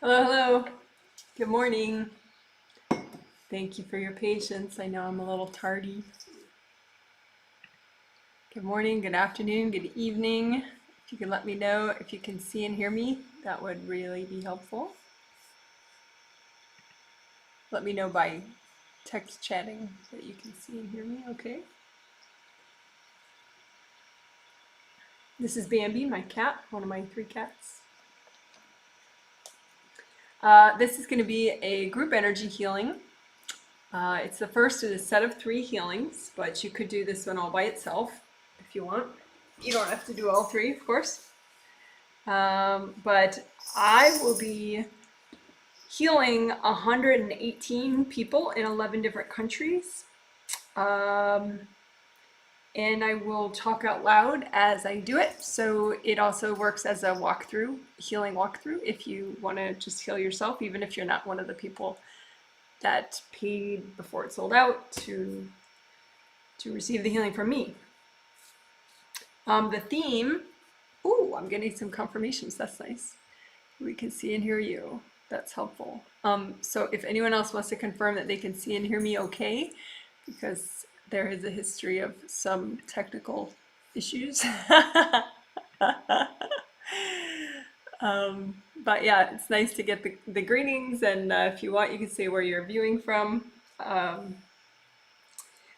Hello, hello. Good morning. Thank you for your patience. I know I'm a little tardy. Good morning, good afternoon, good evening. If you could let me know if you can see and hear me, that would really be helpful. Let me know by text chatting that you can see and hear me, okay? This is Bambi, my cat, one of my 3 cats. This is going to be a group energy healing. It's the first of a set of 3 healings, but you could do this one all by itself if you want. You don't have to do all 3, of course. But I will be healing 118 people in 11 different countries. And I will talk out loud as I do it. So it also works as a walkthrough, healing walkthrough, if you want to just heal yourself, even if you're not one of the people that paid before it sold out to receive the healing from me. The theme, ooh, I'm getting some confirmations, that's nice. We can see and hear you, that's helpful. So if anyone else wants to confirm that they can see and hear me okay, because there is a history of some technical issues. But yeah, it's nice to get the greetings, and if you want, you can say where you're viewing from. But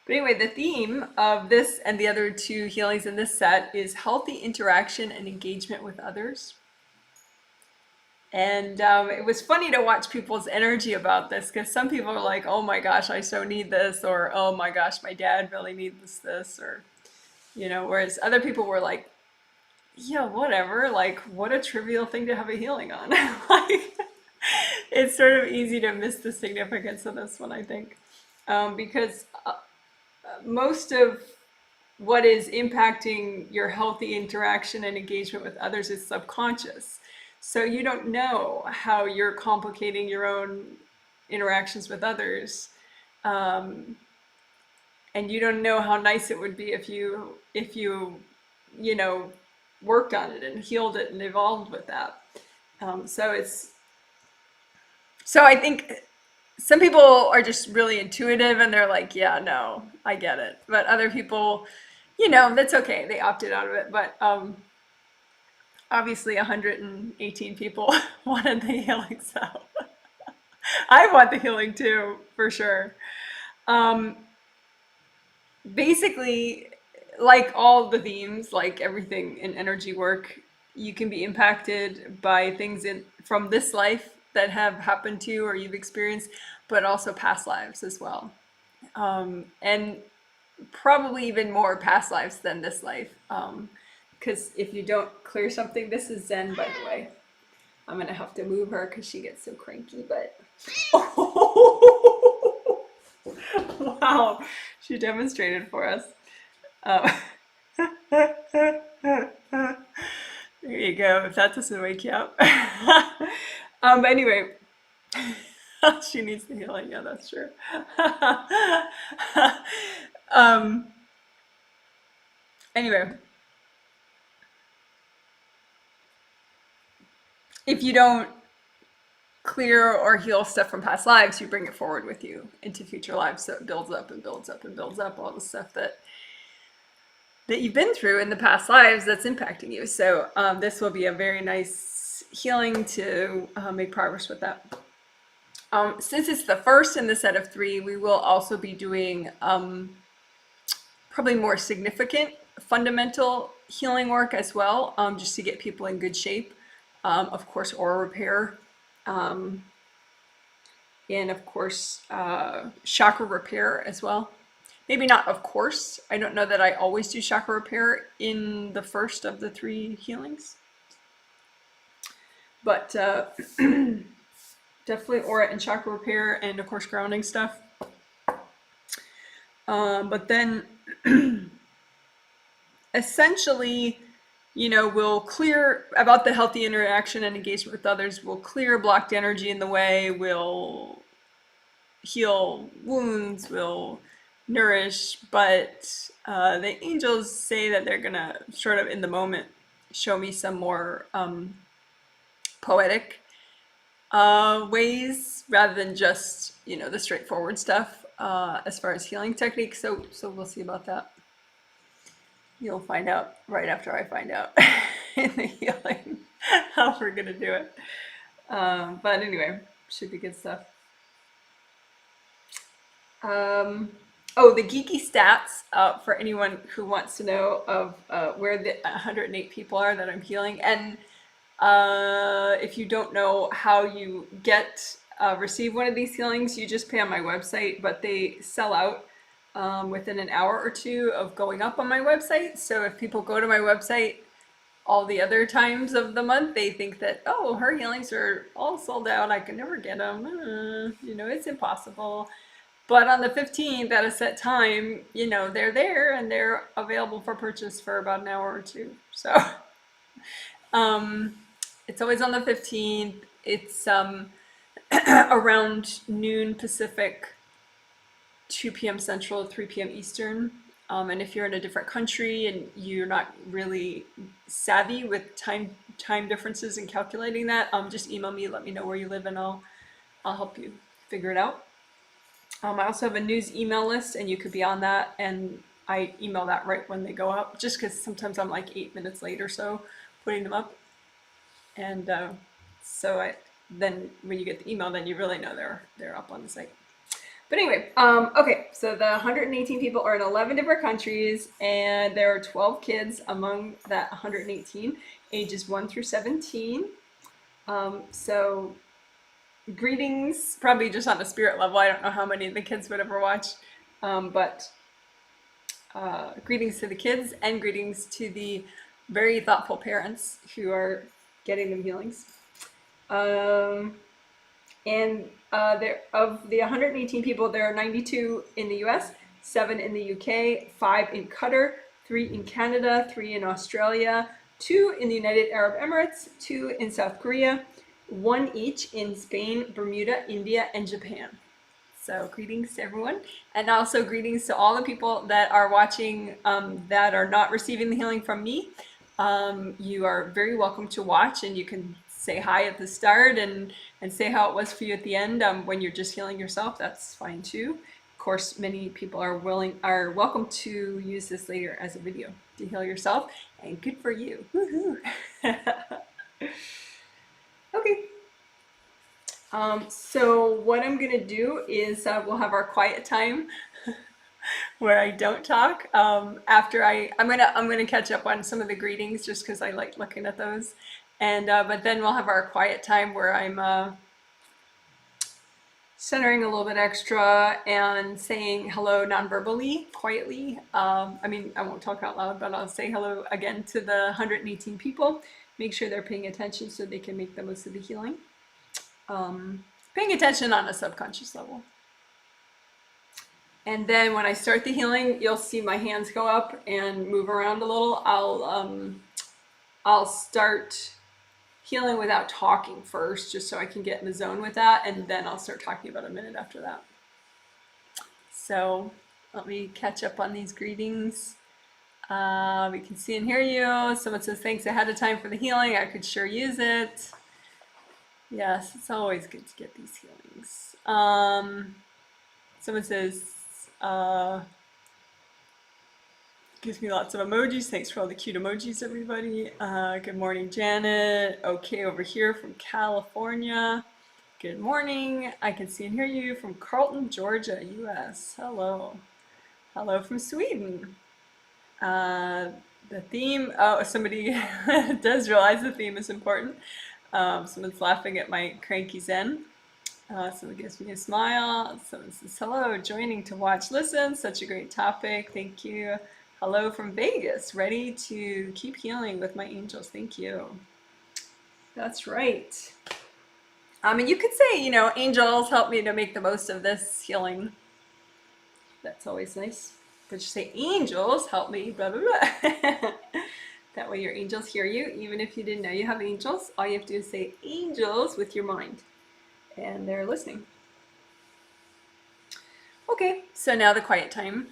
anyway, the theme of this and the other 2 healings in this set is healthy interaction and engagement with others. And it was funny to watch people's energy about this, because some people are like, oh my gosh, I so need this, or oh my gosh, my dad really needs this, or, you know, whereas other people were like, yeah, whatever, like, what a trivial thing to have a healing on. Like, it's sort of easy to miss the significance of this one, I think, because most of what is impacting your healthy interaction and engagement with others is subconscious. So you don't know how you're complicating your own interactions with others. And you don't know how nice it would be if you worked on it and healed it and evolved with that. So I think some people are just really intuitive and they're like, yeah, no, I get it. But other people, that's okay. They opted out of it. But obviously 118 people wanted the healing, so I want the healing too, for sure. Basically, like all the themes, like everything in energy work, you can be impacted by things from this life that have happened to you or you've experienced, but also past lives as well. And probably even more past lives than this life. Because if you don't clear something, this is Zen, by the way. I'm gonna have to move her because she gets so cranky, but wow, she demonstrated for us. There you go, if that doesn't wake you up. But anyway, she needs the healing, yeah, that's true. Anyway, if you don't clear or heal stuff from past lives, you bring it forward with you into future lives. So it builds up and builds up and builds up all the stuff that you've been through in the past lives that's impacting you. So this will be a very nice healing to make progress with that. Since it's the first in the set of 3, we will also be doing probably more significant fundamental healing work as well, just to get people in good shape. Of course, aura repair, and of course, chakra repair as well. Maybe not, of course. I don't know that I always do chakra repair in the first of the 3 healings. But definitely aura and chakra repair, and of course grounding stuff. But then essentially, we'll clear about the healthy interaction and engagement with others. We'll clear blocked energy in the way. We'll heal wounds. We'll nourish. But the angels say that they're gonna sort of in the moment show me some more poetic ways rather than just, you know, the straightforward stuff as far as healing techniques. So we'll see about that. You'll find out right after I find out in the healing how we're gonna do it. But anyway, should be good stuff. Oh, the geeky stats for anyone who wants to know of where the 108 people are that I'm healing. And if you don't know how you get receive one of these healings, you just pay on my website, but they sell out within an hour or two of going up on my website. So if people go to my website all the other times of the month, they think that, oh, her healings are all sold out, I can never get them. You know, it's impossible. But on the 15th at a set time, you know, they're there and they're available for purchase for about an hour or two. So it's always on the 15th. It's around noon Pacific, 2 p.m. Central, 3 p.m. Eastern. And if you're in a different country and you're not really savvy with time differences and calculating that, just email me, let me know where you live, and I'll help you figure it out. I also have a news email list, and you could be on that, and I email that right when they go up, just because sometimes I'm like 8 minutes late or so putting them up. And then when you get the email, then you really know they're up on the site. But anyway, okay, so the 118 people are in 11 different countries, and there are 12 kids among that 118, ages 1 through 17. So greetings, probably just on a spirit level. I don't know how many of the kids would ever watch, but greetings to the kids, and greetings to the very thoughtful parents who are getting them healings. And there, of the 118 people, there are 92 in the US, 7 in the UK, 5 in Qatar, 3 in Canada, 3 in Australia, 2 in the United Arab Emirates, 2 in South Korea, 1 each in Spain, Bermuda, India, and Japan. So greetings to everyone, and also greetings to all the people that are watching that are not receiving the healing from me. You are very welcome to watch, and you can say hi at the start and say how it was for you at the end. When you're just healing yourself, that's fine too. Of course, many people are welcome to use this later as a video to heal yourself, and good for you. Woohoo! Okay. So what I'm gonna do is we'll have our quiet time where I don't talk. After I'm gonna catch up on some of the greetings just because I like looking at those, and but then we'll have our quiet time where I'm centering a little bit extra and saying hello non-verbally, quietly. I mean, I won't talk out loud, but I'll say hello again to the 118 people. Make sure they're paying attention so they can make the most of the healing. Paying attention on a subconscious level. And then when I start the healing, you'll see my hands go up and move around a little. I'll start healing without talking first, just so I can get in the zone with that, and then I'll start talking about a minute after that. So let me catch up on these greetings. We can see and hear you. Someone says thanks ahead of time for the healing. I could sure use it. Yes, it's always good to get these healings. Someone says, gives me lots of emojis. Thanks for all the cute emojis, everybody. Good morning, Janet. Okay, over here from California. Good morning. I can see and hear you from Carlton, Georgia, US. Hello. Hello from Sweden. The theme, oh, somebody does realize the theme is important. Someone's laughing at my cranky zen. Someone gives me a smile. Someone says, hello, joining to watch, listen. Such a great topic. Thank you. Hello from Vegas. Ready to keep healing with my angels. Thank you. That's right. And you could say, you know, angels help me to make the most of this healing. That's always nice. But you say, angels help me, blah, blah, blah. That way your angels hear you, even if you didn't know you have angels. All you have to do is say angels with your mind, and they're listening. Okay, so now the quiet time.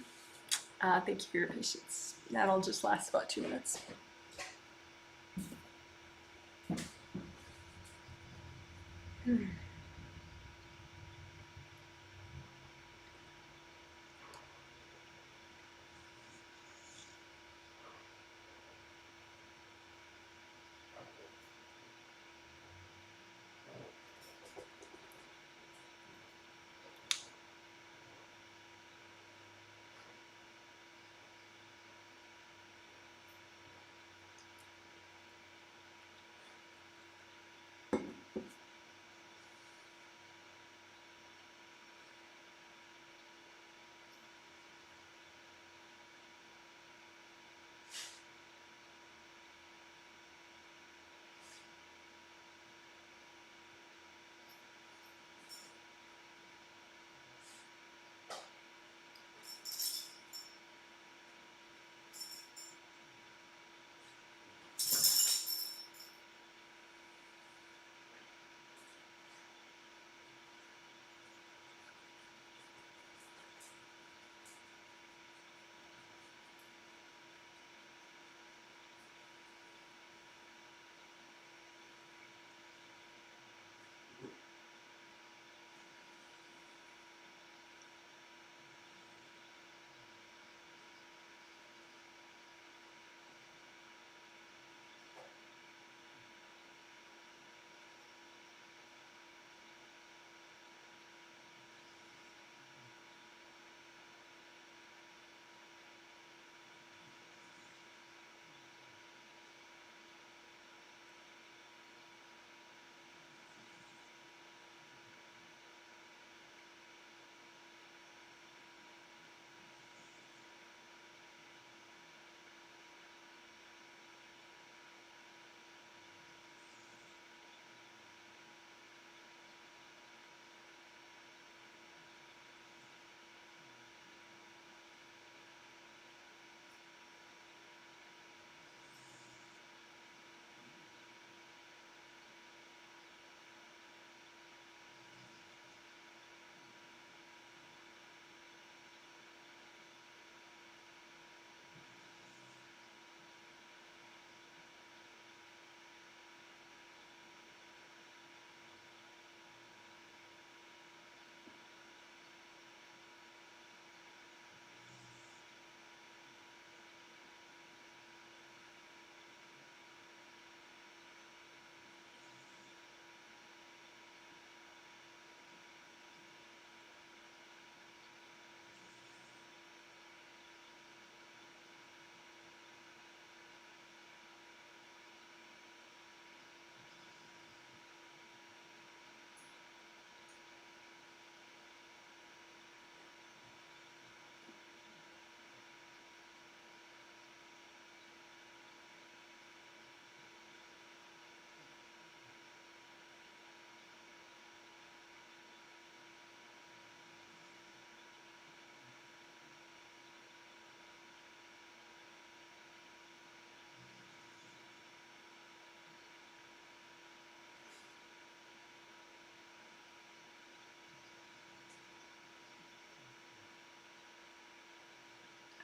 Thank you for your patience. That'll just last about 2 minutes.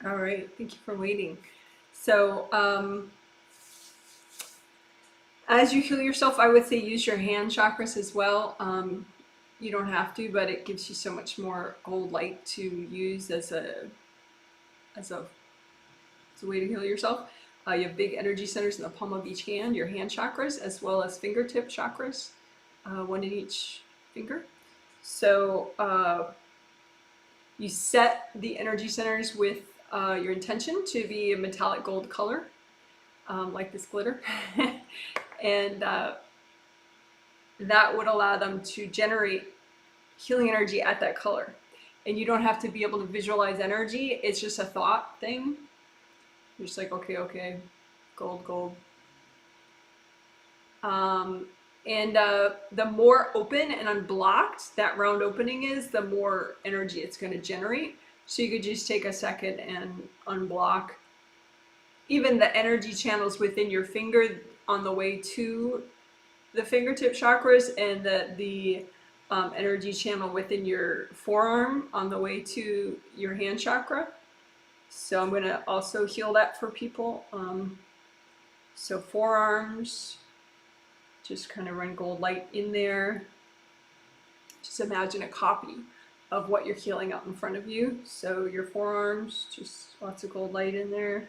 All right, thank you for waiting. So, as you heal yourself, I would say use your hand chakras as well. You don't have to, but it gives you so much more gold light to use as a, as a way to heal yourself. You have big energy centers in the palm of each hand, your hand chakras, as well as fingertip chakras, one in each finger. So you set the energy centers with your intention to be a metallic gold color, like this glitter. And that would allow them to generate healing energy at that color. And you don't have to be able to visualize energy. It's just a thought thing. You're just like, okay, okay, gold, gold. And the more open and unblocked that round opening is, the more energy it's going to generate. So you could just take a second and unblock even the energy channels within your finger on the way to the fingertip chakras, and the energy channel within your forearm on the way to your hand chakra. So I'm going to also heal that for people. So forearms, just kind of run gold light in there. just imagine a copy of what you're healing out in front of you. So your forearms, just lots of gold light in there.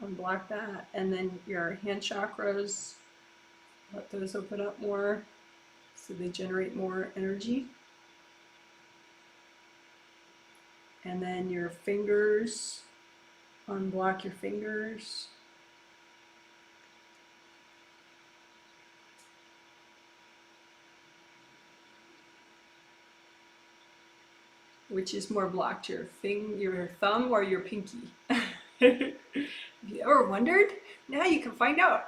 Unblock that. And then your hand chakras, let those open up more so they generate more energy. And then your fingers, unblock your fingers. Which is more blocked, your thumb or your pinky? Have you ever wondered? Now you can find out.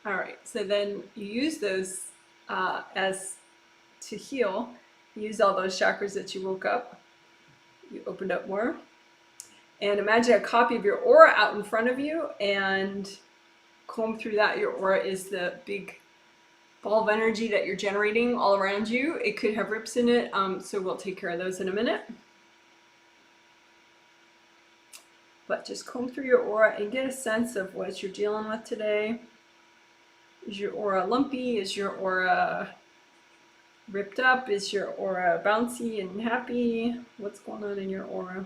All right, so then you use those as to heal. You use all those chakras that you woke up. You opened up more. And imagine a copy of your aura out in front of you and comb through that. Your aura is the big ball of energy that you're generating all around you. It could have rips in it, so we'll take care of those in a minute. But just comb through your aura and get a sense of what you're dealing with today. Is your aura lumpy? Is your aura ripped up? Is your aura bouncy and happy? What's going on in your aura?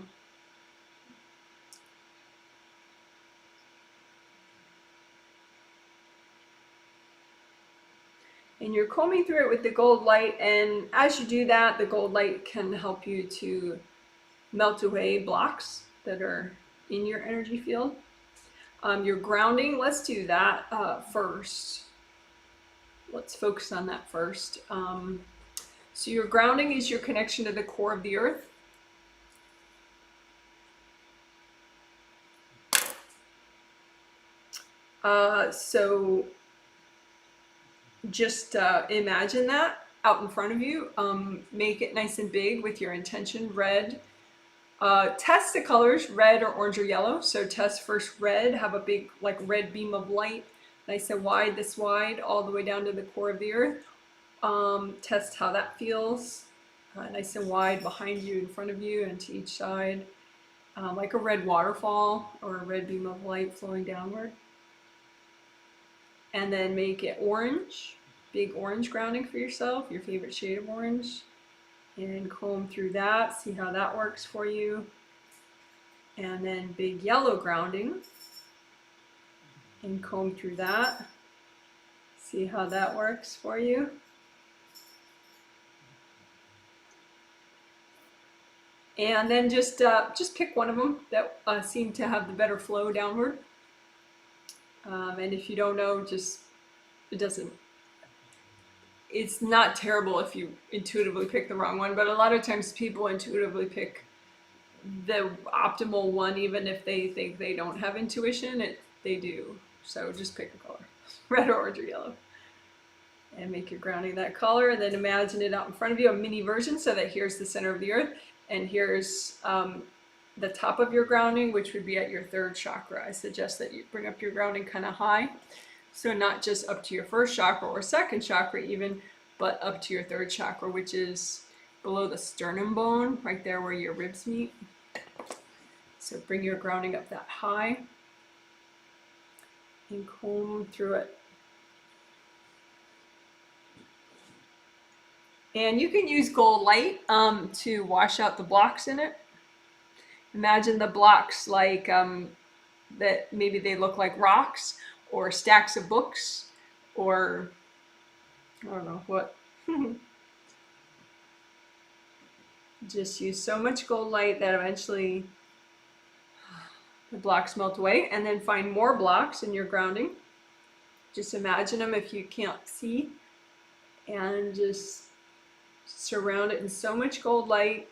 And you're combing through it with the gold light, and as you do that, the gold light can help you to melt away blocks that are in your energy field. Your grounding, let's do that first. Let's focus on that first. So your grounding is your connection to the core of the earth. So just imagine that out in front of you. Make it nice and big with your intention, red. Test the colors, red or orange or yellow. So test first red, have a big like red beam of light, nice and wide, this wide, all the way down to the core of the earth. Test how that feels, nice and wide behind you, in front of you, and to each side, like a red waterfall or a red beam of light flowing downward. And then make it orange, big orange grounding for yourself, your favorite shade of orange. And comb through that, see how that works for you. And then big yellow grounding, and comb through that, see how that works for you. And then just pick one of them that seem to have the better flow downward. And if you don't know, just, it's not terrible if you intuitively pick the wrong one, but a lot of times people intuitively pick the optimal one, even if they think they don't have intuition, they do. So just pick a color, red, orange, or yellow. And make your grounding that color, and then imagine it out in front of you, a mini version, so that here's the center of the earth, and here's the top of your grounding, which would be at your third chakra. I suggest that you bring up your grounding kind of high. So not just up to your first chakra or second chakra even, but up to your third chakra, which is below the sternum bone, right there where your ribs meet. So bring your grounding up that high and comb through it. And you can use gold light to wash out the blocks in it. Imagine the blocks like that, maybe they look like rocks or stacks of books, or I don't know what. Just use so much gold light that eventually the blocks melt away, and then find more blocks in your grounding. Just imagine them if you can't see, and just surround it in so much gold light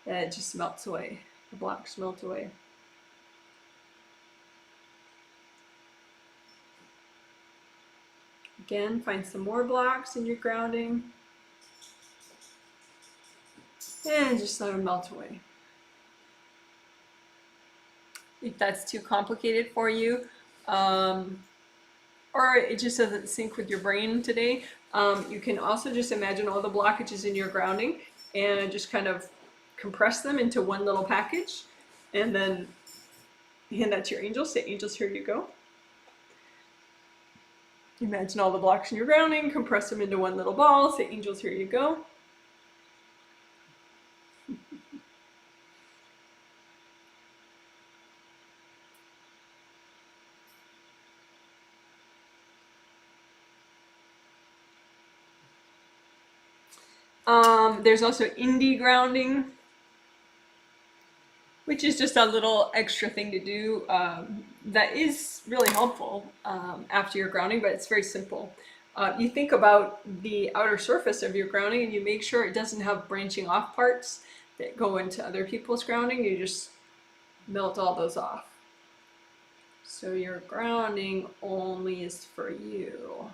that it just melts away. The blocks melt away. Again, find some more blocks in your grounding, and just let them melt away. If that's too complicated for you, or it just doesn't sync with your brain today, you can also just imagine all the blockages in your grounding and just kind of compress them into one little package, and then hand that to your angels. Say, angels, here you go. Imagine all the blocks in your grounding, compress them into one little ball. Say, angels, here you go. There's also indie grounding, which is just a little extra thing to do that is really helpful after your grounding, but it's very simple. You think about the outer surface of your grounding and you make sure it doesn't have branching off parts that go into other people's grounding. You just melt all those off. So your grounding only is for you.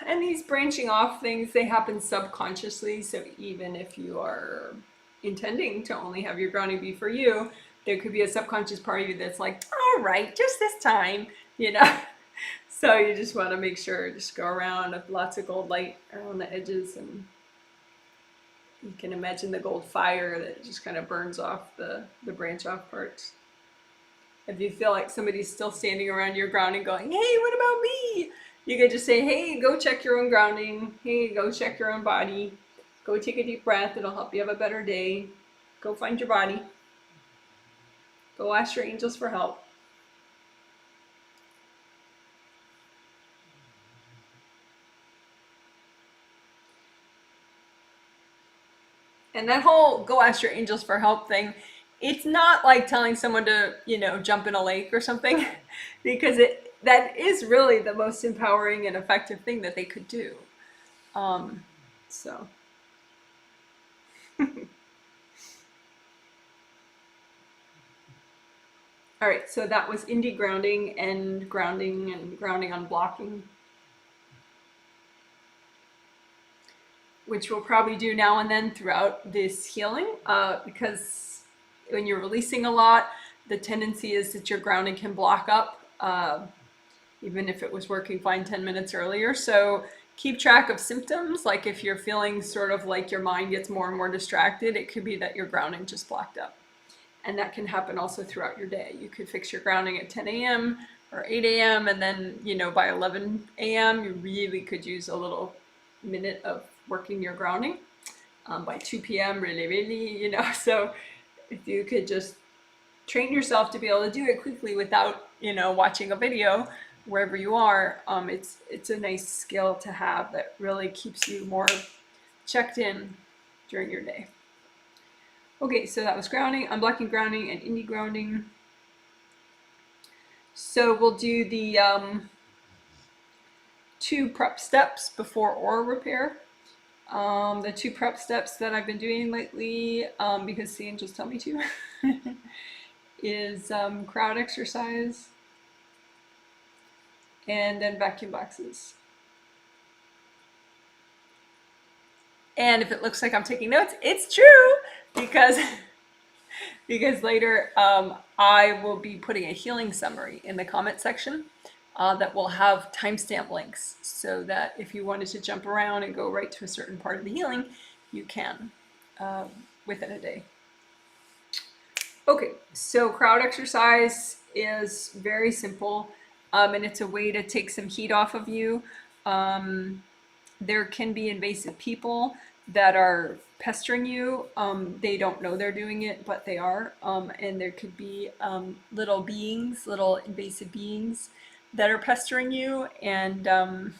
And these branching off things, they happen subconsciously. So even if you are intending to only have your grounding be for you, there could be a subconscious part of you that's like, all right, just this time, you know. So you just want to make sure, just go around with lots of gold light around the edges, and you can imagine the gold fire that just kind of burns off the branch off parts. If you feel like somebody's still standing around your grounding going, hey, what about me? You could just say, hey, go check your own grounding. Hey, go check your own body. Go take a deep breath. It'll help you have a better day. Go find your body. Go ask your angels for help. And that whole go ask your angels for help thing, it's not like telling someone to, you know, jump in a lake or something, because that is really the most empowering and effective thing that they could do. So. All right, so that was indie grounding and grounding unblocking, which we'll probably do now and then throughout this healing, because when you're releasing a lot, the tendency is that your grounding can block up, even if it was working fine 10 minutes earlier. So keep track of symptoms. Like if you're feeling sort of like your mind gets more and more distracted, it could be that your grounding just blocked up. And that can happen also throughout your day. You could fix your grounding at 10 a.m. or 8 a.m. and then, you know, by 11 a.m. you really could use a little minute of working your grounding. By 2 p.m. really, you know, so if you could just train yourself to be able to do it quickly without, you know, watching a video wherever you are, it's a nice skill to have that really keeps you more checked in during your day. Okay, so that was grounding, unblocking grounding, and indie grounding. So we'll do the 2 prep steps before aura repair. The 2 prep steps that I've been doing lately, because the angels tell me to, is crowd exercise and then vacuum boxes. And if it looks like I'm taking notes, it's true, because later I will be putting a healing summary in the comment section that will have timestamp links, so that if you wanted to jump around and go right to a certain part of the healing, you can within a day. Okay, so crowd exercise is very simple, and it's a way to take some heat off of you. There can be invasive people that are pestering you. They don't know they're doing it, but they are. And there could be little invasive beings that are pestering you. And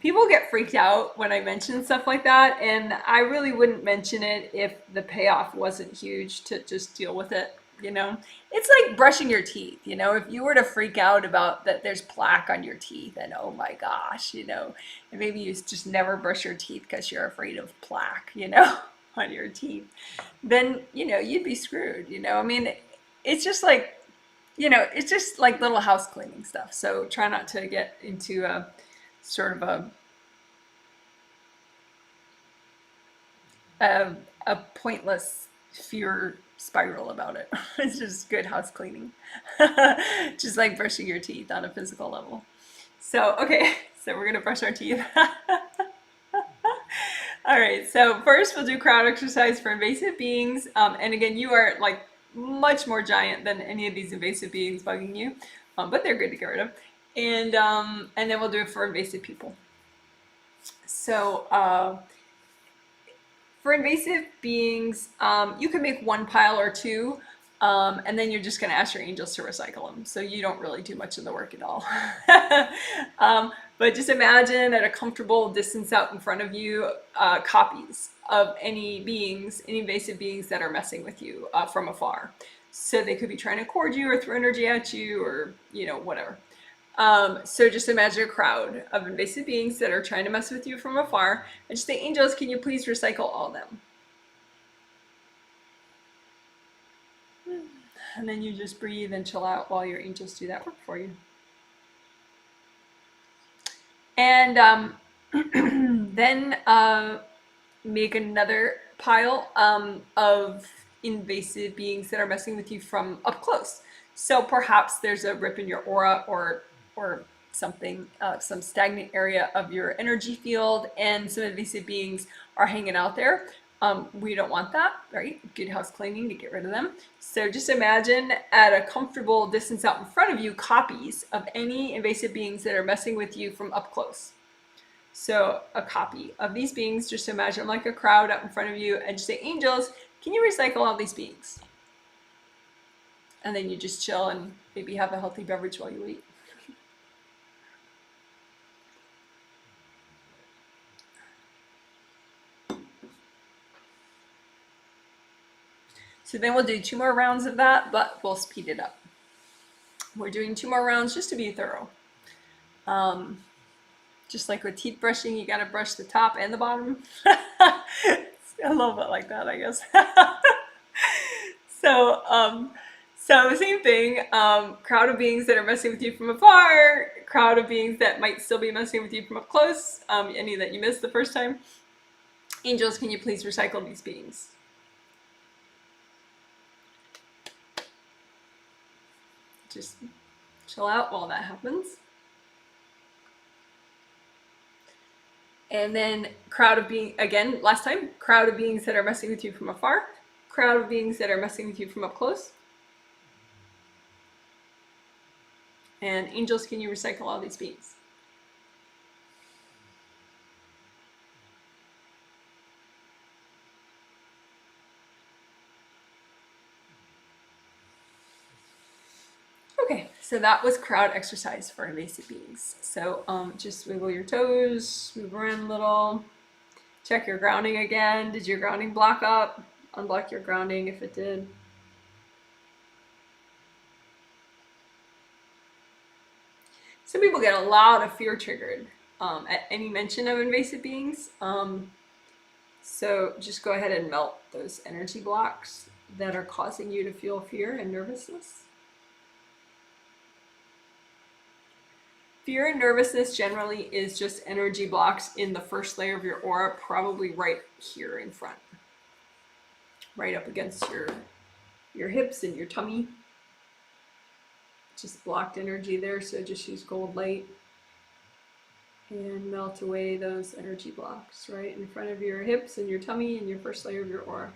people get freaked out when I mention stuff like that. And I really wouldn't mention it if the payoff wasn't huge to just deal with it. You know, it's like brushing your teeth. You know, if you were to freak out about that there's plaque on your teeth and oh my gosh, you know, and maybe you just never brush your teeth because you're afraid of plaque, you know, on your teeth, then, you know, you'd be screwed. You know, I mean, it's just like, you know, it's just like little house cleaning stuff. So try not to get into a sort of a pointless fear spiral about it. It's just good house cleaning. Just like brushing your teeth on a physical level. So, okay, so we're gonna brush our teeth. All right, so first we'll do crowd exercise for invasive beings. And again, you are like much more giant than any of these invasive beings bugging you, but they're good to get rid of. And then we'll do it for invasive people. So for invasive beings, you can make one pile or two, and then you're just going to ask your angels to recycle them. So you don't really do much of the work at all. But just imagine at a comfortable distance out in front of you, copies of any beings, any invasive beings that are messing with you from afar. So they could be trying to cord you or throw energy at you or, you know, whatever. So just imagine a crowd of invasive beings that are trying to mess with you from afar. And just say, angels, can you please recycle all of them? And then you just breathe and chill out while your angels do that work for you. And then make another pile of invasive beings that are messing with you from up close. So perhaps there's a rip in your aura or something, some stagnant area of your energy field, and some invasive beings are hanging out there. We don't want that, right? Good house cleaning to get rid of them. So just imagine at a comfortable distance out in front of you, copies of any invasive beings that are messing with you from up close. So a copy of these beings, just imagine like a crowd out in front of you, and just say, angels, can you recycle all these beings? And then you just chill and maybe have a healthy beverage while you eat. So then we'll do 2 more rounds of that, but we'll speed it up. We're doing 2 more rounds just to be thorough. Just like with teeth brushing, you gotta brush the top and the bottom. A little bit like that, I guess. So same thing, crowd of beings that are messing with you from afar, crowd of beings that might still be messing with you from up close, any that you missed the first time. Angels, can you please recycle these beings? Just chill out while that happens. And then crowd of beings, again, last time, crowd of beings that are messing with you from afar, crowd of beings that are messing with you from up close. And angels, can you recycle all these beings? Okay, so that was crowd exercise for invasive beings. So just wiggle your toes, move around a little, check your grounding again. Did your grounding block up? Unblock your grounding if it did. Some people get a lot of fear triggered at any mention of invasive beings. So just go ahead and melt those energy blocks that are causing you to feel fear and nervousness. Fear and nervousness generally is just energy blocks in the first layer of your aura, probably right here in front. Right up against your hips and your tummy. Just blocked energy there, so just use gold light and melt away those energy blocks right in front of your hips and your tummy and your first layer of your aura.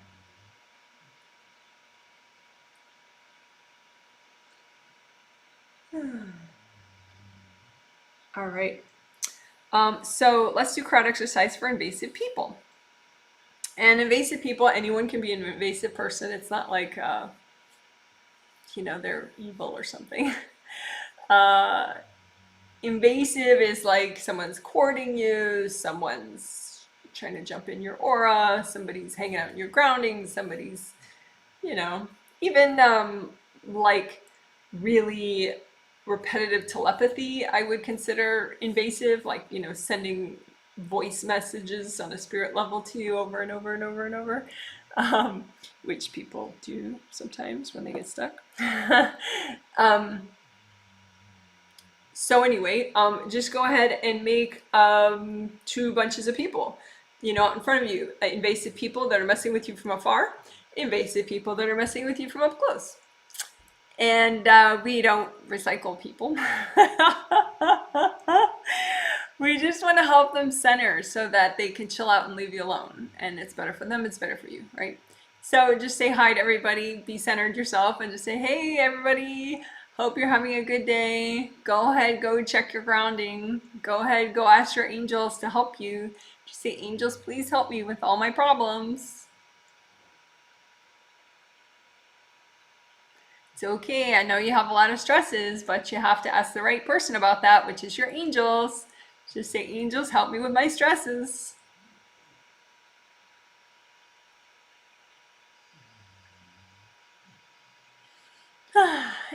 All right, so let's do crowd exercise for invasive people. And invasive people, anyone can be an invasive person. It's not like, you know, they're evil or something. Invasive is like someone's courting you, someone's trying to jump in your aura, somebody's hanging out in your grounding, somebody's, you know, even like really repetitive telepathy I would consider invasive, like, you know, sending voice messages on a spirit level to you over and over and over and over, which people do sometimes when they get stuck. So anyway, just go ahead and make 2 bunches of people, you know, out in front of you, invasive people that are messing with you from afar, invasive people that are messing with you from up close. And we don't recycle people. We just want to help them center so that they can chill out and leave you alone. And it's better for them, it's better for you, right? So just say hi to everybody, be centered yourself, and just say, hey, everybody, hope you're having a good day. Go ahead, go check your grounding. Go ahead, go ask your angels to help you. Just say, angels, please help me with all my problems. It's okay, I know you have a lot of stresses, but you have to ask the right person about that, which is your angels. Just say, angels, help me with my stresses.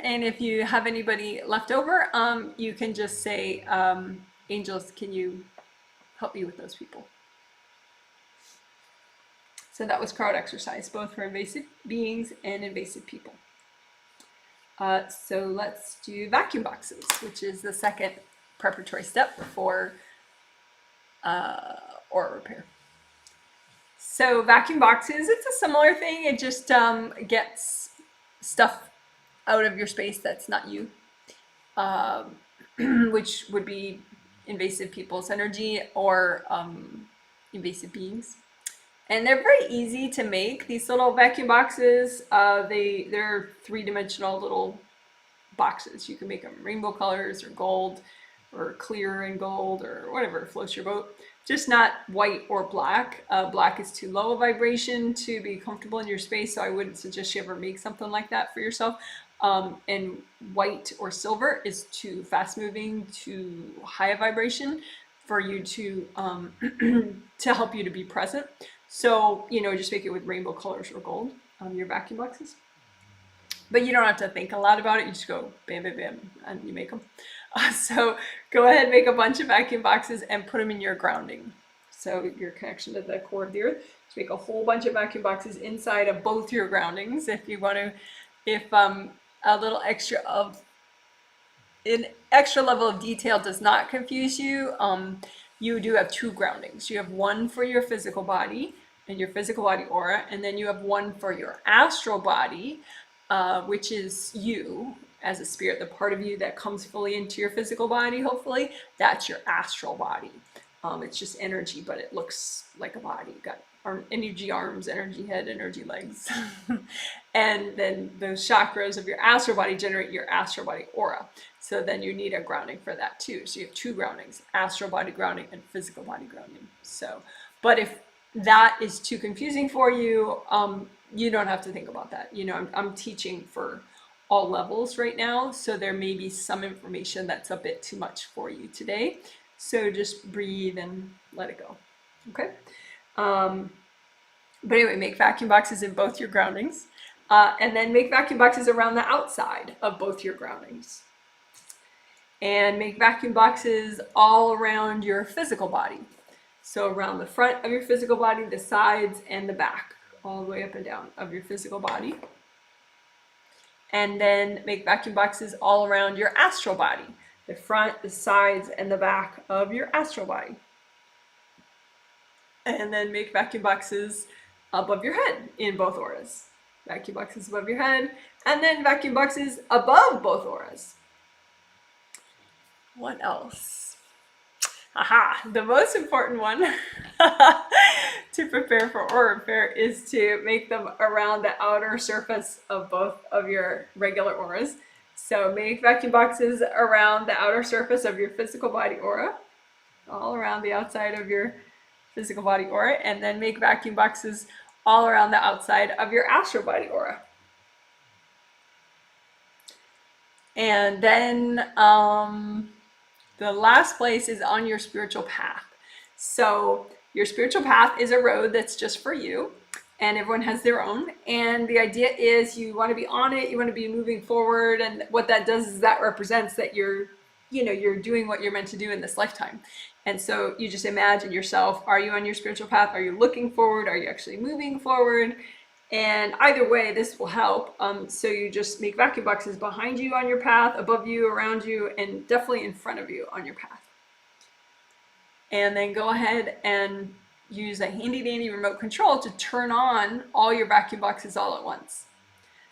And if you have anybody left over, you can just say, angels, can you help me with those people? So that was crowd exercise, both for invasive beings and invasive people. So let's do vacuum boxes, which is the second preparatory step for aura repair. So vacuum boxes, it's a similar thing. It just gets stuff out of your space that's not you, which would be invasive people's energy or invasive beings. And they're very easy to make. These little vacuum boxes, they're three-dimensional little boxes. You can make them rainbow colors or gold or clear and gold or whatever floats your boat. Just not white or black. Black is too low a vibration to be comfortable in your space, so I wouldn't suggest you ever make something like that for yourself. And white or silver is too fast moving, too high a vibration for you to to help you to be present. So, you know, just make it with rainbow colors or gold on your vacuum boxes. But you don't have to think a lot about it. You just go bam, bam, bam, and you make them. So go ahead, make a bunch of vacuum boxes and put them in your grounding. So your connection to the core of the earth. Just make a whole bunch of vacuum boxes inside of both your groundings. If you want to, if a little extra of an extra level of detail does not confuse you, you do have two groundings. You have one for your physical body and your physical body aura, and then you have one for your astral body, which is you as a spirit, the part of you that comes fully into your physical body, hopefully. That's your astral body. It's just energy, but it looks like a body. You've got energy arms, energy head, energy legs. And then those chakras of your astral body generate your astral body aura. So then you need a grounding for that too. So you have two groundings, astral body grounding and physical body grounding. So, but if that is too confusing for you, you don't have to think about that. You know, I'm teaching for all levels right now, so there may be some information that's a bit too much for you today. So just breathe and let it go. Okay. But anyway, make vacuum boxes in both your groundings, and then make vacuum boxes around the outside of both your groundings. And make vacuum boxes all around your physical body. So around the front of your physical body, the sides, and the back, all the way up and down of your physical body. And then make vacuum boxes all around your astral body, the front, the sides, and the back of your astral body. And then make vacuum boxes above your head in both auras. Vacuum boxes above your head, and then vacuum boxes above both auras. What else? Aha, the most important one to prepare for aura repair is to make them around the outer surface of both of your regular auras. So make vacuum boxes around the outer surface of your physical body aura, all around the outside of your physical body aura, and then make vacuum boxes all around the outside of your astral body aura. And then the last place is on your spiritual path. So your spiritual path is a road that's just for you, and everyone has their own. And the idea is you want to be on it, you want to be moving forward, and what that does is that represents that you're doing what you're meant to do in this lifetime. And so you just imagine yourself, are you on your spiritual path? Are you looking forward? Are you actually moving forward? And either way, this will help. So you just make vacuum boxes behind you on your path, above you, around you, and definitely in front of you on your path. And then go ahead and use a handy dandy remote control to turn on all your vacuum boxes all at once.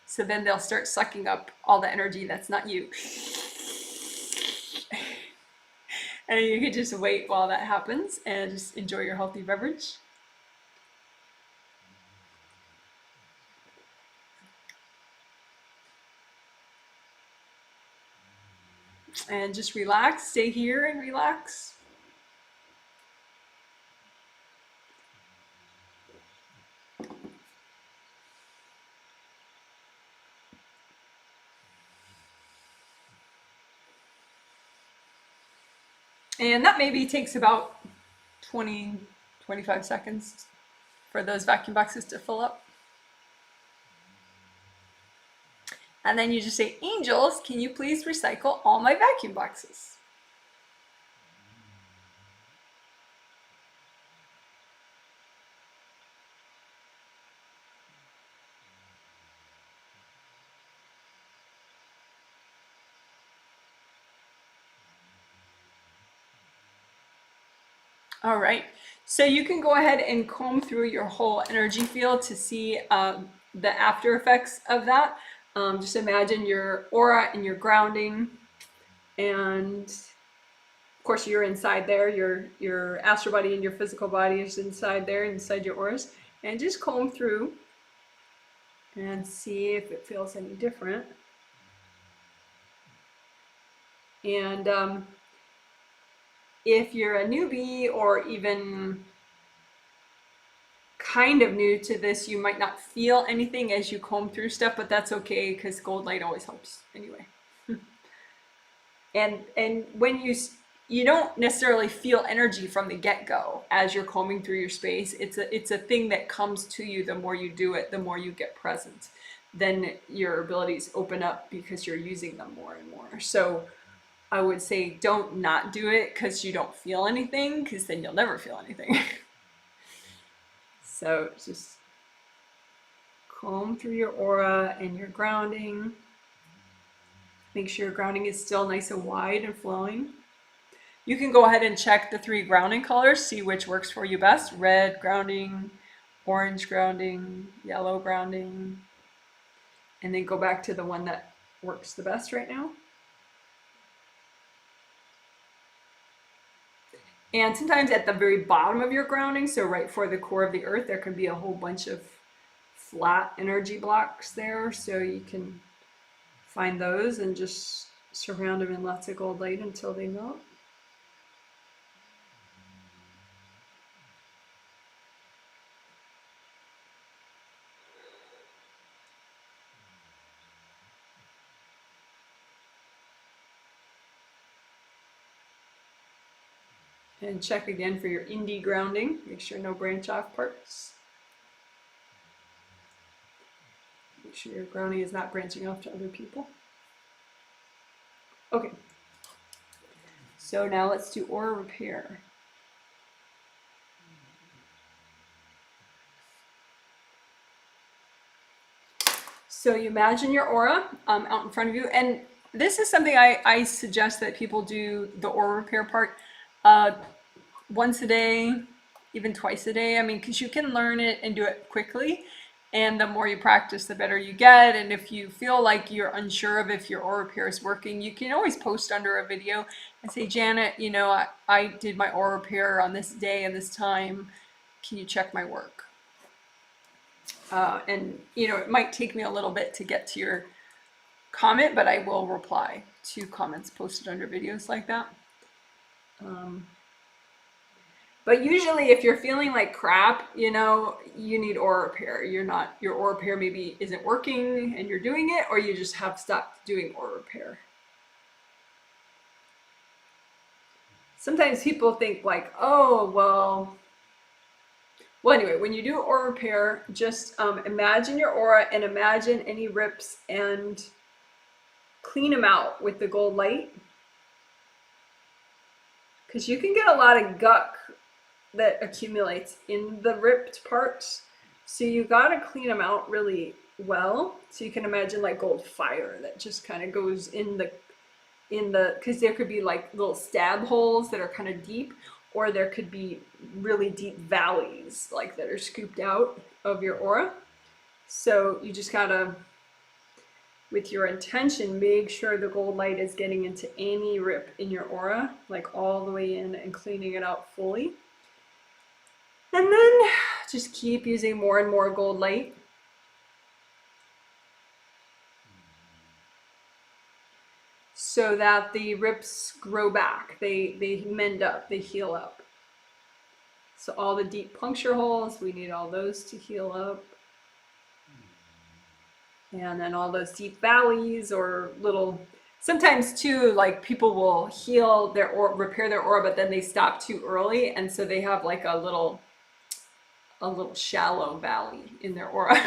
So then they'll start sucking up all the energy that's not you. And you can just wait while that happens and just enjoy your healthy beverage. And just relax, stay here and relax. And that maybe takes about 20, 25 seconds for those vacuum boxes to fill up. And then you just say, angels, can you please recycle all my vacuum boxes? All right, so you can go ahead and comb through your whole energy field to see the after effects of that. Just imagine your aura and your grounding, and of course you're inside there, your astral body and your physical body is inside there, inside your auras, and just comb through and see if it feels any different. And if you're a newbie or even kind of new to this, you might not feel anything as you comb through stuff, but that's okay because gold light always helps anyway. And when you don't necessarily feel energy from the get-go as you're combing through your space. It's a thing that comes to you. The more you do it, the more you get present. Then your abilities open up because you're using them more and more. So I would say don't not do it because you don't feel anything, because then you'll never feel anything. So just comb through your aura and your grounding. Make sure your grounding is still nice and wide and flowing. You can go ahead and check the 3 grounding colors, see which works for you best. Red grounding, orange grounding, yellow grounding, and then go back to the one that works the best right now. And sometimes at the very bottom of your grounding, so right for the core of the earth, there can be a whole bunch of flat energy blocks there. So you can find those and just surround them in lots of gold light until they melt. And check again for your indie grounding. Make sure no branch off parts. Make sure your grounding is not branching off to other people. Okay. So now let's do aura repair. So you imagine your aura out in front of you. And this is something I suggest that people do the aura repair part once a day, even twice a day. I mean, because you can learn it and do it quickly, and the more you practice, the better you get. And if you feel like you're unsure of if your aura repair is working, you can always post under a video and say, Janet, you know, I did my aura repair on this day and this time. Can you check my work? And you know, it might take me a little bit to get to your comment, but I will reply to comments posted under videos like that. But usually if you're feeling like crap, you know, you need aura repair. Your aura repair maybe isn't working and you're doing it, or you just have stopped doing aura repair. Sometimes people think like, oh, well anyway, when you do aura repair, just imagine your aura and imagine any rips and clean them out with the gold light. Because you can get a lot of guck that accumulates in the ripped parts. So you gotta clean them out really well. So you can imagine like gold fire that just kind of goes in the, because there could be like little stab holes that are kind of deep, or there could be really deep valleys like that are scooped out of your aura. So you just gotta, with your intention, make sure the gold light is getting into any rip in your aura, like all the way in, and cleaning it out fully. And then just keep using more and more gold light. So that the rips grow back, they mend up, they heal up. So all the deep puncture holes, we need all those to heal up. And then all those deep valleys or little, sometimes too, like people will heal their or repair their aura, but then they stop too early, and so they have like a little shallow valley in their aura,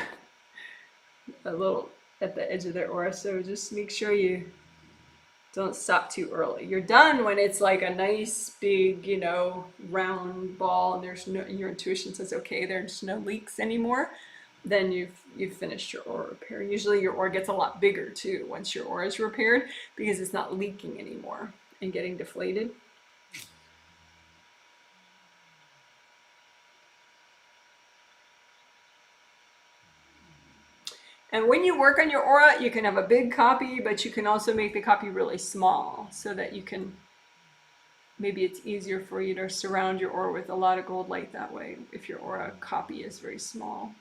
a little at the edge of their aura. So just make sure you don't stop too early. You're done when it's like a nice big, you know, round ball, and there's no, your intuition says, okay, there's no leaks anymore. Then you've finished your aura repair. Usually your aura gets a lot bigger too once your aura is repaired, because it's not leaking anymore and getting deflated. And when you work on your aura, you can have a big copy, but you can also make the copy really small so that you can, maybe it's easier for you to surround your aura with a lot of gold light that way if your aura copy is very small.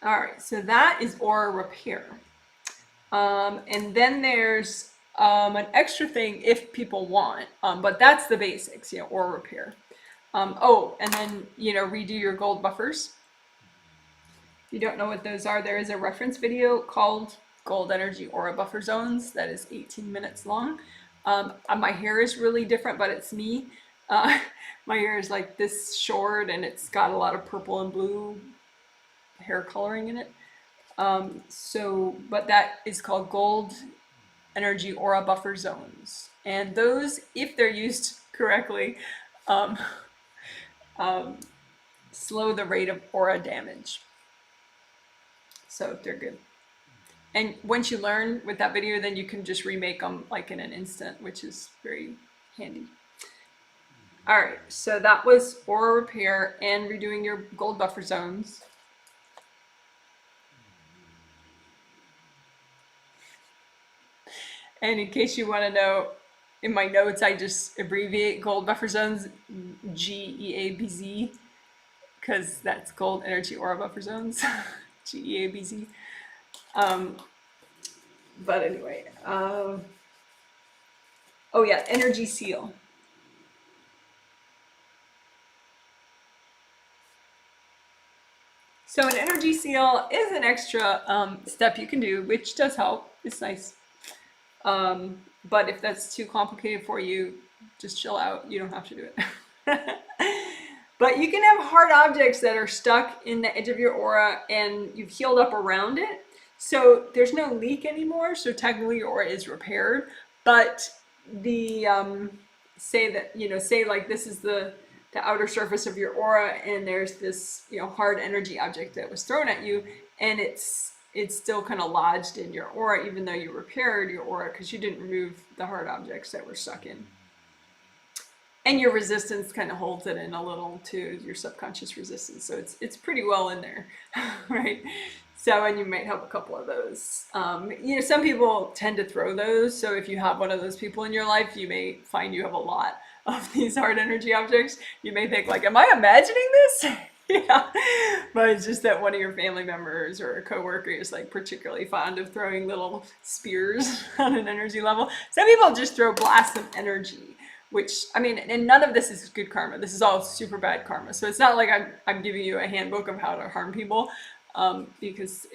All right, so that is aura repair. And then there's an extra thing if people want, but that's the basics, you know, aura repair. Oh, and then, you know, redo your gold buffers. If you don't know what those are, there is a reference video called Gold Energy Aura Buffer Zones that is 18 minutes long. My hair is really different, but it's me. My hair is like this short, and it's got a lot of purple and blue hair coloring in it. But that is called Gold Energy Aura Buffer Zones. And those, if they're used correctly, slow the rate of aura damage. So they're good. And once you learn with that video, then you can just remake them like in an instant, which is very handy. All right, so that was aura repair and redoing your gold buffer zones. And in case you want to know, in my notes, I just abbreviate gold buffer zones, GEABZ, because that's Gold Energy Aura Buffer Zones, GEABZ. But anyway, oh yeah, Energy Seal. So an Energy Seal is an extra step you can do, which does help. It's nice. But if that's too complicated for you, just chill out. You don't have to do it. But you can have hard objects that are stuck in the edge of your aura and you've healed up around it. So there's no leak anymore. So technically your aura is repaired. But the, say that, you know, say like this is the outer surface of your aura, and there's this, you know, hard energy object that was thrown at you, and it's still kind of lodged in your aura, even though you repaired your aura because you didn't remove the hard objects that were stuck in. And your resistance kind of holds it in a little too, your subconscious resistance. So it's pretty well in there, right? So, and you might have a couple of those. You know, some people tend to throw those. So if you have one of those people in your life, you may find you have a lot of these hard energy objects. You may think like, am I imagining this? Yeah, but it's just that one of your family members or a coworker is like particularly fond of throwing little spears on an energy level. Some people just throw blasts of energy, which, I mean, and none of this is good karma. This is all super bad karma. So it's not like I'm giving you a handbook of how to harm people, because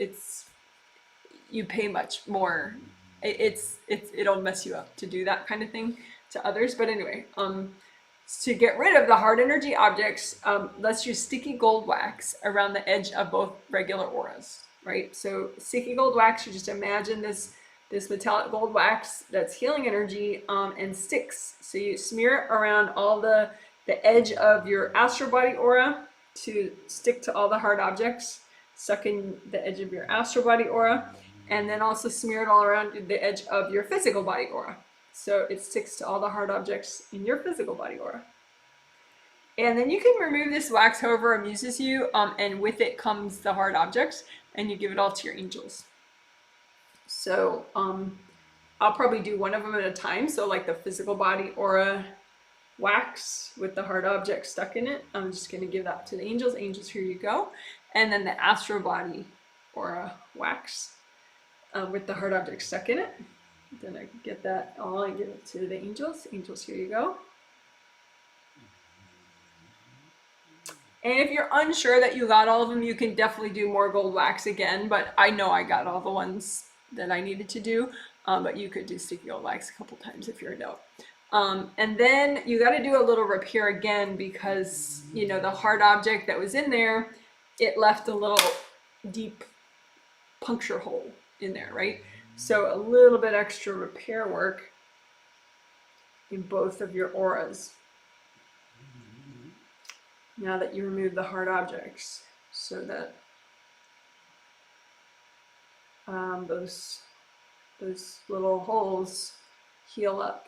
you pay much more. It'll mess you up to do that kind of thing to others. But anyway, to get rid of the hard energy objects, let's use sticky gold wax around the edge of both regular auras, right? So sticky gold wax, you just imagine this metallic gold wax that's healing energy, and sticks. So you smear it around all the edge of your astral body aura to stick to all the hard objects. stuck in the edge of your astral body aura, and then also smear it all around the edge of your physical body aura. So it sticks to all the hard objects in your physical body aura. And then you can remove this wax however amuses you, and with it comes the hard objects, and you give it all to your angels. So I'll probably do one of them at a time. So like the physical body aura wax with the hard object stuck in it, I'm just going to give that to the angels. Angels, here you go. And then the astral body aura wax with the hard object stuck in it. Then I get that all and give it to the angels. Angels, here you go. And if you're unsure that you got all of them, you can definitely do more gold wax again, but I know I got all the ones that I needed to do, but you could do sticky gold wax a couple times if you're in doubt. And then you got to do a little repair again because, you know, the hard object that was in there, it left a little deep puncture hole in there, right? So a little bit extra repair work in both of your auras now that you remove the hard objects, so that those little holes heal up.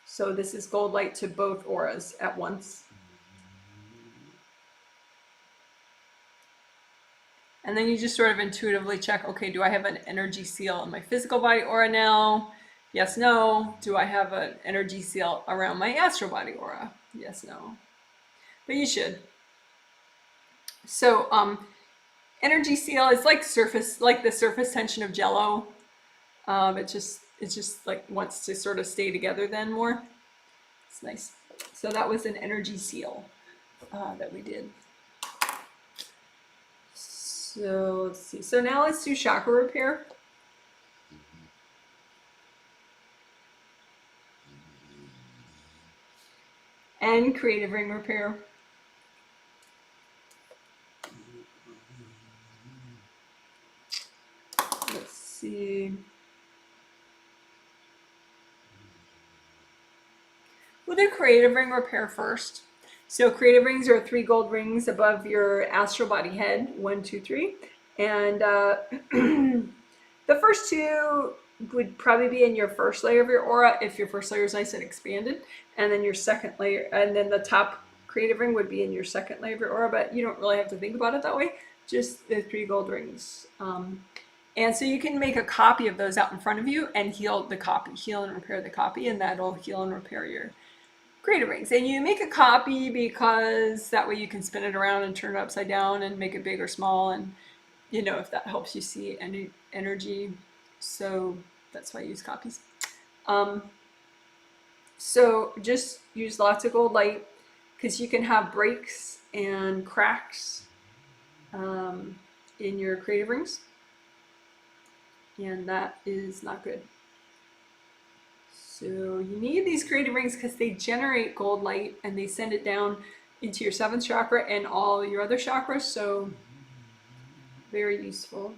So this is gold light to both auras at once. And then you just sort of intuitively check, okay, do I have an energy seal in my physical body aura now? Yes, no. Do I have an energy seal around my astral body aura? Yes, no. But you should. So energy seal is like surface, like the surface tension of Jello. It just like wants to sort of stay together then more. It's nice. So that was an energy seal that we did. So let's see. So now let's do chakra repair. And creative ring repair. Let's see. We'll do creative ring repair first. So creative rings are 3 gold rings above your astral body head, 1, 2, 3. And the first 2 would probably be in your first layer of your aura if your first layer is nice and expanded. And then your second layer, and then the top creative ring would be in your second layer of your aura, but you don't really have to think about it that way. Just the 3 gold rings. And so you can make a copy of those out in front of you and heal the copy, heal and repair the copy, and that'll heal and repair your creative rings. And you make a copy because that way you can spin it around and turn it upside down and make it big or small, and you know, if that helps you see any energy. So that's why I use copies. So just use lots of gold light because you can have breaks and cracks in your creative rings, and that is not good. So you need these creative rings because they generate gold light and they send it down into your 7th chakra and all your other chakras, so very useful.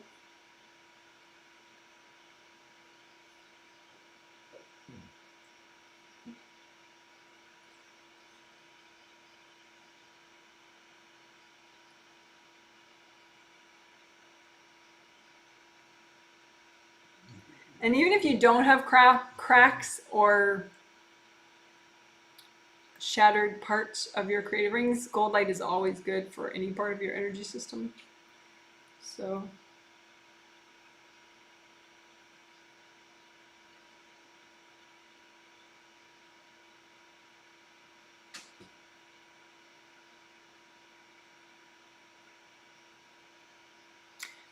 And even if you don't have cracks or shattered parts of your creative rings, gold light is always good for any part of your energy system. So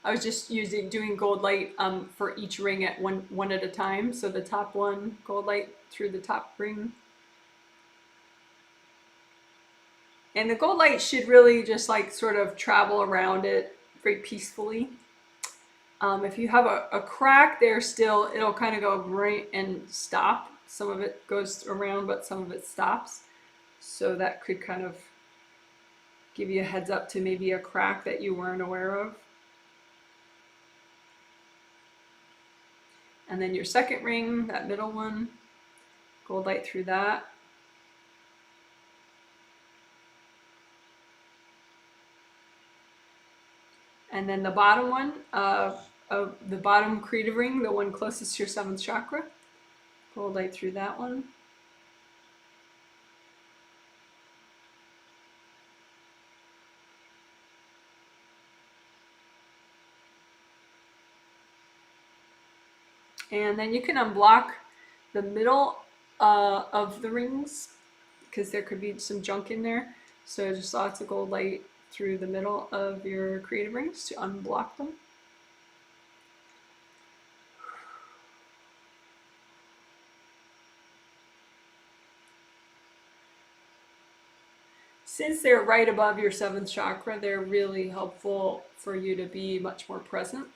I was just doing gold light for each ring at one at a time. So the top one, gold light through the top ring. And the gold light should really just like sort of travel around it very peacefully. If you have a crack there still, it'll kind of go right and stop. Some of it goes around, but some of it stops. So that could kind of give you a heads up to maybe a crack that you weren't aware of. And then your second ring, that middle one, gold light through that. And then the bottom one, the bottom creative ring, the one closest to your 7th chakra, pull light through that one. And then you can unblock the middle of the rings, because there could be some junk in there. So just lots of gold light through the middle of your creative rings to unblock them. Since they're right above your 7th chakra, they're really helpful for you to be much more present,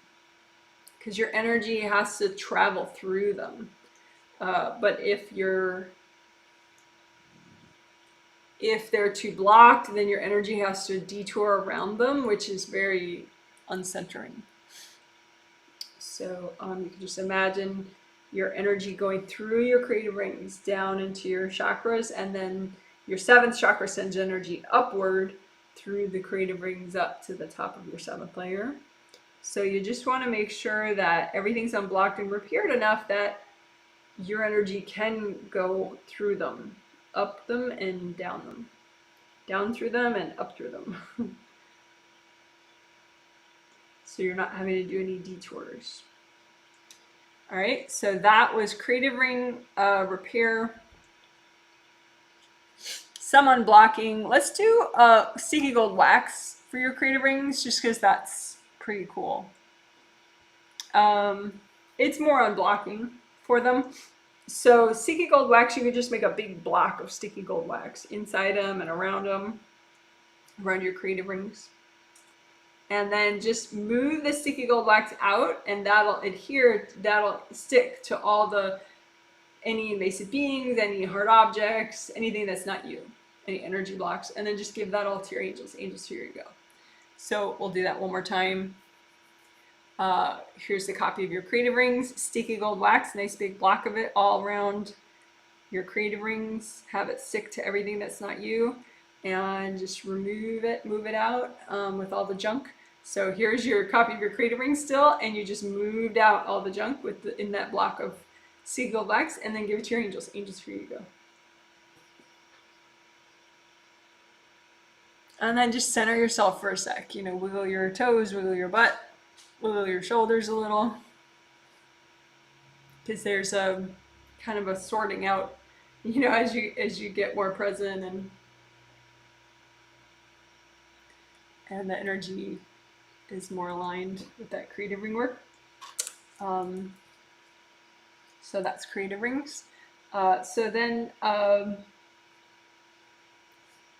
because your energy has to travel through them. But if they're too blocked, then your energy has to detour around them, which is very uncentering. So you can just imagine your energy going through your creative rings down into your chakras, and then your 7th chakra sends energy upward through the creative rings up to the top of your 7th layer. So you just want to make sure that everything's unblocked and repaired enough that your energy can go through them, up them and down them, down through them and up through them. So you're not having to do any detours. All right, so that was creative ring repair, some unblocking. Let's do sticky gold wax for your creative rings, just because that's pretty cool. It's more unblocking for them. So sticky gold wax, you can just make a big block of sticky gold wax inside them and around them, around your creative rings. And then just move the sticky gold wax out, and that'll adhere, that'll stick to all any invasive beings, any hard objects, anything that's not you, any energy blocks, and then just give that all to your angels. Angels, here you go. So we'll do that one more time. Here's the copy of your creative rings, sticky gold wax, nice big block of it all around your creative rings. Have it stick to everything that's not you, and just remove it, move it out with all the junk. So here's your copy of your creative ring still, and you just moved out all the junk in that block of sticky gold wax, and then give it to your angels. Angels, here you go. And then just center yourself for a sec. You know, wiggle your toes, wiggle your butt, wiggle your shoulders a little, because there's a kind of a sorting out, you know, as you get more present, and the energy is more aligned with that creative ring work. So that's creative rings. So then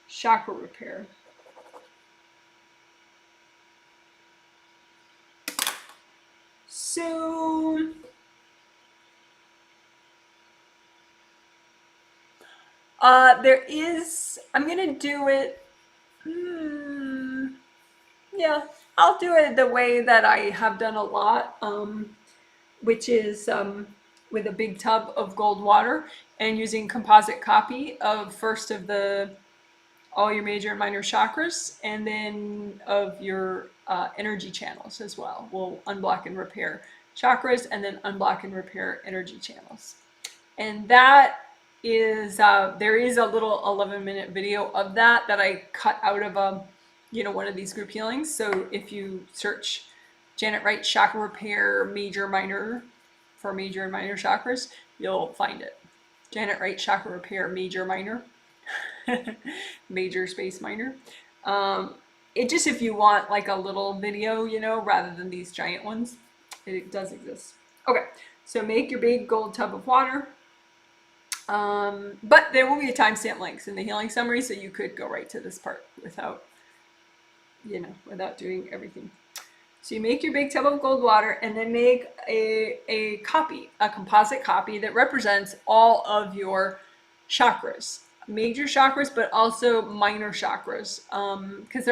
chakra repair. So there is, I'm gonna do it, yeah, I'll do it the way that I have done a lot, which is with a big tub of gold water and using composite copy of first of all your major and minor chakras, and then of your energy channels as well. We'll unblock and repair chakras, and then unblock and repair energy channels. And that is, there is a little 11-minute video of that I cut out of one of these group healings. So if you search Janet Wright chakra repair major minor for major and minor chakras, you'll find it. Janet Wright chakra repair major minor. Major space minor. It just, if you want like a little video, rather than these giant ones, it does exist. Okay, so make your big gold tub of water. But there will be a timestamp links in the healing summary, so you could go right to this part without doing everything. So you make your big tub of gold water, and then make a composite copy that represents all of your chakras. Major chakras, but also minor chakras, because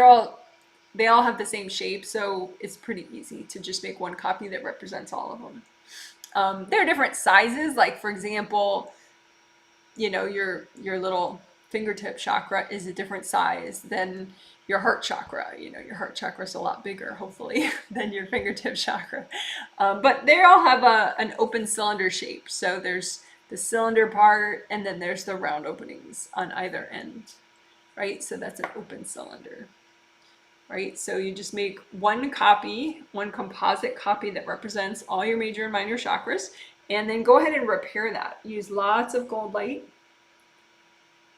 they all have the same shape, so it's pretty easy to just make one copy that represents all of them. There are different sizes, like for example, your little fingertip chakra is a different size than your heart chakra. You know, your heart chakra is a lot bigger, hopefully, than your fingertip chakra. But they all have an open cylinder shape. So there's the cylinder part, and then there's the round openings on either end, right? So that's an open cylinder, right? So you just make one copy, one composite copy that represents all your major and minor chakras, and then go ahead and repair that. Use lots of gold light,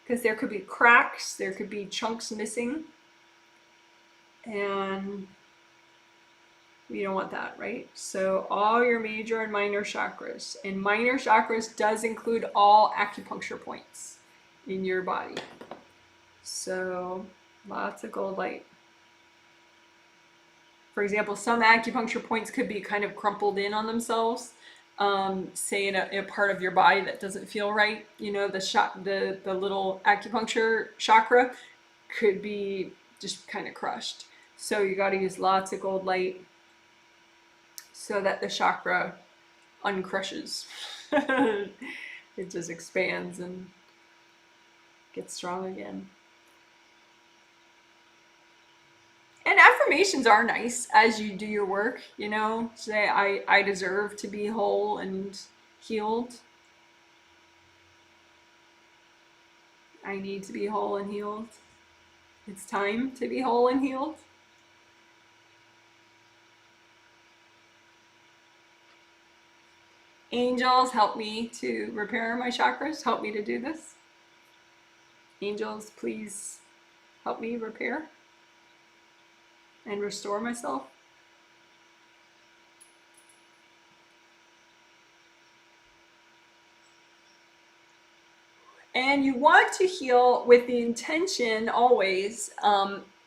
because there could be cracks, there could be chunks missing, and we don't want that, right? So all your major and minor chakras, and minor chakras does include all acupuncture points in your body. So lots of gold light. For example, some acupuncture points could be kind of crumpled in on themselves, say in a part of your body that doesn't feel right. You know, the little acupuncture chakra could be just kind of crushed. So you got to use lots of gold light so that the chakra uncrushes. It just expands and gets strong again. And affirmations are nice as you do your work, you know, say, I deserve to be whole and healed. I need to be whole and healed. It's time to be whole and healed. Angels, help me to repair my chakras. Help me to do this. Angels, please help me repair and restore myself. And you want to heal with the intention always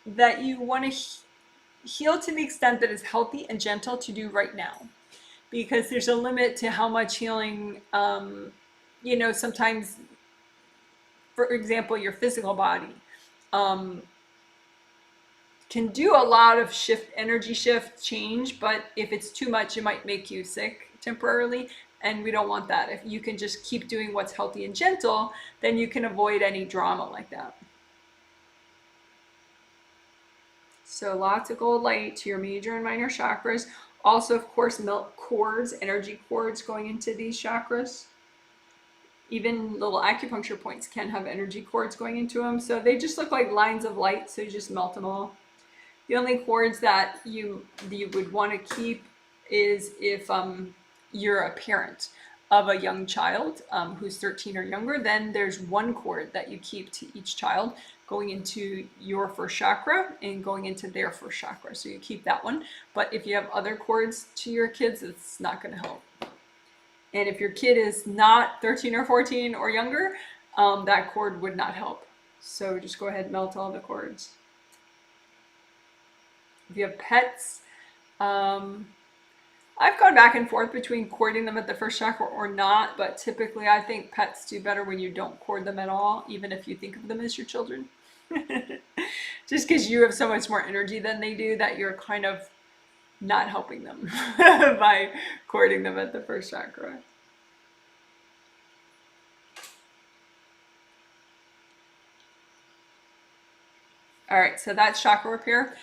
that you want to heal to the extent that is healthy and gentle to do right now. Because there's a limit to how much healing, you know, sometimes, for example, your physical body can do a lot of energy shift, change, but if it's too much, it might make you sick temporarily, and we don't want that. If you can just keep doing what's healthy and gentle, then you can avoid any drama like that. So lots of gold light to your major and minor chakras. Also, of course, melt cords, energy cords going into these chakras. Even little acupuncture points can have energy cords going into them. So they just look like lines of light, so you just melt them all. The only cords that you would want to keep is if you're a parent of a young child who's 13 or younger, then there's one cord that you keep to each child going into your first chakra and going into their first chakra. So you keep that one. But if you have other cords to your kids, it's not going to help. And if your kid is not 13 or 14 or younger, that cord would not help. So just go ahead and melt all the cords. If you have pets, I've gone back and forth between cording them at the first chakra or not, but typically I think pets do better when you don't cord them at all, even if you think of them as your children. Just because you have so much more energy than they do that you're kind of not helping them by cording them at the first chakra. All right, so that's chakra repair.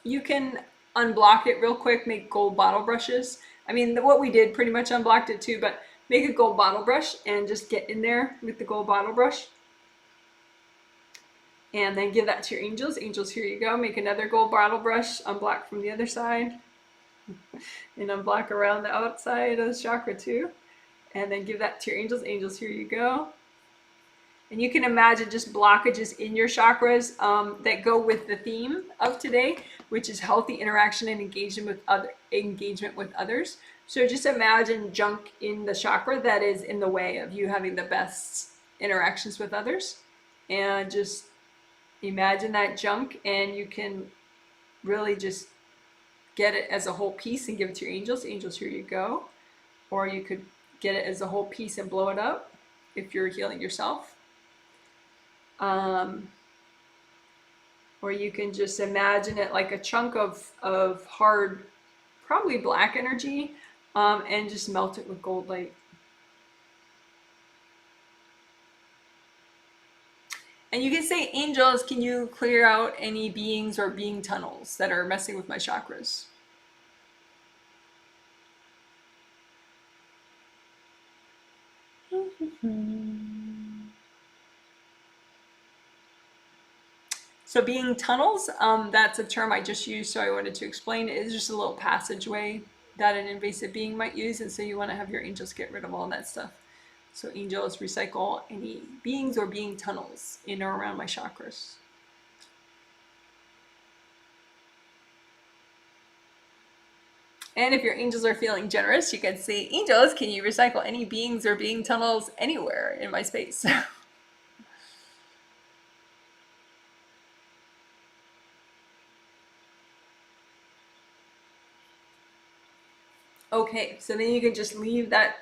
You can unblock it real quick, make gold bottle brushes. I mean, what we did pretty much unblocked it too, but make a gold bottle brush and just get in there with the gold bottle brush. And then give that to your angels. Angels, here you go. Make another gold bottle brush, unblock from the other side. And unblock around the outside of the chakra too. And then give that to your angels. Angels, here you go. And you can imagine just blockages in your chakras that go with the theme of today, which is healthy interaction and engagement with others. So just imagine junk in the chakra that is in the way of you having the best interactions with others. And just imagine that junk, and you can really just get it as a whole piece and give it to your angels. Angels, here you go. Or you could get it as a whole piece and blow it up if you're healing yourself. Or you can just imagine it like a chunk of hard, probably black energy, and just melt it with gold light. And you can say, angels, can you clear out any beings or being tunnels that are messing with my chakras? So being tunnels, that's a term I just used, so I wanted to explain. It's just a little passageway that an invasive being might use, and so you want to have your angels get rid of all that stuff. So angels recycle any beings or being tunnels in or around my chakras. And if your angels are feeling generous, you can say, angels, can you recycle any beings or being tunnels anywhere in my space? Okay, so then you can just leave that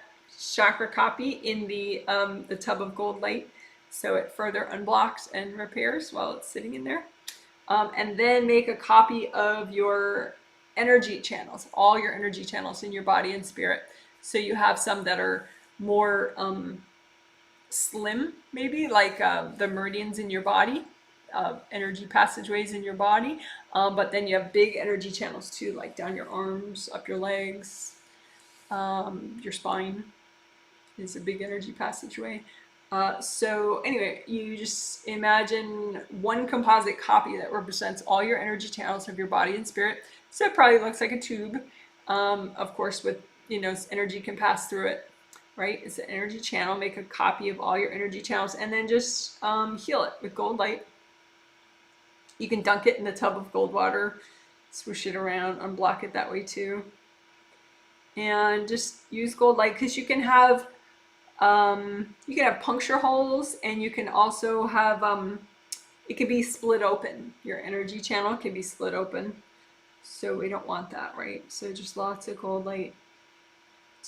chakra copy in the tub of gold light, so it further unblocks and repairs while it's sitting in there. And then make a copy of your energy channels, all your energy channels in your body and spirit. So you have some that are more slim, maybe like the meridians in your body, energy passageways in your body. But then you have big energy channels too, like down your arms, up your legs, your spine is a big energy passageway. So anyway, you just imagine one composite copy that represents all your energy channels of your body and spirit. So it probably looks like a tube, of course, with, energy can pass through it, right? It's an energy channel. Make a copy of all your energy channels and then just heal it with gold light. You can dunk it in the tub of gold water, swoosh it around, unblock it that way too. And just use gold light, because you can have puncture holes, and you can also have it can be split open. Your energy channel can be split open, so we don't want that, right? So just lots of gold light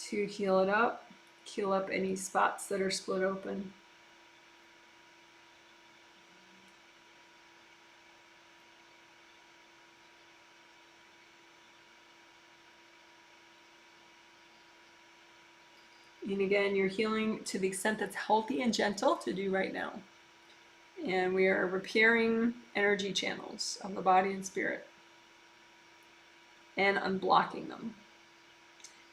to heal it up, heal up any spots that are split open. And again, you're healing to the extent that's healthy and gentle to do right now. And we are repairing energy channels of the body and spirit and unblocking them.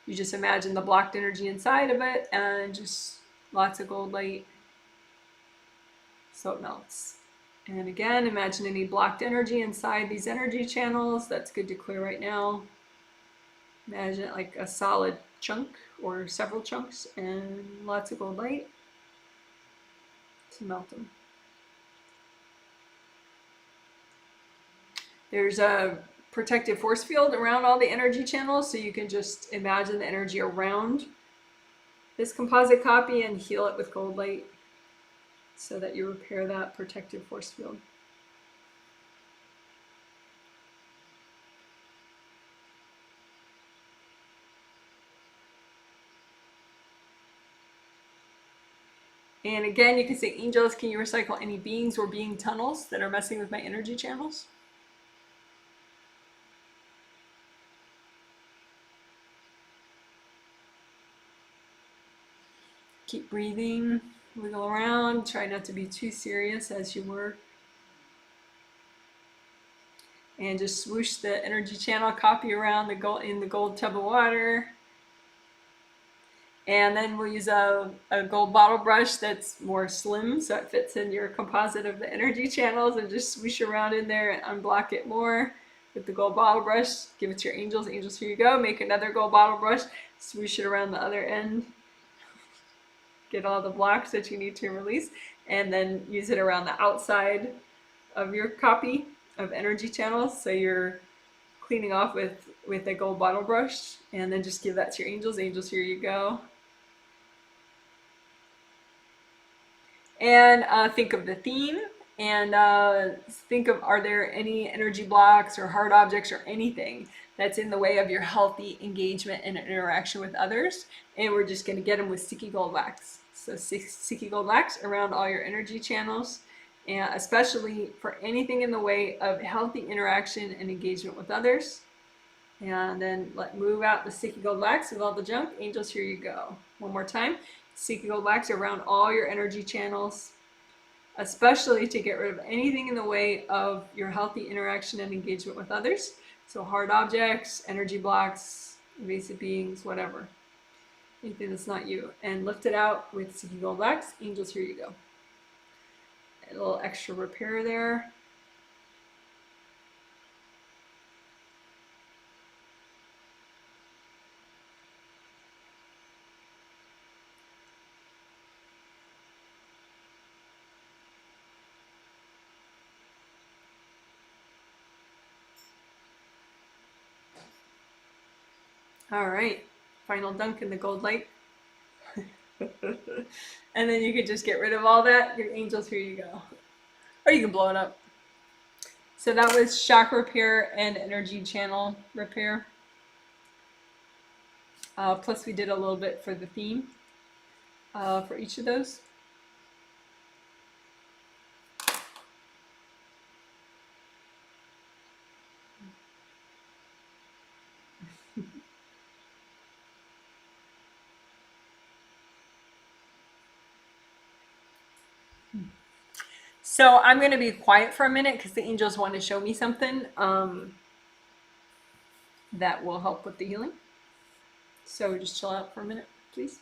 You just imagine the blocked energy inside of it and just lots of gold light so it melts. And again, imagine any blocked energy inside these energy channels. That's good to clear right now. Imagine it like a solid chunk or several chunks, and lots of gold light to melt them. There's a protective force field around all the energy channels, so you can just imagine the energy around this composite copy and heal it with gold light so that you repair that protective force field. And again, you can say, angels, can you recycle any beings or being tunnels that are messing with my energy channels? Keep breathing, wiggle around, try not to be too serious as you work. And just swoosh the energy channel copy around in the gold tub of water. And then we'll use a gold bottle brush that's more slim, so it fits in your composite of the energy channels, and just swoosh around in there and unblock it more with the gold bottle brush. Give it to your angels. Angels, here you go. Make another gold bottle brush, swoosh it around the other end. Get all the blocks that you need to release, and then use it around the outside of your copy of energy channels. So you're cleaning off with a gold bottle brush, and then just give that to your angels. Angels, here you go. And think of the theme, and think of, are there any energy blocks or hard objects or anything that's in the way of your healthy engagement and interaction with others? And we're just going to get them with sticky gold wax. So sticky gold wax around all your energy channels, and especially for anything in the way of healthy interaction and engagement with others. And then move out the sticky gold wax with all the junk. Angels, here you go. One more time. Sticky gold wax around all your energy channels especially to get rid of anything in the way of your healthy interaction and engagement with others. So hard objects, energy blocks, invasive beings, whatever. Anything that's not you. And lift it out with Sticky Gold Wax. Angels, here you go. A little extra repair there. All right, final dunk in the gold light. And then you could just get rid of all that. Your angels, here you go. Or you can blow it up. So that was chakra repair and energy channel repair. Plus we did a little bit for the theme for each of those. So I'm going to be quiet for a minute because the angels want to show me something that will help with the healing. So just chill out for a minute, please.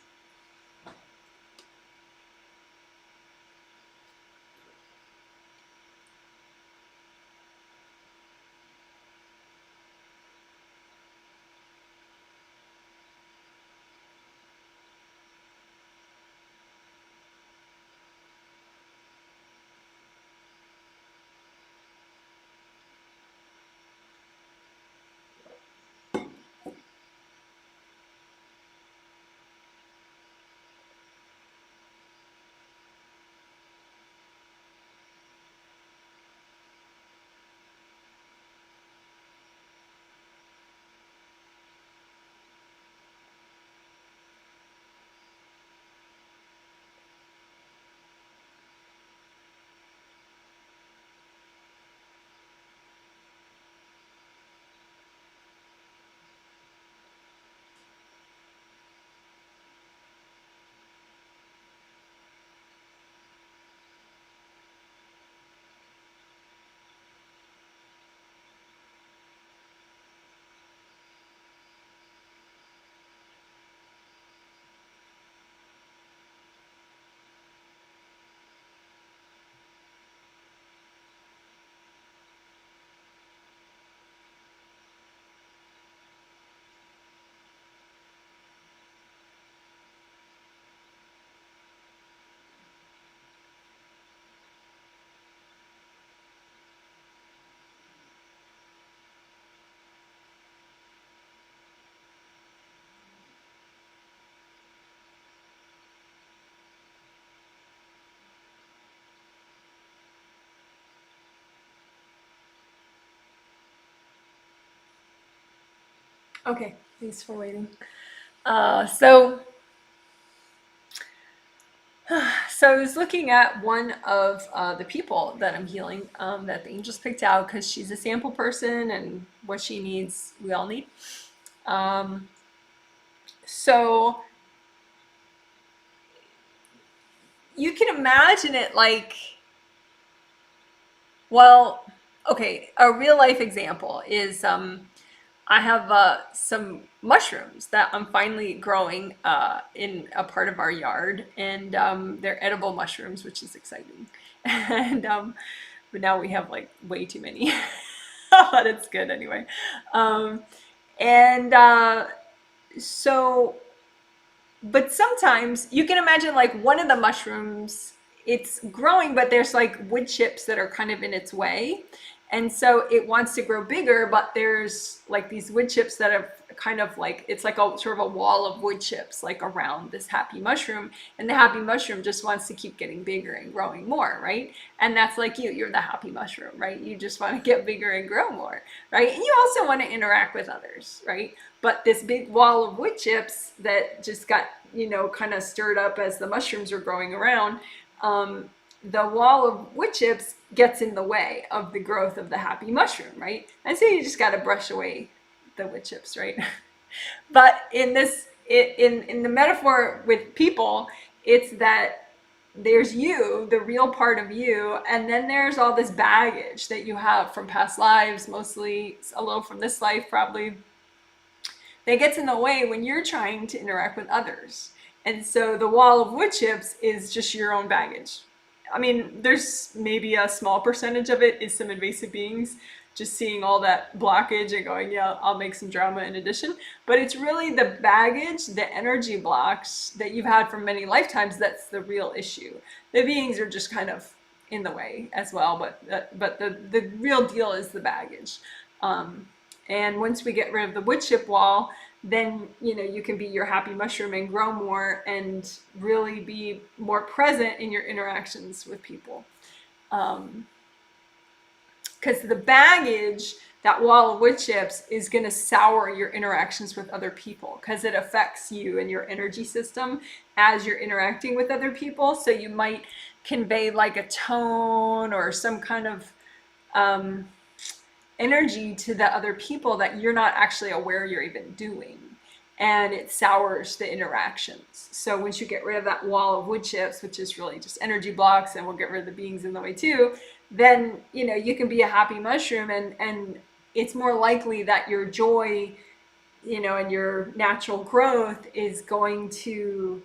Okay, thanks for waiting. So I was looking at one of the people that I'm healing that the angels picked out because she's a sample person and what she needs, we all need. So you can imagine it like, well, okay, a real life example is I have some mushrooms that I'm finally growing in a part of our yard, and they're edible mushrooms, which is exciting. And but now we have like way too many, but it's good anyway. Um, and so, but sometimes you can imagine like one of the mushrooms, it's growing, but there's like wood chips that are kind of in its way. And so it wants to grow bigger, but there's like these wood chips that are kind of like, it's like a sort of a wall of wood chips like around this happy mushroom. And the happy mushroom just wants to keep getting bigger and growing more, right? And that's like you're the happy mushroom, right? You just want to get bigger and grow more, right? And you also want to interact with others, right? But this big wall of wood chips that just got, kind of stirred up as the mushrooms are growing around, the wall of wood chips gets in the way of the growth of the happy mushroom, right? And so you just got to brush away the wood chips, right? But in the metaphor with people, it's that there's you, the real part of you, and then there's all this baggage that you have from past lives, mostly a little from this life probably, that gets in the way when you're trying to interact with others. And so the wall of wood chips is just your own baggage. I mean, there's maybe a small percentage of it is some invasive beings just seeing all that blockage and going, yeah, I'll make some drama in addition. But it's really the baggage, the energy blocks that you've had from many lifetimes that's the real issue. The beings are just kind of in the way as well, but the real deal is the baggage. And once we get rid of the wood chip wall, then you can be your happy mushroom and grow more and really be more present in your interactions with people. Because the baggage, that wall of wood chips, is going to sour your interactions with other people because it affects you and your energy system as you're interacting with other people. So you might convey like a tone or some kind of energy to the other people that you're not actually aware you're even doing, and it sours the interactions. So once you get rid of that wall of wood chips, which is really just energy blocks, and we'll get rid of the beings in the way too, then you can be a happy mushroom, and it's more likely that your joy and your natural growth is going to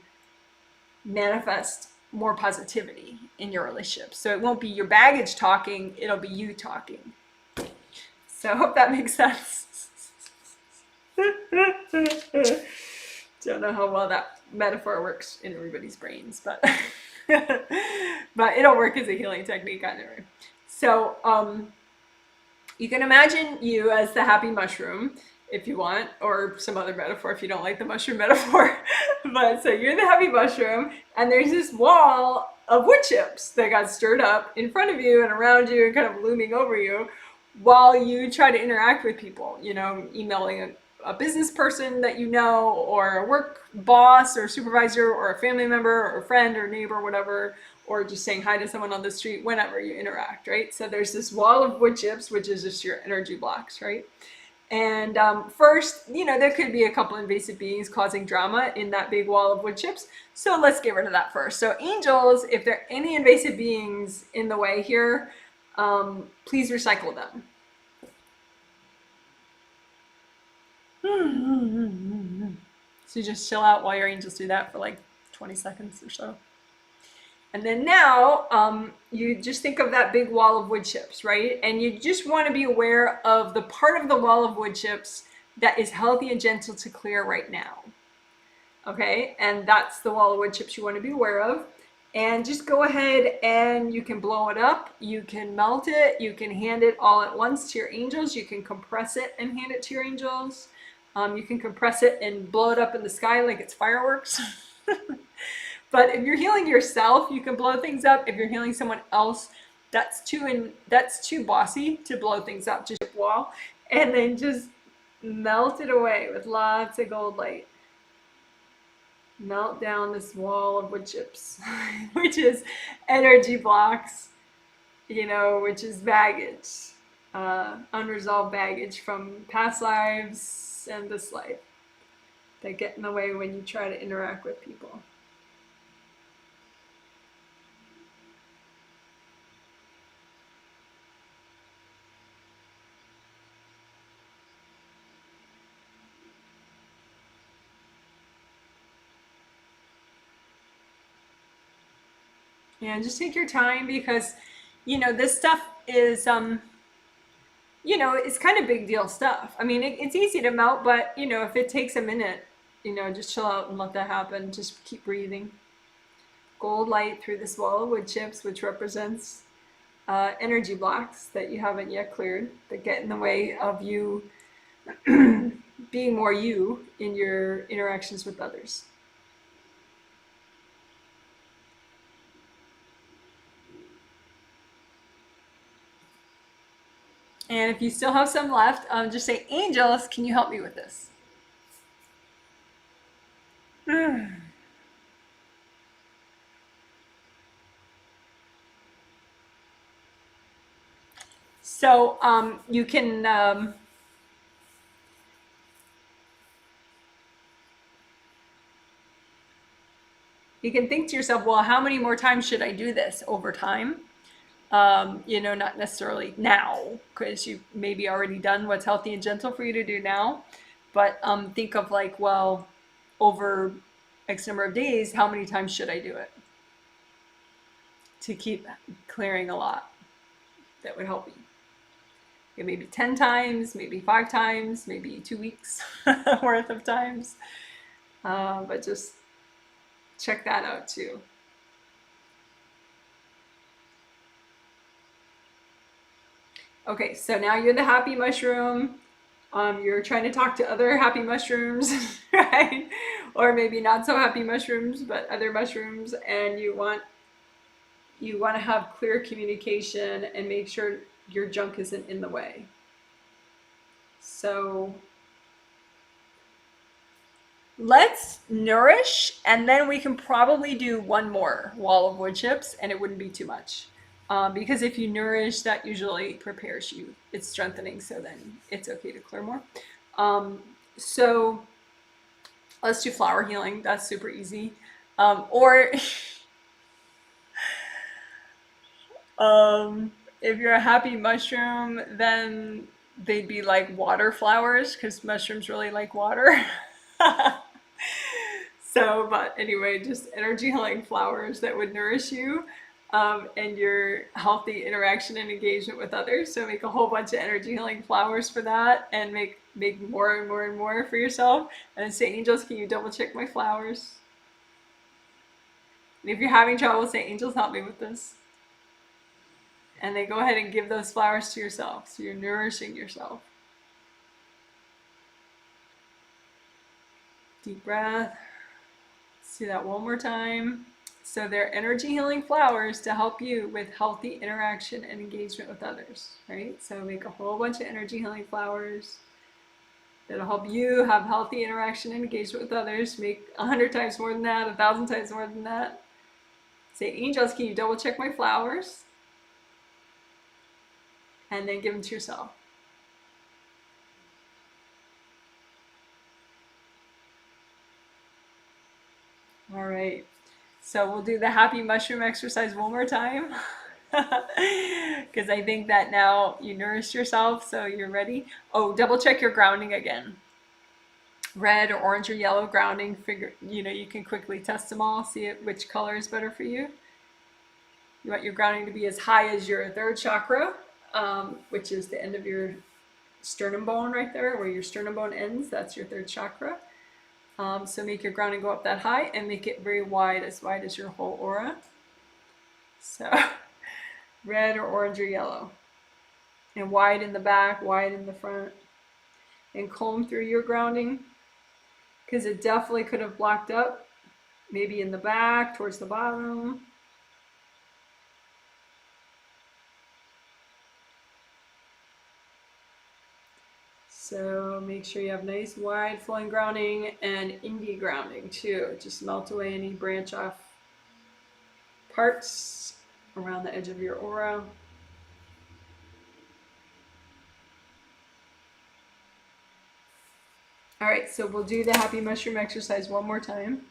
manifest more positivity in your relationship. So it won't be your baggage talking, it'll be you talking. So I hope that makes sense. Don't know how well that metaphor works in everybody's brains, but but it'll work as a healing technique anyway. So you can imagine you as the happy mushroom if you want, or some other metaphor if you don't like the mushroom metaphor. But so you're the happy mushroom, and there's this wall of wood chips that got stirred up in front of you and around you and kind of looming over you while you try to interact with people, emailing a business person that or a work boss or supervisor or a family member or a friend or neighbor, whatever, or just saying hi to someone on the street whenever you interact, right? So there's this wall of wood chips, which is just your energy blocks, right? And first, there could be a couple invasive beings causing drama in that big wall of wood chips. So let's get rid of that first. So angels, if there are any invasive beings in the way here, please recycle them. So you just chill out while your angels do that for like 20 seconds or so. And then now you just think of that big wall of wood chips, right? And you just want to be aware of the part of the wall of wood chips that is healthy and gentle to clear right now. Okay, and that's the wall of wood chips you want to be aware of. And just go ahead and you can blow it up, you can melt it, you can hand it all at once to your angels, you can compress it and hand it to your angels. You can compress it and blow it up in the sky like it's fireworks. But if you're healing yourself, you can blow things up. If you're healing someone else, that's too bossy to blow things up, just a wall, and then just melt it away with lots of gold light. Melt down this wall of wood chips, which is energy blocks, which is baggage, unresolved baggage from past lives and this life that get in the way when you try to interact with people. Yeah, just take your time because, this stuff is, it's kind of big deal stuff. I mean, it's easy to melt, but, if it takes a minute, just chill out and let that happen. Just keep breathing. Gold light through this wall of wood chips, which represents energy blocks that you haven't yet cleared, that get in the way of you being more you in your interactions with others. And if you still have some left, just say, angels, can you help me with this? So you can you can think to yourself, well, how many more times should I do this over time? You know, not necessarily now, because you've maybe already done what's healthy and gentle for you to do now. But think of like, well, over X number of days, how many times should I do it to keep clearing a lot? That would help you. Yeah, maybe 10 times, maybe 5 times, maybe 2 weeks worth of times. But just check that out too. Okay, so now you're the happy mushroom. You're trying to talk to other happy mushrooms, right? Or maybe not so happy mushrooms, but other mushrooms, and you want to have clear communication and make sure your junk isn't in the way. So let's nourish, and then we can probably do one more wall of wood chips, and it wouldn't be too much. Because if you nourish, that usually prepares you. It's strengthening, so then it's okay to clear more. So let's do flower healing. That's super easy. Or if you're a happy mushroom, then they'd be like water flowers, because mushrooms really like water. So, but anyway, just energy healing flowers that would nourish you and your healthy interaction and engagement with others. So make a whole bunch of energy healing flowers for that, and make more and more and more for yourself. And then say, angels, can you double check my flowers? And if you're having trouble, say, angels, help me with this. And then go ahead and give those flowers to yourself. So you're nourishing yourself. Deep breath. Let's do that one more time. So they're energy healing flowers to help you with healthy interaction and engagement with others, right? So make a whole bunch of energy healing flowers that'll help you have healthy interaction and engagement with others. Make 100 times more than that, 1,000 times more than that. Say, angels, can you double check my flowers? And then give them to yourself. All right. So we'll do the happy mushroom exercise one more time. Because I think that now you nourished yourself, so you're ready. Oh, double check your grounding again. Red or orange or yellow grounding, figure, you can quickly test them all, see which color is better for you. You want your grounding to be as high as your third chakra, which is the end of your sternum bone right there, where your sternum bone ends. That's your third chakra. So make your grounding go up that high, and make it very wide as your whole aura. So red or orange or yellow. And wide in the back, wide in the front. And comb through your grounding, because it definitely could have blocked up, maybe in the back, towards the bottom. So make sure you have nice wide flowing grounding, and indie grounding too. Just melt away any branch off parts around the edge of your aura. All right, so we'll do the happy mushroom exercise one more time.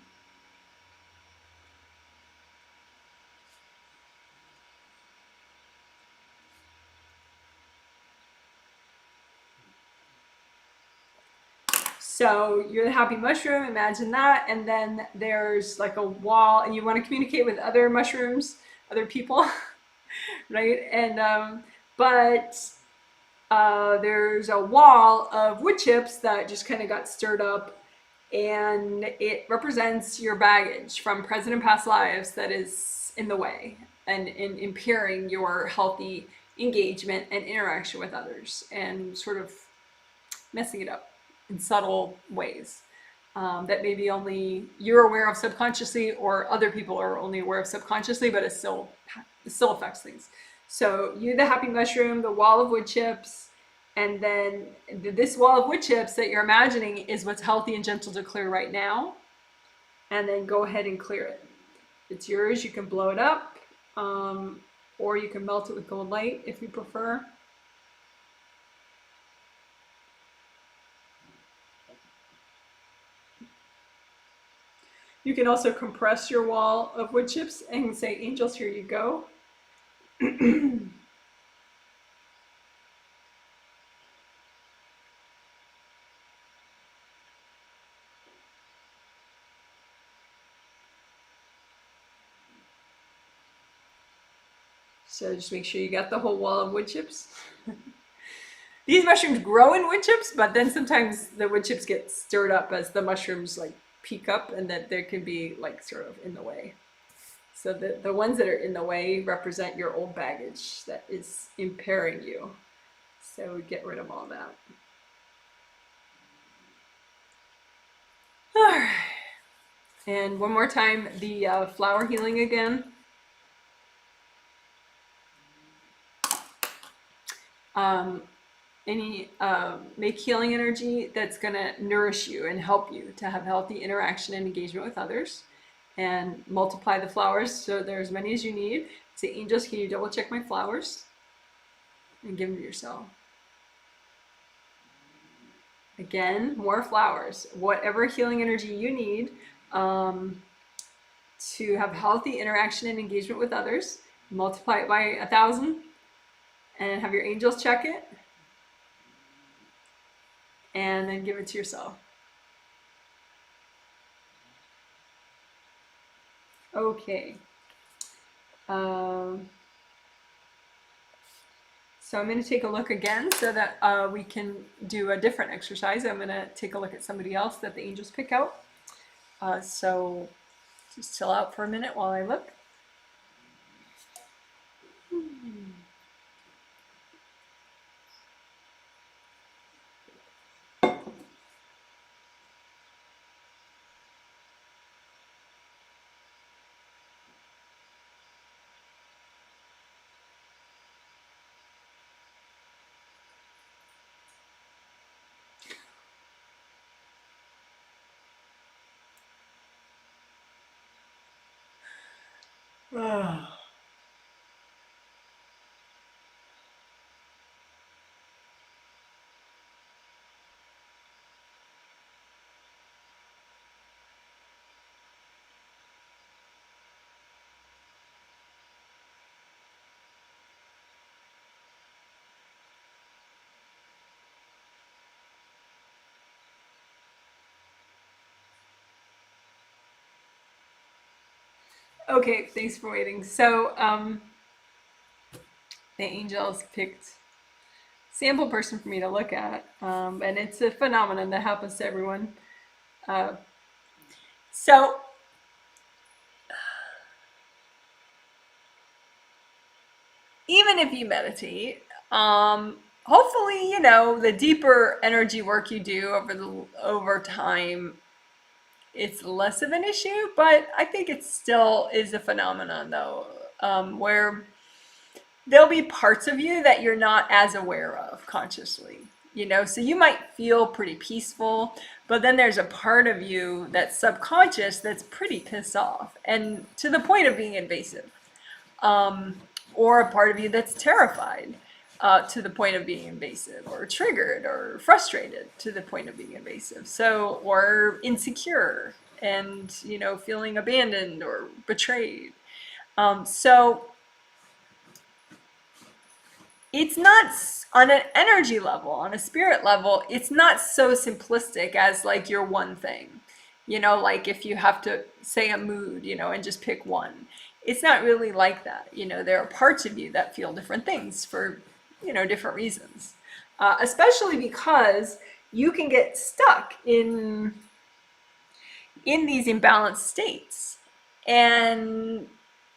So you're the happy mushroom, imagine that, and then there's like a wall, and you want to communicate with other mushrooms, other people, right? And there's a wall of wood chips that just kind of got stirred up, and it represents your baggage from present and past lives that is in the way and in impairing your healthy engagement and interaction with others, and sort of messing it up in subtle ways that maybe only you're aware of subconsciously, or other people are only aware of subconsciously, but it still affects things. So you, the happy mushroom, the wall of wood chips, and then this wall of wood chips that you're imagining is what's healthy and gentle to clear right now. And then go ahead and clear it. It's yours. You can blow it up, or you can melt it with gold light if you prefer. You can also compress your wall of wood chips and say, angels, here you go. So just make sure you got the whole wall of wood chips. These mushrooms grow in wood chips, but then sometimes the wood chips get stirred up as the mushrooms like peak up, and that there can be like sort of in the way. So the ones that are in the way represent your old baggage that is impairing you. So get rid of all that. All right. And one more time, the flower healing again. Make healing energy that's going to nourish you and help you to have healthy interaction and engagement with others, and multiply the flowers so there's as many as you need. Say, angels, can you double check my flowers? And give them to yourself. Again, more flowers. Whatever healing energy you need to have healthy interaction and engagement with others, multiply it by 1,000, and have your angels check it, and then give it to yourself. Okay. So I'm going to take a look again so that we can do a different exercise. I'm going to take a look at somebody else that the angels pick out. So just chill out for a minute while I look. Okay, thanks for waiting. So the angels picked sample person for me to look at, and it's a phenomenon that happens to everyone. So even if you meditate, hopefully, you know, the deeper energy work you do over time, it's less of an issue. But I think it still is a phenomenon, though, where there'll be parts of you that you're not as aware of consciously. You know, so you might feel pretty peaceful, but then there's a part of you that's subconscious that's pretty pissed off, and to the point of being invasive. Or a part of you that's terrified to the point of being invasive, or triggered or frustrated to the point of being invasive. So, or insecure and, you know, feeling abandoned or betrayed. So it's not on an energy level, on a spirit level, it's not so simplistic as like your one thing. You know, like if you have to say a mood, you know, and just pick one. It's not really like that. You know, there are parts of you that feel different things for, you know, different reasons. Especially because you can get stuck in these imbalanced states. And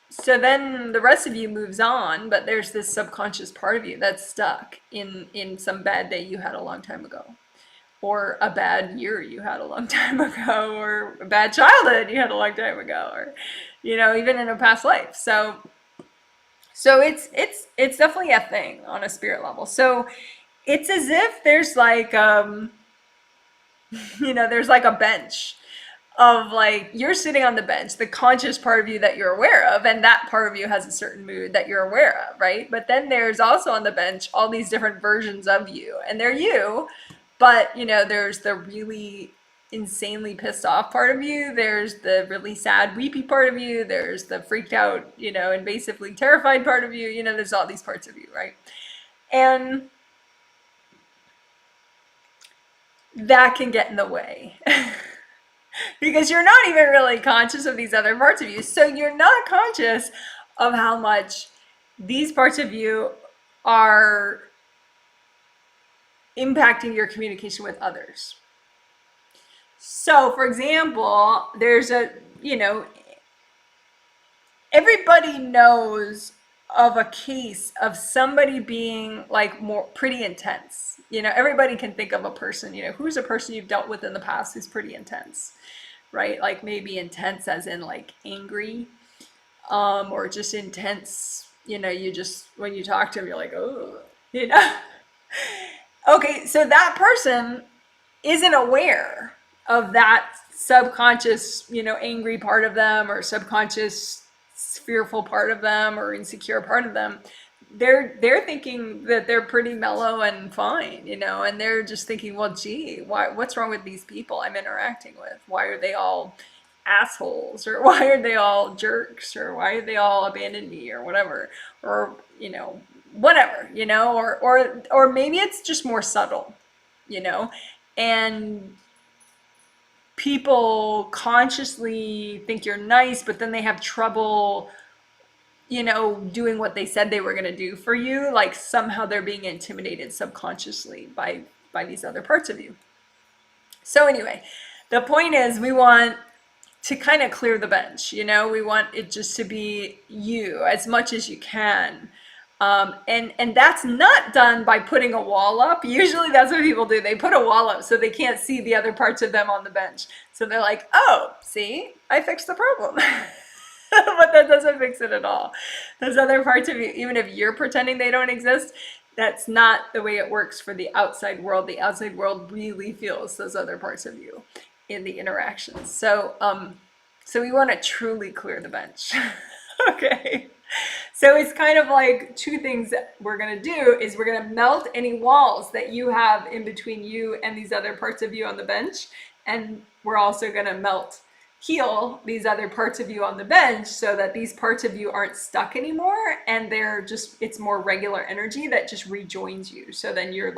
so then the rest of you moves on, but there's this subconscious part of you that's stuck in some bad day you had a long time ago, or a bad year you had a long time ago, or a bad childhood you had a long time ago, or, you know, even in a past life. So it's definitely a thing on a spirit level. So it's as if there's like you know, there's like a bench of like, you're sitting on the bench, the conscious part of you that you're aware of, and that part of you has a certain mood that you're aware of, right? But then there's also on the bench all these different versions of you, and they're you, but, you know, there's the really insanely pissed off part of you. There's the really sad, weepy part of you. There's the freaked out, invasively terrified part of you. There's all these parts of you, right? And that can get in the way because you're not even really conscious of these other parts of you. So you're not conscious of how much these parts of you are impacting your communication with others. So, for example, there's everybody knows of a case of somebody being like pretty intense. Everybody can think of a person, who's a person you've dealt with in the past who's pretty intense, right? Like maybe intense as in like angry, or just intense, you just, when you talk to them, you're like, oh, Okay, so that person isn't aware of that subconscious, angry part of them, or subconscious fearful part of them, or insecure part of them. They're thinking that they're pretty mellow and fine, and they're just thinking, well, gee, what's wrong with these people I'm interacting with? Why are they all assholes, or why are they all jerks, or why did they all abandon me, or whatever, or whatever, or maybe it's just more subtle, and people consciously think you're nice, but then they have trouble, doing what they said they were going to do for you. Like somehow they're being intimidated subconsciously by these other parts of you. So anyway, the point is we want to kind of clear the bench, we want it just to be you as much as you can. And that's not done by putting a wall up. Usually that's what people do. They put a wall up so they can't see the other parts of them on the bench. So they're like, oh, see, I fixed the problem. But that doesn't fix it at all. Those other parts of you, even if you're pretending they don't exist, that's not the way it works for the outside world. The outside world really feels those other parts of you in the interactions. So we want to truly clear the bench. Okay. So it's kind of like two things that we're going to do is we're going to melt any walls that you have in between you and these other parts of you on the bench. And we're also going to heal these other parts of you on the bench so that these parts of you aren't stuck anymore. And it's more regular energy that just rejoins you. So then you're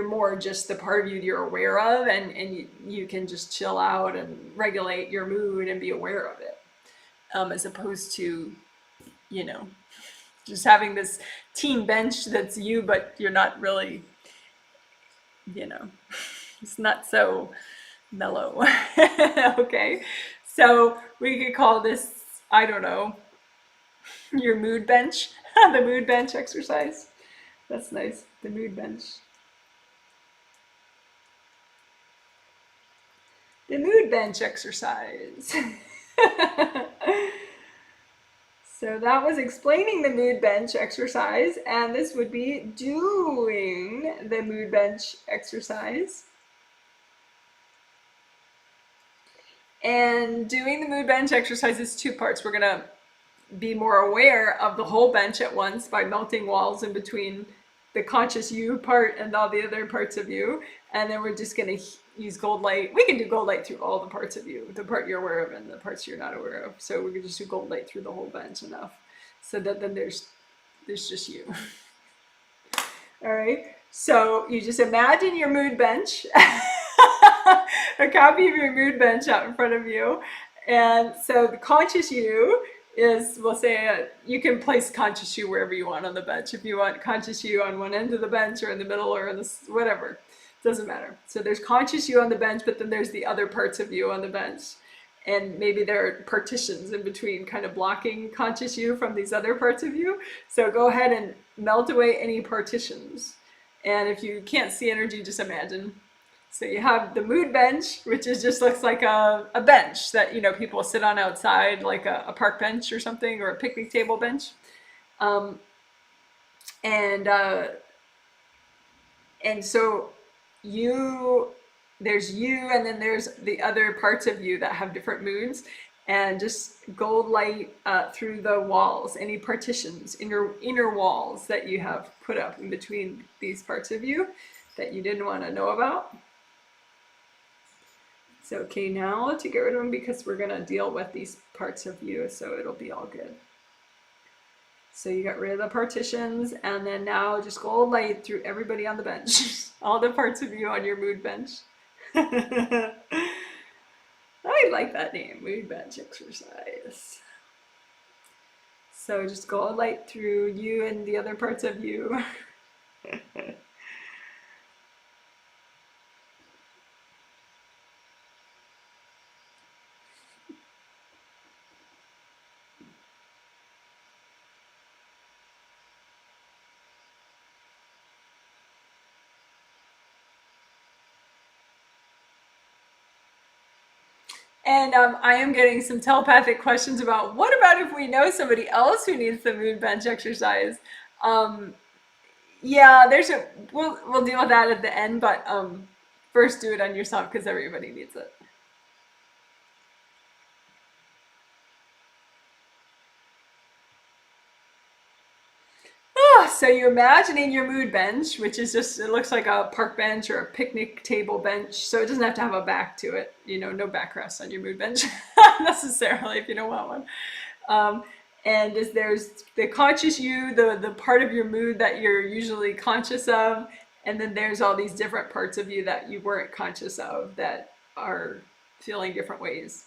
more just the part of you you're aware of, and you can just chill out and regulate your mood and be aware of it. As opposed to, just having this team bench that's you, but you're not really, it's not so mellow. Okay, so we could call this, I don't know, your mood bench, the mood bench exercise. That's nice, the mood bench. The mood bench exercise. So that was explaining the mood bench exercise, and this would be doing the mood bench exercise. And doing the mood bench exercise is two parts. We're going to be more aware of the whole bench at once by melting walls in between the conscious you part and all the other parts of you. And then we're just going to use gold light. We can do gold light through all the parts of you, the part you're aware of and the parts you're not aware of. So we can just do gold light through the whole bench enough so that then there's just you. All right. So you just imagine your mood bench, a copy of your mood bench out in front of you. And so the conscious you is, we'll say, you can place conscious you wherever you want on the bench. If you want conscious you on one end of the bench or in the middle or in this, whatever. Doesn't matter. So there's conscious you on the bench, but then there's the other parts of you on the bench. And maybe there are partitions in between kind of blocking conscious you from these other parts of you. So go ahead and melt away any partitions. And if you can't see energy, just imagine. So you have the mood bench, which looks like a bench that, people sit on outside, like a park bench or something, or a picnic table bench. And so there's you, and then there's the other parts of you that have different moods, and just gold light through the walls, any partitions, inner walls that you have put up in between these parts of you that you didn't want to know about. So, okay, now to get rid of them because we're going to deal with these parts of you, so it'll be all good. So you got rid of the partitions, and then now just gold light through everybody on the bench. All the parts of you on your mood bench. I like that name, mood bench exercise. So just gold light through you and the other parts of you. And I am getting some telepathic questions about what about if we know somebody else who needs the mood bench exercise? Yeah, we'll deal with that at the end, but first do it on yourself because everybody needs it. So you're imagining your mood bench, which is just, it looks like a park bench or a picnic table bench. So it doesn't have to have a back to it, no backrest on your mood bench necessarily if you don't want one. And there's the conscious you, the part of your mood that you're usually conscious of, and then there's all these different parts of you that you weren't conscious of that are feeling different ways.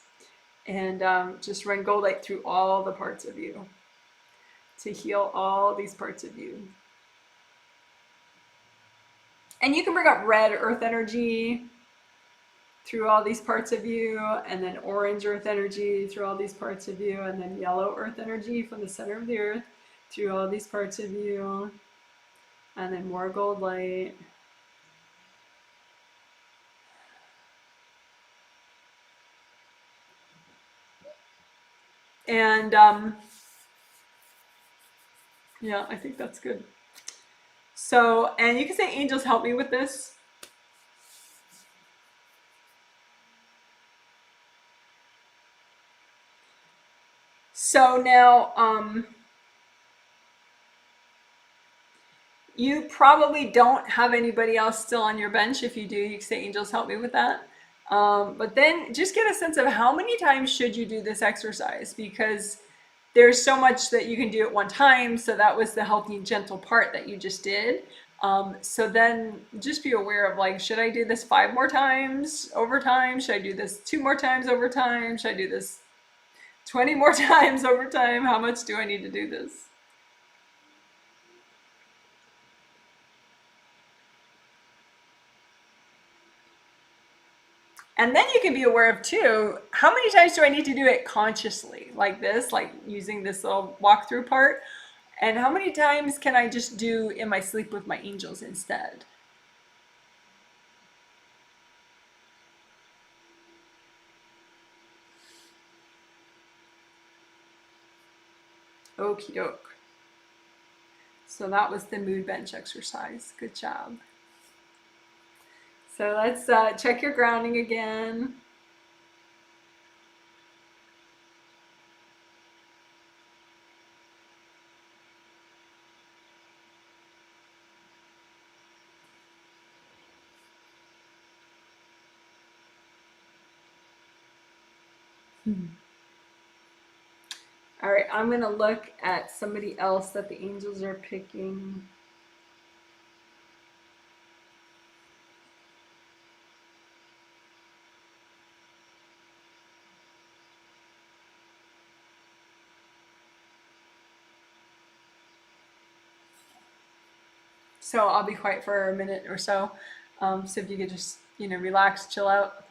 And just run gold light through all the parts of you to heal all these parts of you. And you can bring up red earth energy through all these parts of you, and then orange earth energy through all these parts of you, and then yellow earth energy from the center of the earth through all these parts of you, and then more gold light. And yeah, I think that's good. So, and you can say, angels, help me with this. So now, you probably don't have anybody else still on your bench. If you do, you can say, angels, help me with that. But then just get a sense of how many times should you do this exercise, because there's so much that you can do at one time. So that was the healthy and gentle part that you just did. So then just be aware of, like, should I do this 5 more times over time? Should I do this 2 more times over time? Should I do this 20 more times over time? How much do I need to do this? And then you can be aware of too, how many times do I need to do it consciously, like this, like using this little walkthrough part? And how many times can I just do in my sleep with my angels instead? Okie doke. So that was the mood bench exercise. Good job. So let's check your grounding again. All right, I'm going to look at somebody else that the angels are picking. So I'll be quiet for a minute or so. So if you could just, relax, chill out.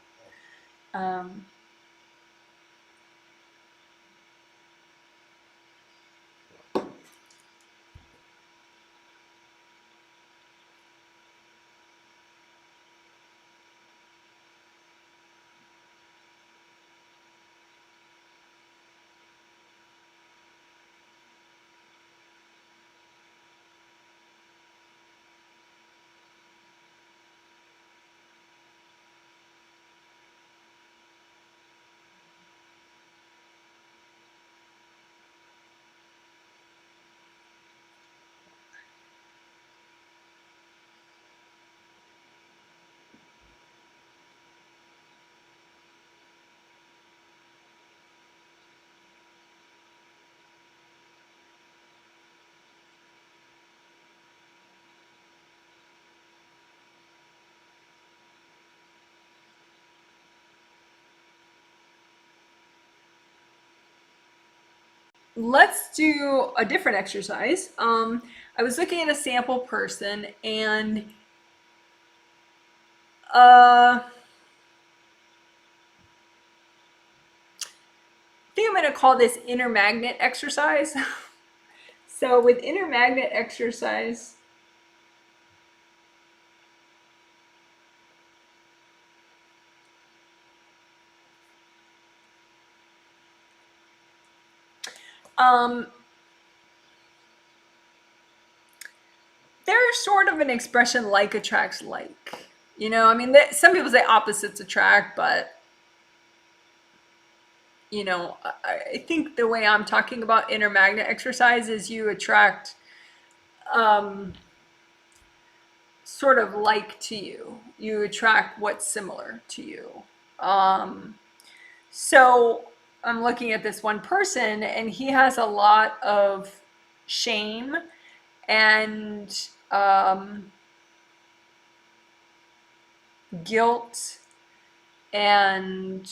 let's do a different exercise. I was looking at a sample person, and I think I'm going to call this inner magnet exercise. So with inner magnet exercise, there's sort of an expression like attracts like. I mean, some people say opposites attract, but I think the way I'm talking about inner magnet exercise is you attract um, sort of like to you. You attract what's similar to you. Um, so I'm looking at this one person, and he has a lot of shame and guilt and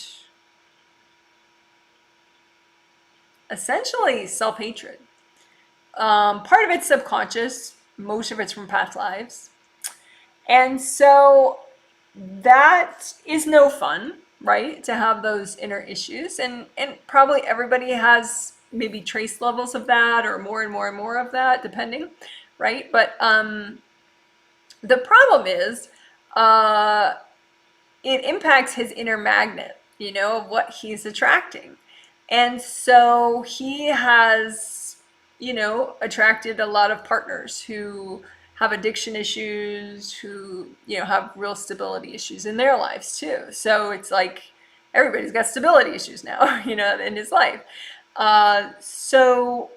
essentially self-hatred. Part of it's subconscious, most of it's from past lives. And so that is no fun, right? To have those inner issues. And probably everybody has maybe trace levels of that, or more and more and more of that, depending, right? But the problem is it impacts his inner magnet, of what he's attracting. And so he has, attracted a lot of partners who have addiction issues, who, have real stability issues in their lives too. So it's like everybody's got stability issues now, in his life. So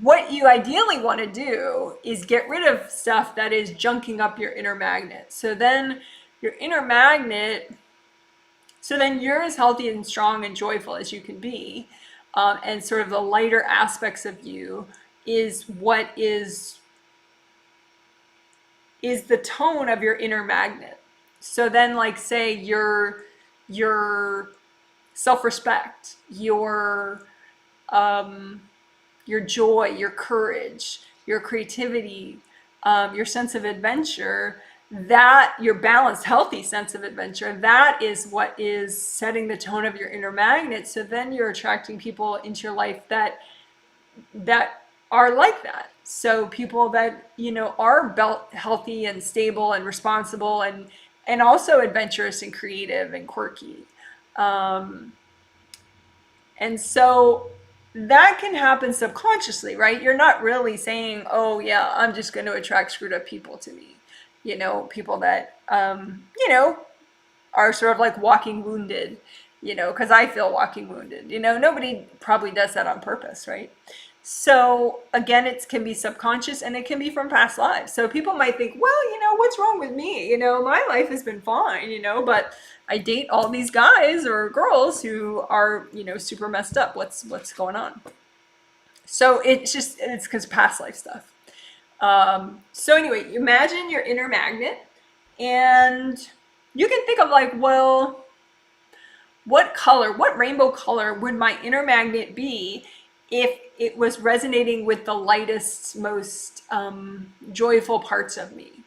what you ideally want to do is get rid of stuff that is junking up your inner magnet. So then your inner magnet, so then you're as healthy and strong and joyful as you can be. And sort of the lighter aspects of you is what is the tone of your inner magnet. So then, like, say your self-respect, your joy, your courage, your creativity, your sense of adventure, that your balanced, healthy sense of adventure, that is what is setting the tone of your inner magnet. So then you're attracting people into your life that are like that. So people that, are healthy and stable and responsible and also adventurous and creative and quirky. And so that can happen subconsciously, right? You're not really saying, oh yeah, I'm just going to attract screwed up people to me. People that, are sort of like walking wounded, because I feel walking wounded. Nobody probably does that on purpose, right? So again, it can be subconscious, and it can be from past lives. So people might think, well, what's wrong with me? My life has been fine, but I date all these guys or girls who are, super messed up. What's going on? So it's because past life stuff. So anyway, imagine your inner magnet, and you can think of like, well, what rainbow color would my inner magnet be if it was resonating with the lightest, most joyful parts of me?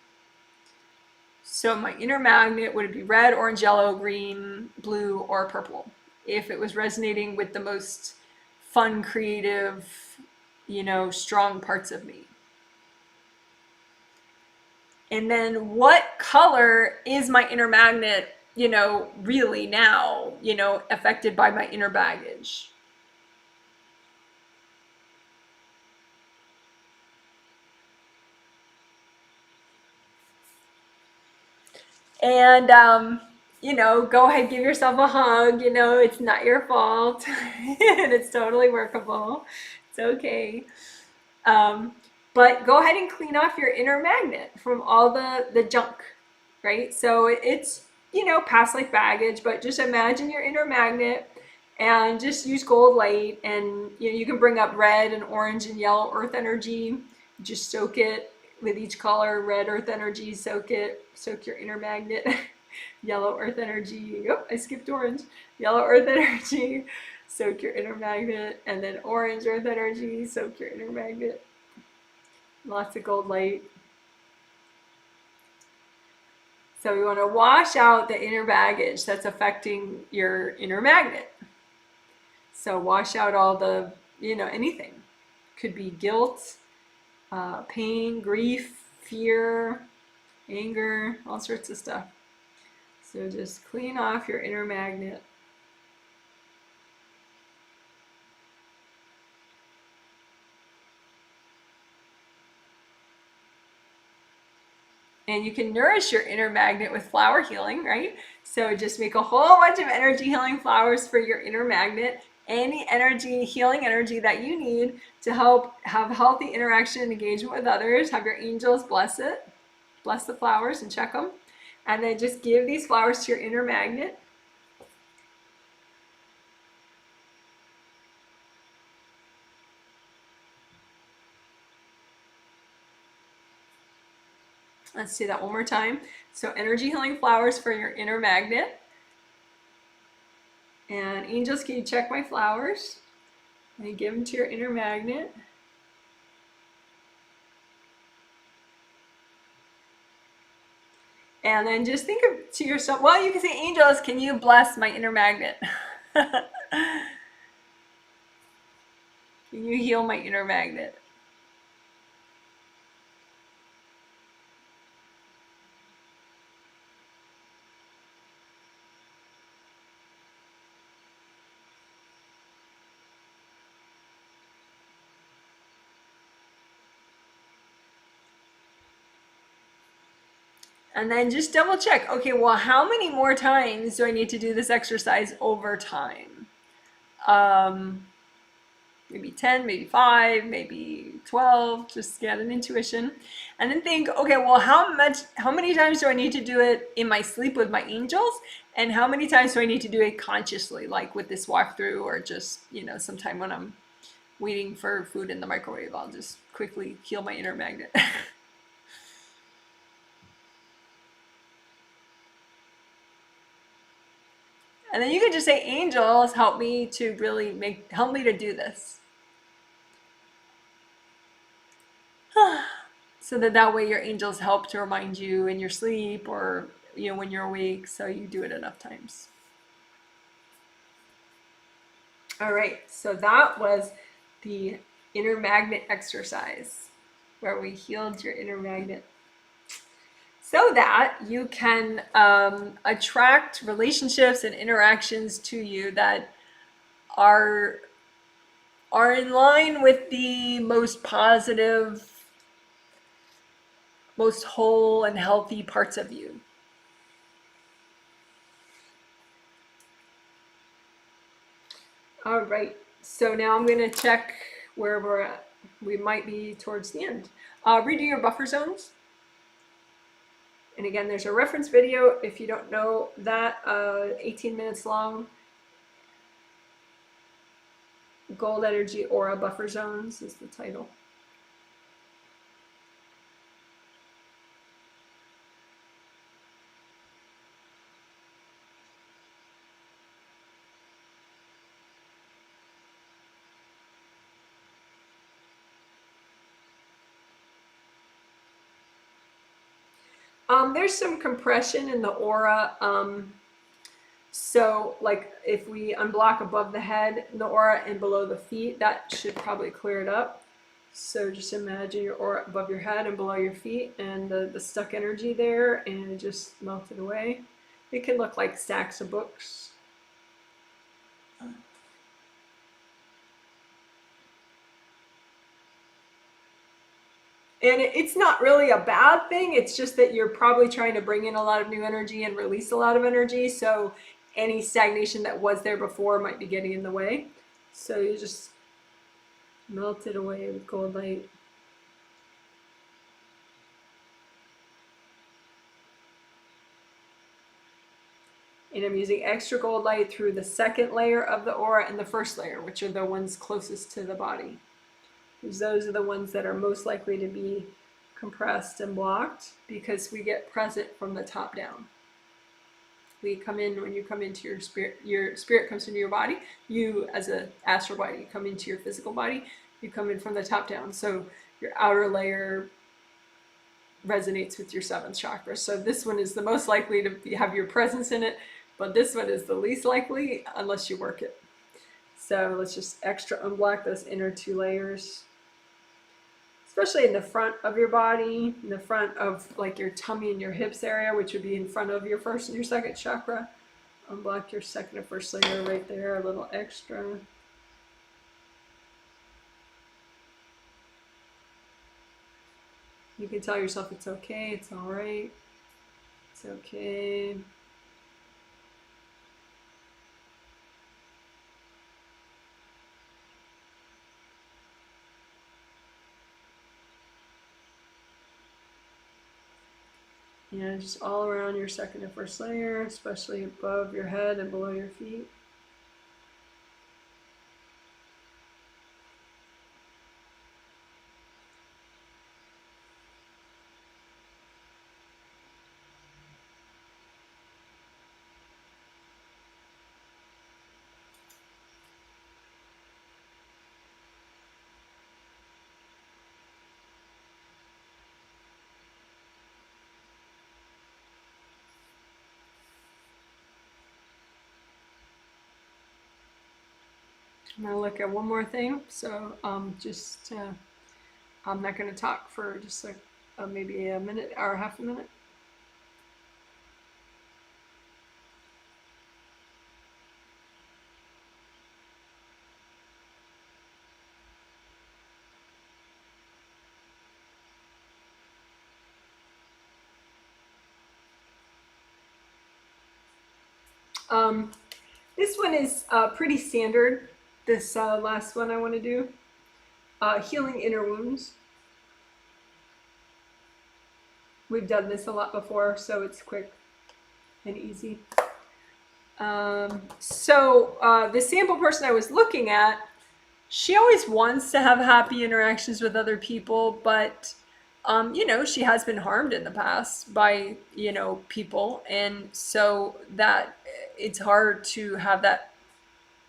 So my inner magnet, would it be red, orange, yellow, green, blue, or purple? If it was resonating with the most fun, creative, strong parts of me. And then what color is my inner magnet, really now, affected by my inner baggage? And, go ahead, give yourself a hug. It's not your fault and it's totally workable. It's okay. But go ahead and clean off your inner magnet from all the junk, right? So it's, past life baggage, but just imagine your inner magnet and just use gold light, and you can bring up red and orange and yellow earth energy. Just soak it with each color. Red earth energy, soak your inner magnet. Yellow earth energy, I skipped orange. Yellow earth energy, soak your inner magnet, and then orange earth energy, soak your inner magnet. Lots of gold light. So we want to wash out the inner baggage that's affecting your inner magnet. So wash out all the, anything. Could be guilt, pain, grief, fear, anger, all sorts of stuff. So just clean off your inner magnet. And you can nourish your inner magnet with flower healing, right? So just make a whole bunch of energy healing flowers for your inner magnet. Any energy, healing energy that you need to help have healthy interaction and engagement with others. Have your angels bless it. Bless the flowers and check them. And then just give these flowers to your inner magnet. Let's do that one more time. So energy healing flowers for your inner magnet. And angels, can you check my flowers? And give them to your inner magnet. And then just think to yourself, well, you can say, angels, can you bless my inner magnet? Can you heal my inner magnet? And then just double check. Okay, well, how many more times do I need to do this exercise over time? Maybe 10, maybe 5, maybe 12, just get an intuition. And then think, okay, well, how many times do I need to do it in my sleep with my angels? And how many times do I need to do it consciously, like with this walkthrough, or just, sometime when I'm waiting for food in the microwave, I'll just quickly heal my inner magnet. And then you can just say, angels, help me to really help me to do this. So that way your angels help to remind you in your sleep, or when you're awake, so you do it enough times. All right, so that was the inner magnet exercise where we healed your inner magnet so that you can attract relationships and interactions to you that are in line with the most positive, most whole and healthy parts of you. All right, so now I'm going to check where we're at. We might be towards the end. Redo your buffer zones. And again, there's a reference video if you don't know that, 18 minutes long. Gold Energy Aura Buffer Zones is the title. There's some compression in the aura. So like if we unblock above the head, the aura, and below the feet, that should probably clear it up. So just imagine your aura above your head and below your feet, and the stuck energy there, and it just melted away. It can look like stacks of books. And it's not really a bad thing. It's just that you're probably trying to bring in a lot of new energy and release a lot of energy. So any stagnation that was there before might be getting in the way. So you just melt it away with gold light. And I'm using extra gold light through the second layer of the aura and the first layer, which are the ones closest to the body. Because those are the ones that are most likely to be compressed and blocked, because we get present from the top down. typically come in when you come into your spirit comes into your body. You, as an astral body, you come into your physical body. You come in from the top down. So your outer layer resonates with your seventh chakra. So this one is the most likely to have your presence in it, but this one is the least likely unless you work it. So let's just extra unblock those inner two layers, especially in the front of your body, in the front of like your tummy and your hips area, which would be in front of your first and your second chakra. Unblock your second and first layer right there, a little extra. You can tell yourself it's okay, it's all right, it's okay. Yeah, just all around your second and first layer, especially above your head and below your feet. I'm going to look at one more thing. So I'm not going to talk for just like maybe a minute or half a minute. This one is pretty standard. This last one I want to do, healing inner wounds. We've done this a lot before, so it's quick and easy. So the sample person I was looking at, she always wants to have happy interactions with other people, but you know, she has been harmed in the past by, you know, people, and so that it's hard to have that,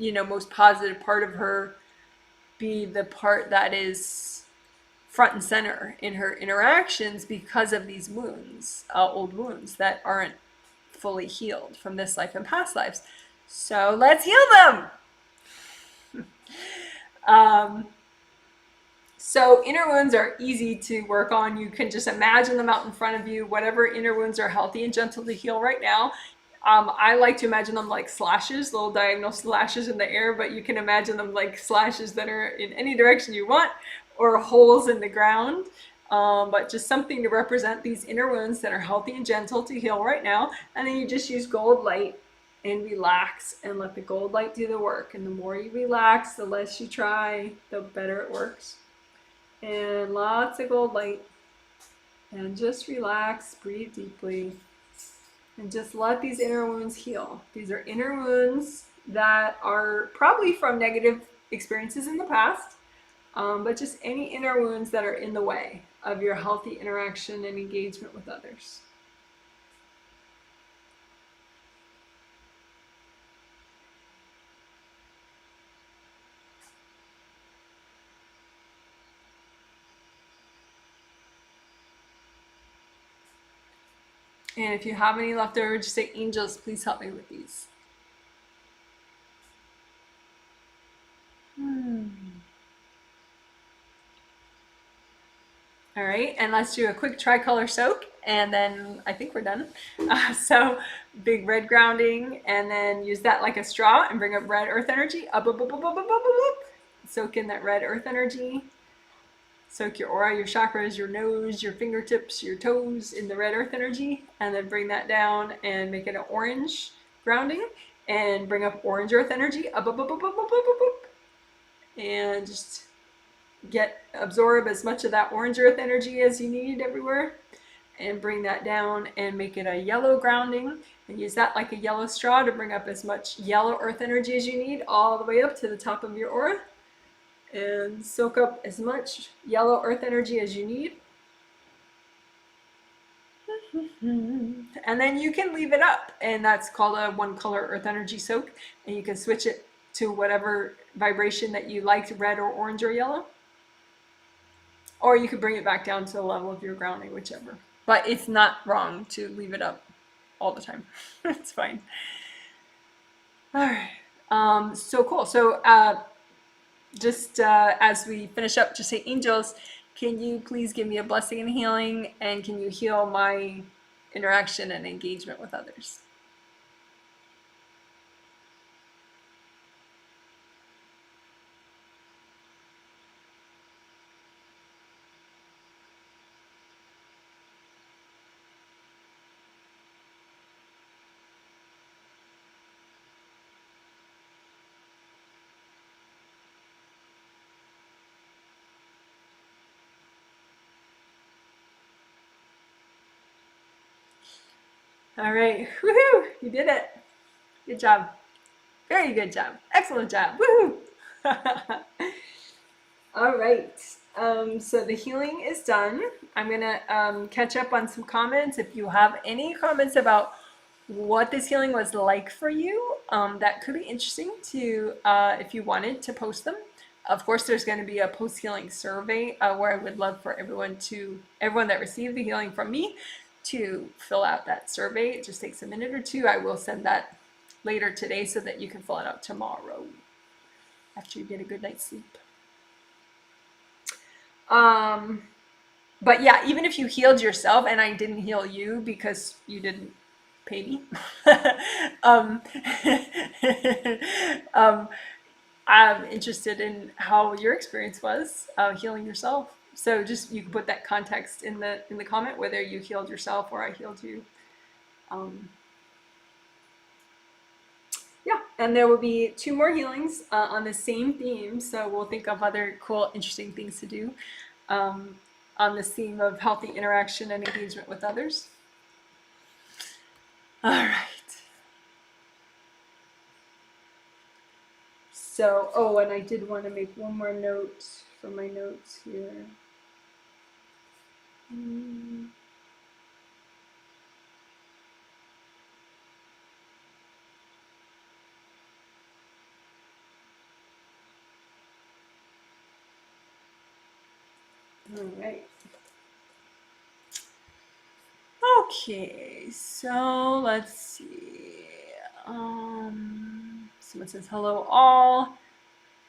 you know, most positive part of her be the part that is front and center in her interactions because of these wounds, old wounds that aren't fully healed from this life and past lives. So let's heal them. So inner wounds are easy to work on. You can just imagine them out in front of you. Whatever inner wounds are healthy and gentle to heal right now. I like to imagine them like slashes, little diagonal slashes in the air, but you can imagine them like slashes that are in any direction you want, or holes in the ground. But just something to represent these inner wounds that are healthy and gentle to heal right now. And then you just use gold light and relax and let the gold light do the work. And the more you relax, the less you try, the better it works. And lots of gold light. And just relax, breathe deeply. And just let these inner wounds heal. These are inner wounds that are probably from negative experiences in the past, but just any inner wounds that are in the way of your healthy interaction and engagement with others. And if you have any left over, just say, angels, please help me with these. All right, and let's do a quick tricolor soak, and then I think we're done. So big red grounding, and then use that like a straw and bring up red earth energy. Up, up, up, up, up, up, up, up. Soak in that red earth energy. Soak your aura, your chakras, your nose, your fingertips, your toes in the red earth energy, and then bring that down and make it an orange grounding, and bring up orange earth energy. Up, up, up, up, up, up, up, up, up. And just absorb as much of that orange earth energy as you need everywhere, and bring that down and make it a yellow grounding, and use that like a yellow straw to bring up as much yellow earth energy as you need all the way up to the top of your aura, and soak up as much yellow earth energy as you need. And then you can leave it up, and that's called a one color earth energy soak. And you can switch it to whatever vibration that you liked, red or orange or yellow. Or you could bring it back down to the level of your grounding, whichever. But it's not wrong to leave it up all the time. It's fine. All right. So cool. So just as we finish up, just say, angels, can you please give me a blessing and healing, and can you heal my interaction and engagement with others? All right. Woohoo! You did it. Good job. Very good job. Excellent job. Woohoo! All right. So the healing is done. I'm going to catch up on some comments. If you have any comments about what this healing was like for you, that could be interesting to, if you wanted to post them. Of course, there's going to be a post-healing survey where I would love for everyone that received the healing from me to fill out that survey. It just takes a minute or two. I will send that later today so that you can fill it out tomorrow after you get a good night's sleep. But yeah, even if you healed yourself and I didn't heal you because you didn't pay me, um, I'm interested in how your experience was healing yourself. So just you can put that context in the comment, whether you healed yourself or I healed you. Yeah, and there will be 2 more healings on the same theme. So we'll think of other cool, interesting things to do on this theme of healthy interaction and engagement with others. All right. So, oh, and I did want to make one more note from my notes here. All right. Okay, so let's see. Someone says hello all.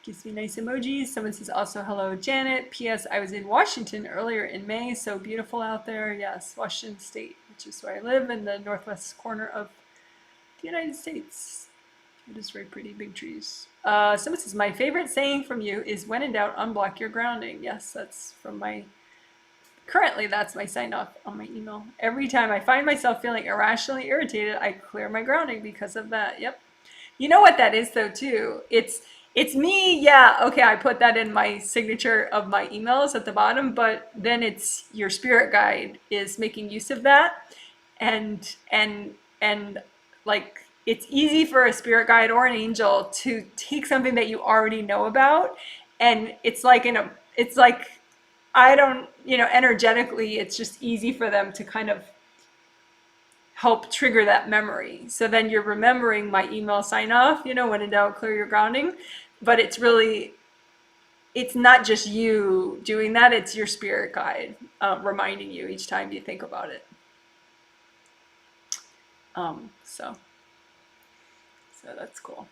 Gives me nice emojis. Someone says also hello Janet. P.S. I was in Washington earlier in May, so beautiful out there. Yes, Washington State, which is where I live in the northwest corner of the United States. It is very pretty, big trees. Someone says my favorite saying from you is when in doubt, unblock your grounding. Yes, that's from my. Currently, that's my sign off on my email. Every time I find myself feeling irrationally irritated, I clear my grounding because of that. Yep. You know what that is though too? It's me, yeah, okay, I put that in my signature of my emails at the bottom, but then it's your spirit guide is making use of that. And like it's easy for a spirit guide or an angel to take something that you already know about, and it's like I don't, energetically, it's just easy for them to kind of help trigger that memory. So then you're remembering my email sign off, when in doubt, clear your grounding. But it's not just you doing that, it's your spirit guide reminding you each time you think about it. So that's cool.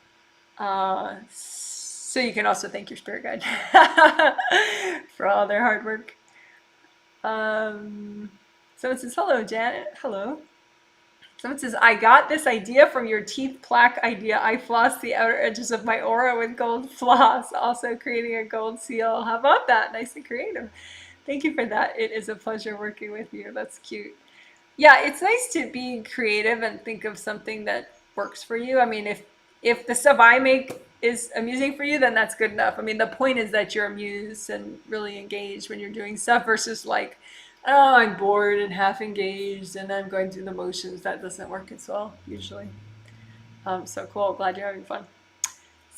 So you can also thank your spirit guide for all their hard work. Someone says, hello, Janet. Hello. Someone says, I got this idea from your teeth plaque idea. I floss the outer edges of my aura with gold floss, also creating a gold seal. How about that? Nice and creative. Thank you for that. It is a pleasure working with you. That's cute. Yeah, it's nice to be creative and think of something that works for you. I mean, if the stuff I make is amusing for you, then that's good enough. I mean, the point is that you're amused and really engaged when you're doing stuff versus like, oh, I'm bored and half engaged and I'm going through the motions. That doesn't work as well, usually. So cool. Glad you're having fun.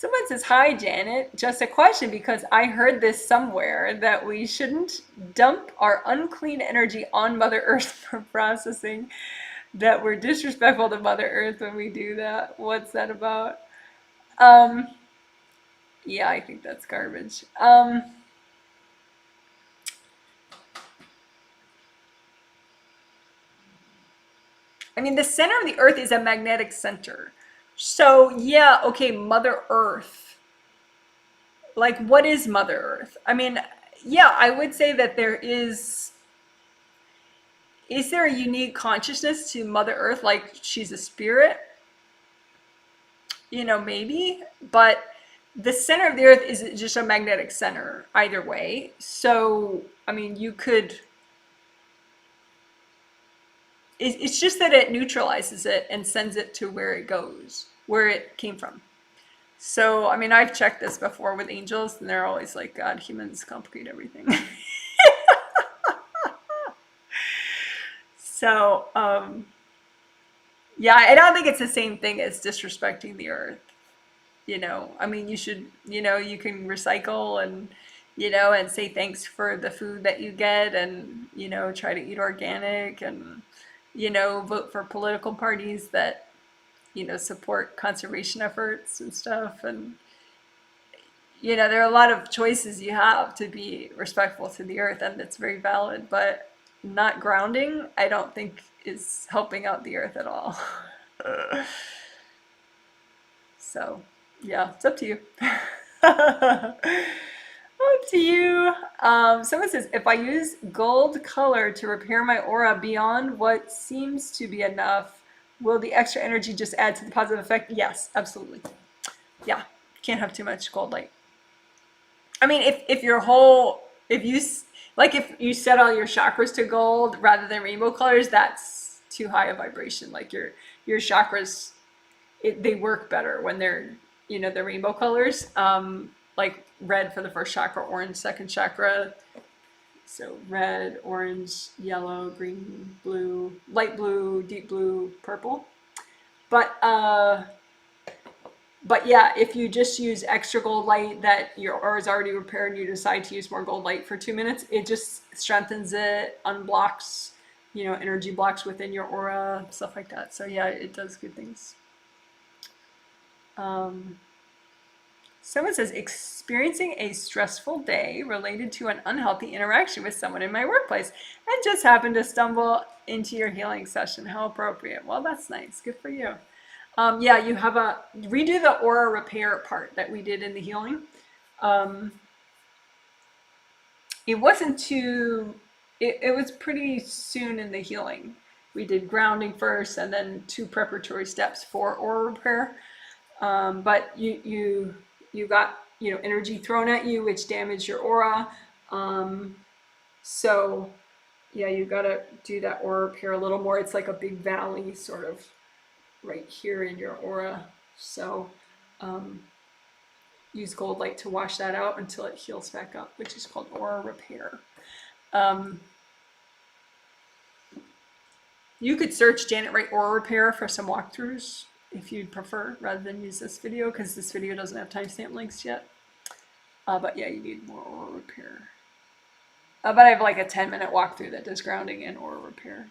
Someone says, hi, Janet. Just a question because I heard this somewhere that we shouldn't dump our unclean energy on Mother Earth for processing, that we're disrespectful to Mother Earth when we do that. What's that about? Um, yeah, I think that's garbage. I mean, the center of the Earth is a magnetic center. So, yeah, okay, Mother Earth. Like, what is Mother Earth? I mean, yeah, I would say that there is there a unique consciousness to Mother Earth, like she's a spirit? You know, maybe, but the center of the Earth is just a magnetic center either way. So, I mean, you could, it's just that it neutralizes it and sends it to where it goes, where it came from. So, I mean, I've checked this before with angels, and they're always like, God, humans complicate everything. So, yeah, I don't think it's the same thing as disrespecting the earth. You know, I mean, you should, you know, you can recycle and, you know, and say thanks for the food that you get and, you know, try to eat organic and, you know, vote for political parties that, you know, support conservation efforts and stuff. And, you know, there are a lot of choices you have to be respectful to the earth, and it's very valid, but not grounding, I don't think is helping out the earth at all. So, yeah, it's up to you. Up to you. Someone says, if I use gold color to repair my aura beyond what seems to be enough, will the extra energy just add to the positive effect? Yes, absolutely. Yeah, can't have too much gold light. I mean, if your whole, if you, like if you set all your chakras to gold rather than rainbow colors, that's too high a vibration. Like your chakras, they work better when they're, you know, the rainbow colors. Like red for the first chakra, orange second chakra. So red, orange, yellow, green, blue, light blue, deep blue, purple. But but yeah, if you just use extra gold light that your aura is already repaired and you decide to use more gold light for 2 minutes, it just strengthens it, unblocks, you know, energy blocks within your aura, stuff like that. So yeah, it does good things. Someone says, experiencing a stressful day related to an unhealthy interaction with someone in my workplace and just happened to stumble into your healing session. How appropriate. Well, that's nice. Good for you. Yeah, you have a redo the aura repair part that we did in the healing. It wasn't too, it was pretty soon in the healing. We did grounding first and then 2 preparatory steps for aura repair. But you got, you know, energy thrown at you, which damaged your aura. So yeah, you gotta do that aura repair a little more. It's like a big valley sort of right here in your aura. So use gold light to wash that out until it heals back up, which is called aura repair. You could search Janet Wright aura repair for some walkthroughs if you'd prefer, rather than use this video, because this video doesn't have timestamp links yet. But yeah, you need more aura repair. But I have like a 10-minute walkthrough that does grounding and aura repair.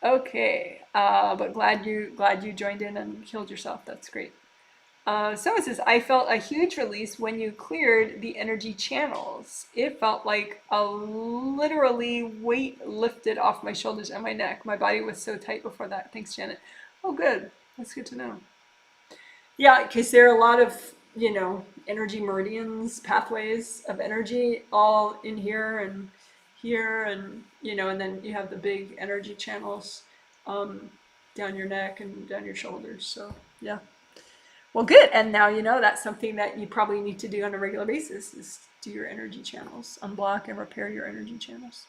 Okay, but glad you joined in and healed yourself. That's great. Someone says, I felt a huge release when you cleared the energy channels. It felt like a literally weight lifted off my shoulders and my neck. My body was so tight before that. Thanks, Janet. Oh, good. That's good to know. Yeah, because there are a lot of, you know, energy meridians, pathways of energy all in here, and, you know, and then you have the big energy channels down your neck and down your shoulders. So, yeah. Well, good. And now you know that's something that you probably need to do on a regular basis, is do your energy channels, unblock and repair your energy channels.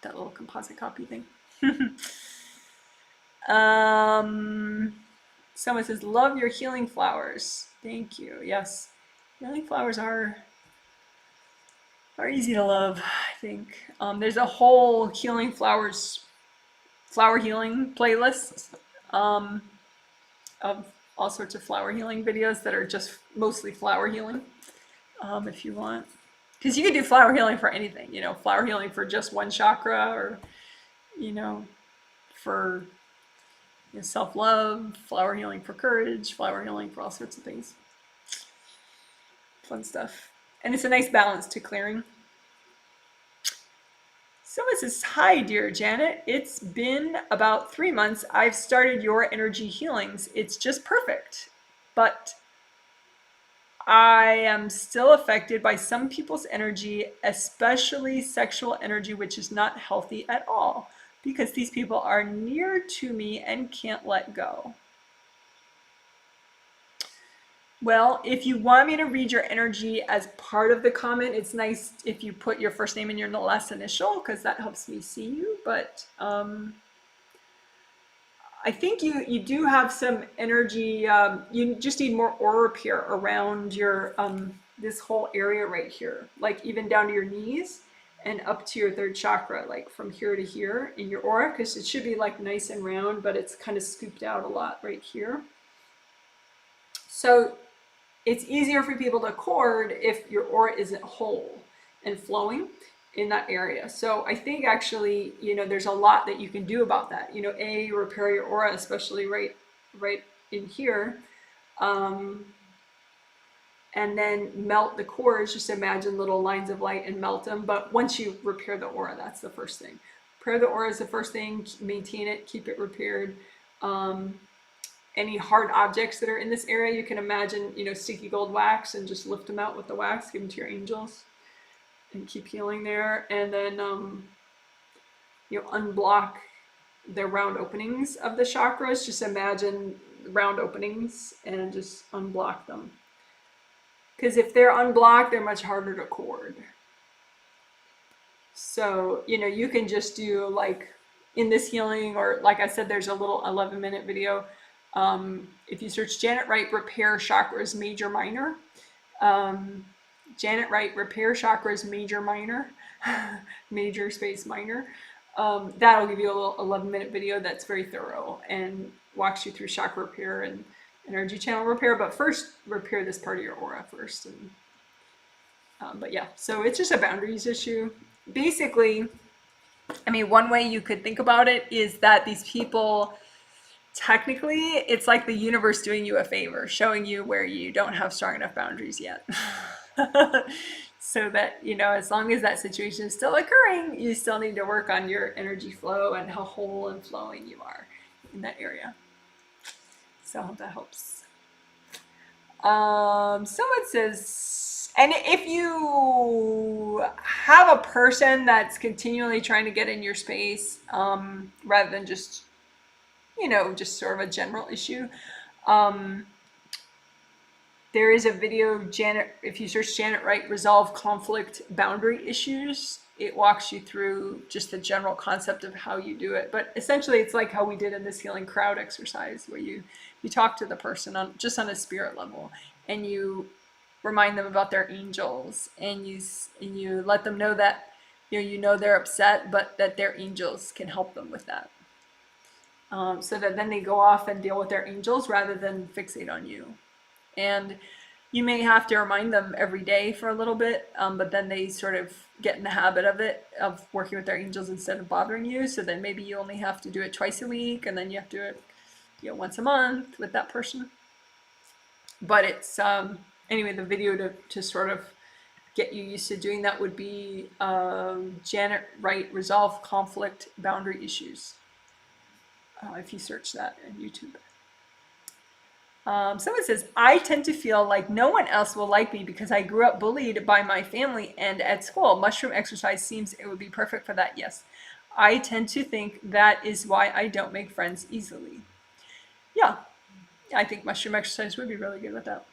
That little composite copy thing. Someone says, love your healing flowers. Thank you. Yes, healing flowers are easy to love, I think. There's a whole healing flowers, flower healing playlist of all sorts of flower healing videos that are just mostly flower healing, if you want. Because you can do flower healing for anything, you know, flower healing for just one chakra, or, you know, for, you know, self-love, flower healing for courage, flower healing for all sorts of things. Fun stuff. And it's a nice balance to clearing. Someone says, hi, dear Janet. It's been about 3 months. I've started your energy healings. It's just perfect. But I am still affected by some people's energy, especially sexual energy, which is not healthy at all, because these people are near to me and can't let go. Well, if you want me to read your energy as part of the comment, it's nice if you put your first name and your last initial, because that helps me see you. But I think you do have some energy. You just need more aura repair around your this whole area right here, like even down to your knees and up to your third chakra, like from here to here in your aura, because it should be like nice and round, but it's kind of scooped out a lot right here. So it's easier for people to cord if your aura isn't whole and flowing in that area. So I think actually, you know, there's a lot that you can do about that. You know, repair your aura, especially right in here. And then melt the cores. Just imagine little lines of light and melt them. But once you repair the aura, that's the first thing. Repair the aura is the first thing. Maintain it, keep it repaired. Any hard objects that are in this area, you can imagine, you know, sticky gold wax, and just lift them out with the wax, give them to your angels, and keep healing there. And then, you know, unblock the round openings of the chakras. Just imagine round openings and just unblock them. Because if they're unblocked, they're much harder to cord. So, you know, you can just do like in this healing, or like I said, there's a little 11-minute video. If you search Janet Wright Repair Chakras Major Minor, Janet Wright Repair Chakras Major Minor, major space minor, that'll give you a little 11-minute video that's very thorough and walks you through chakra repair and energy channel repair. But first, repair this part of your aura first. And, but yeah, so it's just a boundaries issue. Basically, I mean, one way you could think about it is that these people, technically, it's like the universe doing you a favor, showing you where you don't have strong enough boundaries yet. So that, you know, as long as that situation is still occurring, you still need to work on your energy flow and how whole and flowing you are in that area. So I hope that helps. Someone says, and if you have a person that's continually trying to get in your space, rather than just, you know, just sort of a general issue, there is a video, Janet, if you search Janet Wright Resolve Conflict Boundary Issues, it walks you through just the general concept of how you do it. But essentially, it's like how we did in this healing crowd exercise, where you talk to the person on just on a spirit level, and you remind them about their angels, and you let them know that you know they're upset, but that their angels can help them with that. So that then they go off and deal with their angels rather than fixate on you. And you may have to remind them every day for a little bit, but then they sort of get in the habit of it, of working with their angels instead of bothering you. So then maybe you only have to do it twice a week, and then you have to do it, you know, once a month with that person. But it's, anyway, the video to sort of get you used to doing that would be Janet Wright Resolve Conflict Boundary Issues. If you search that on YouTube. Someone says, I tend to feel like no one else will like me because I grew up bullied by my family and at school. Mushroom exercise seems it would be perfect for that. Yes, I tend to think that is why I don't make friends easily. Yeah, I think mushroom exercise would be really good with that.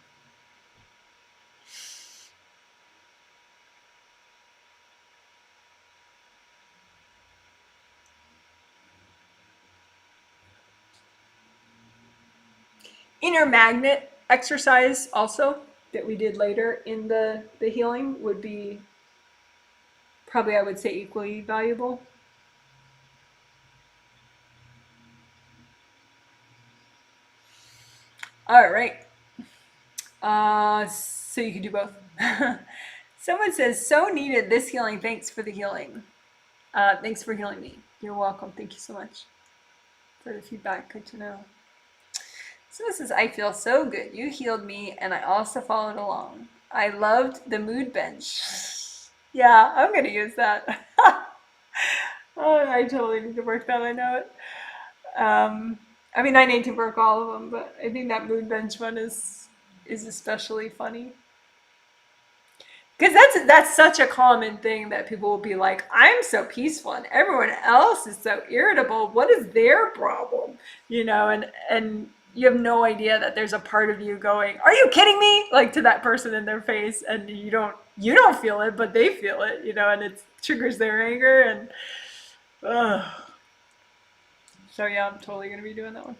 Inner magnet exercise also that we did later in the healing would be probably, I would say, equally valuable. All right. So you can do both. Someone says, so needed this healing. Thanks for the healing. Thanks for healing me. You're welcome. Thank you so much for the feedback. Good to know. So this is, I feel so good. You healed me and I also followed along. I loved the mood bench. Yeah, I'm going to use that. Oh, I totally need to work that. I know it. I mean, I need to work all of them, but I think that mood bench one is especially funny. Because that's such a common thing that people will be like, I'm so peaceful and everyone else is so irritable. What is their problem? You know, and you have no idea that there's a part of you going, are you kidding me? Like to that person in their face, and you don't feel it, but they feel it, you know, and it triggers their anger and so yeah, I'm totally gonna be doing that one.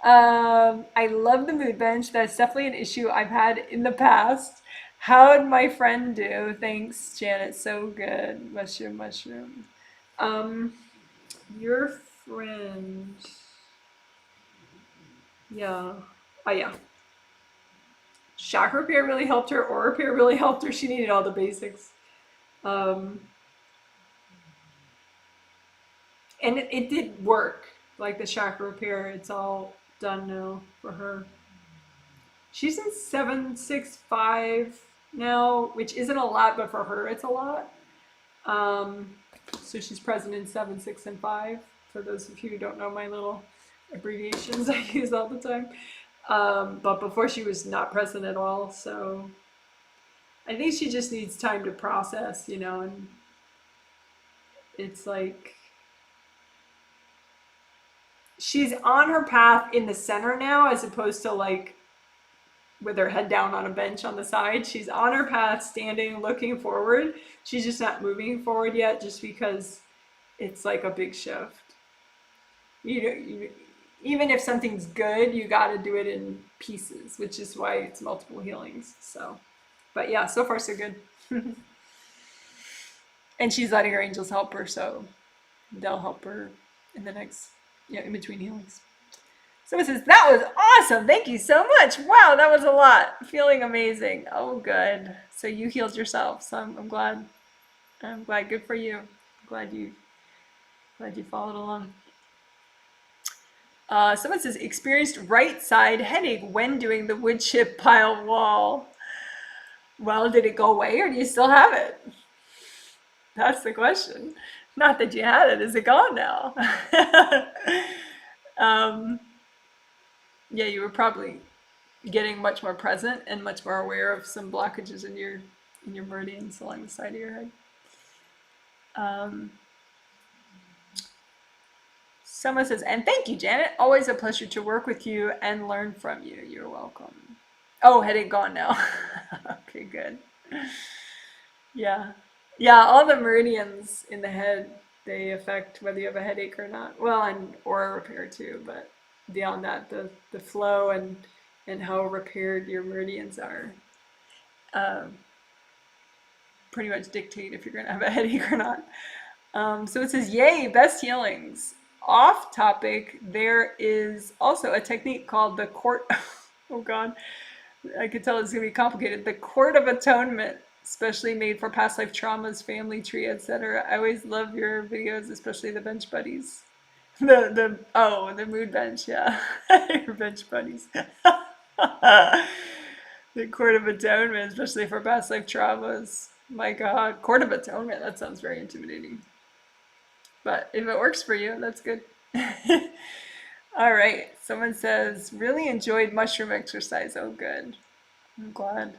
I love the mood bench. That's definitely an issue I've had in the past. How'd my friend do? Thanks, Janet. So good. Mushroom, mushroom. Um, your friend. Yeah. Oh yeah. Chakra repair really helped her. Aura repair really helped her. She needed all the basics. Um, and it did work. Like the chakra repair, it's all done now for her. She's in 765 now, which isn't a lot, but for her it's a lot. Um, so she's present in 7, 6, and 5. For those of you who don't know my little abbreviations I use all the time. But before she was not present at all. So I think she just needs time to process, you know, and it's like she's on her path in the center now as opposed to like with her head down on a bench on the side. She's on her path, standing, looking forward. She's just not moving forward yet just because it's like a big shift. Even if something's good, you got to do it in pieces, which is why it's multiple healings. So, but yeah, so far so good. And she's letting her angels help her, so they'll help her in the next, in between healings. Someone says, that was awesome. Thank you so much. Wow, that was a lot. Feeling amazing. Oh, good. So you healed yourself. So I'm glad. I'm glad. Good for you. Glad you followed along. Someone says, experienced right side headache when doing the wood chip pile wall. Well, did it go away or do you still have it? That's the question. Not that you had it. Is it gone now? Yeah, you were probably getting much more present and much more aware of some blockages in your meridians along the side of your head. Someone says, and thank you, Janet. Always a pleasure to work with you and learn from you. You're welcome. Oh, headache gone now. Okay, good. Yeah. Yeah, all the meridians in the head, they affect whether you have a headache or not. Well, and aura repair too, but beyond that, the flow and how repaired your meridians are pretty much dictate if you're going to have a headache or not. So it says, yay, best healings. Off topic, there is also a technique called the court. Oh God, I could tell it's going to be complicated. The court of atonement, especially made for past life traumas, family tree, etc. I always love your videos, especially the bench buddies. The mood bench, yeah. Your bench buddies. The court of atonement, especially for past life traumas. My God, court of atonement. That sounds very intimidating. But if it works for you, that's good. All right. Someone says, really enjoyed mushroom exercise. Oh, good. I'm glad.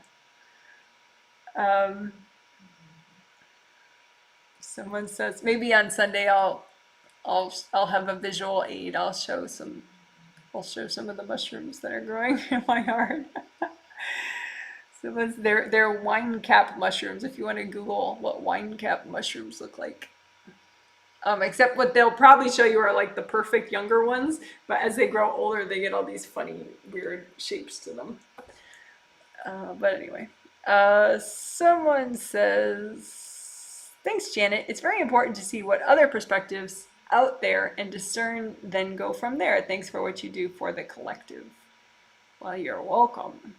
Someone says, maybe on Sunday I'll have a visual aid. I'll show some of the mushrooms that are growing in my yard. So they're wine cap mushrooms. If you want to Google what wine cap mushrooms look like. Except what they'll probably show you are like the perfect younger ones, but as they grow older, they get all these funny, weird shapes to them. But anyway, someone says, thanks, Janet. It's very important to see what other perspectives out there and discern, then go from there. Thanks for what you do for the collective. Well, you're welcome.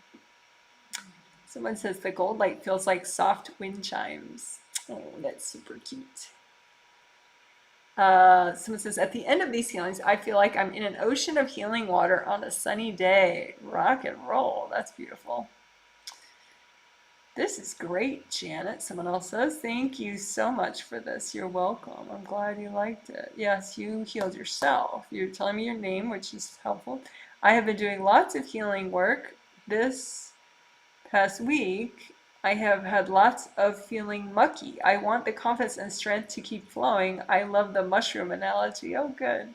Someone says the gold light feels like soft wind chimes. Oh, that's super cute. Someone says, at the end of these healings, I feel like I'm in an ocean of healing water on a sunny day. Rock and roll. That's beautiful. This is great, Janet. Someone else says, thank you so much for this. You're welcome. I'm glad you liked it. Yes, you healed yourself. You're telling me your name, which is helpful. I have been doing lots of healing work this past week. I have had lots of feeling mucky. I want the confidence and strength to keep flowing. I love the mushroom analogy. Oh, good.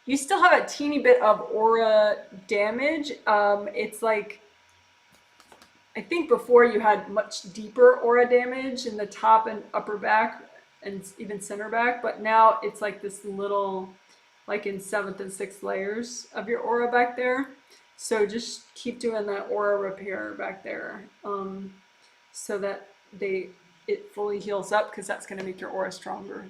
You still have a teeny bit of aura damage. It's like, I think before you had much deeper aura damage in the top and upper back and even center back, but now it's like this little, like in 7th and 6th layers of your aura back there. So just keep doing that aura repair back there, so that it fully heals up, because that's going to make your aura stronger.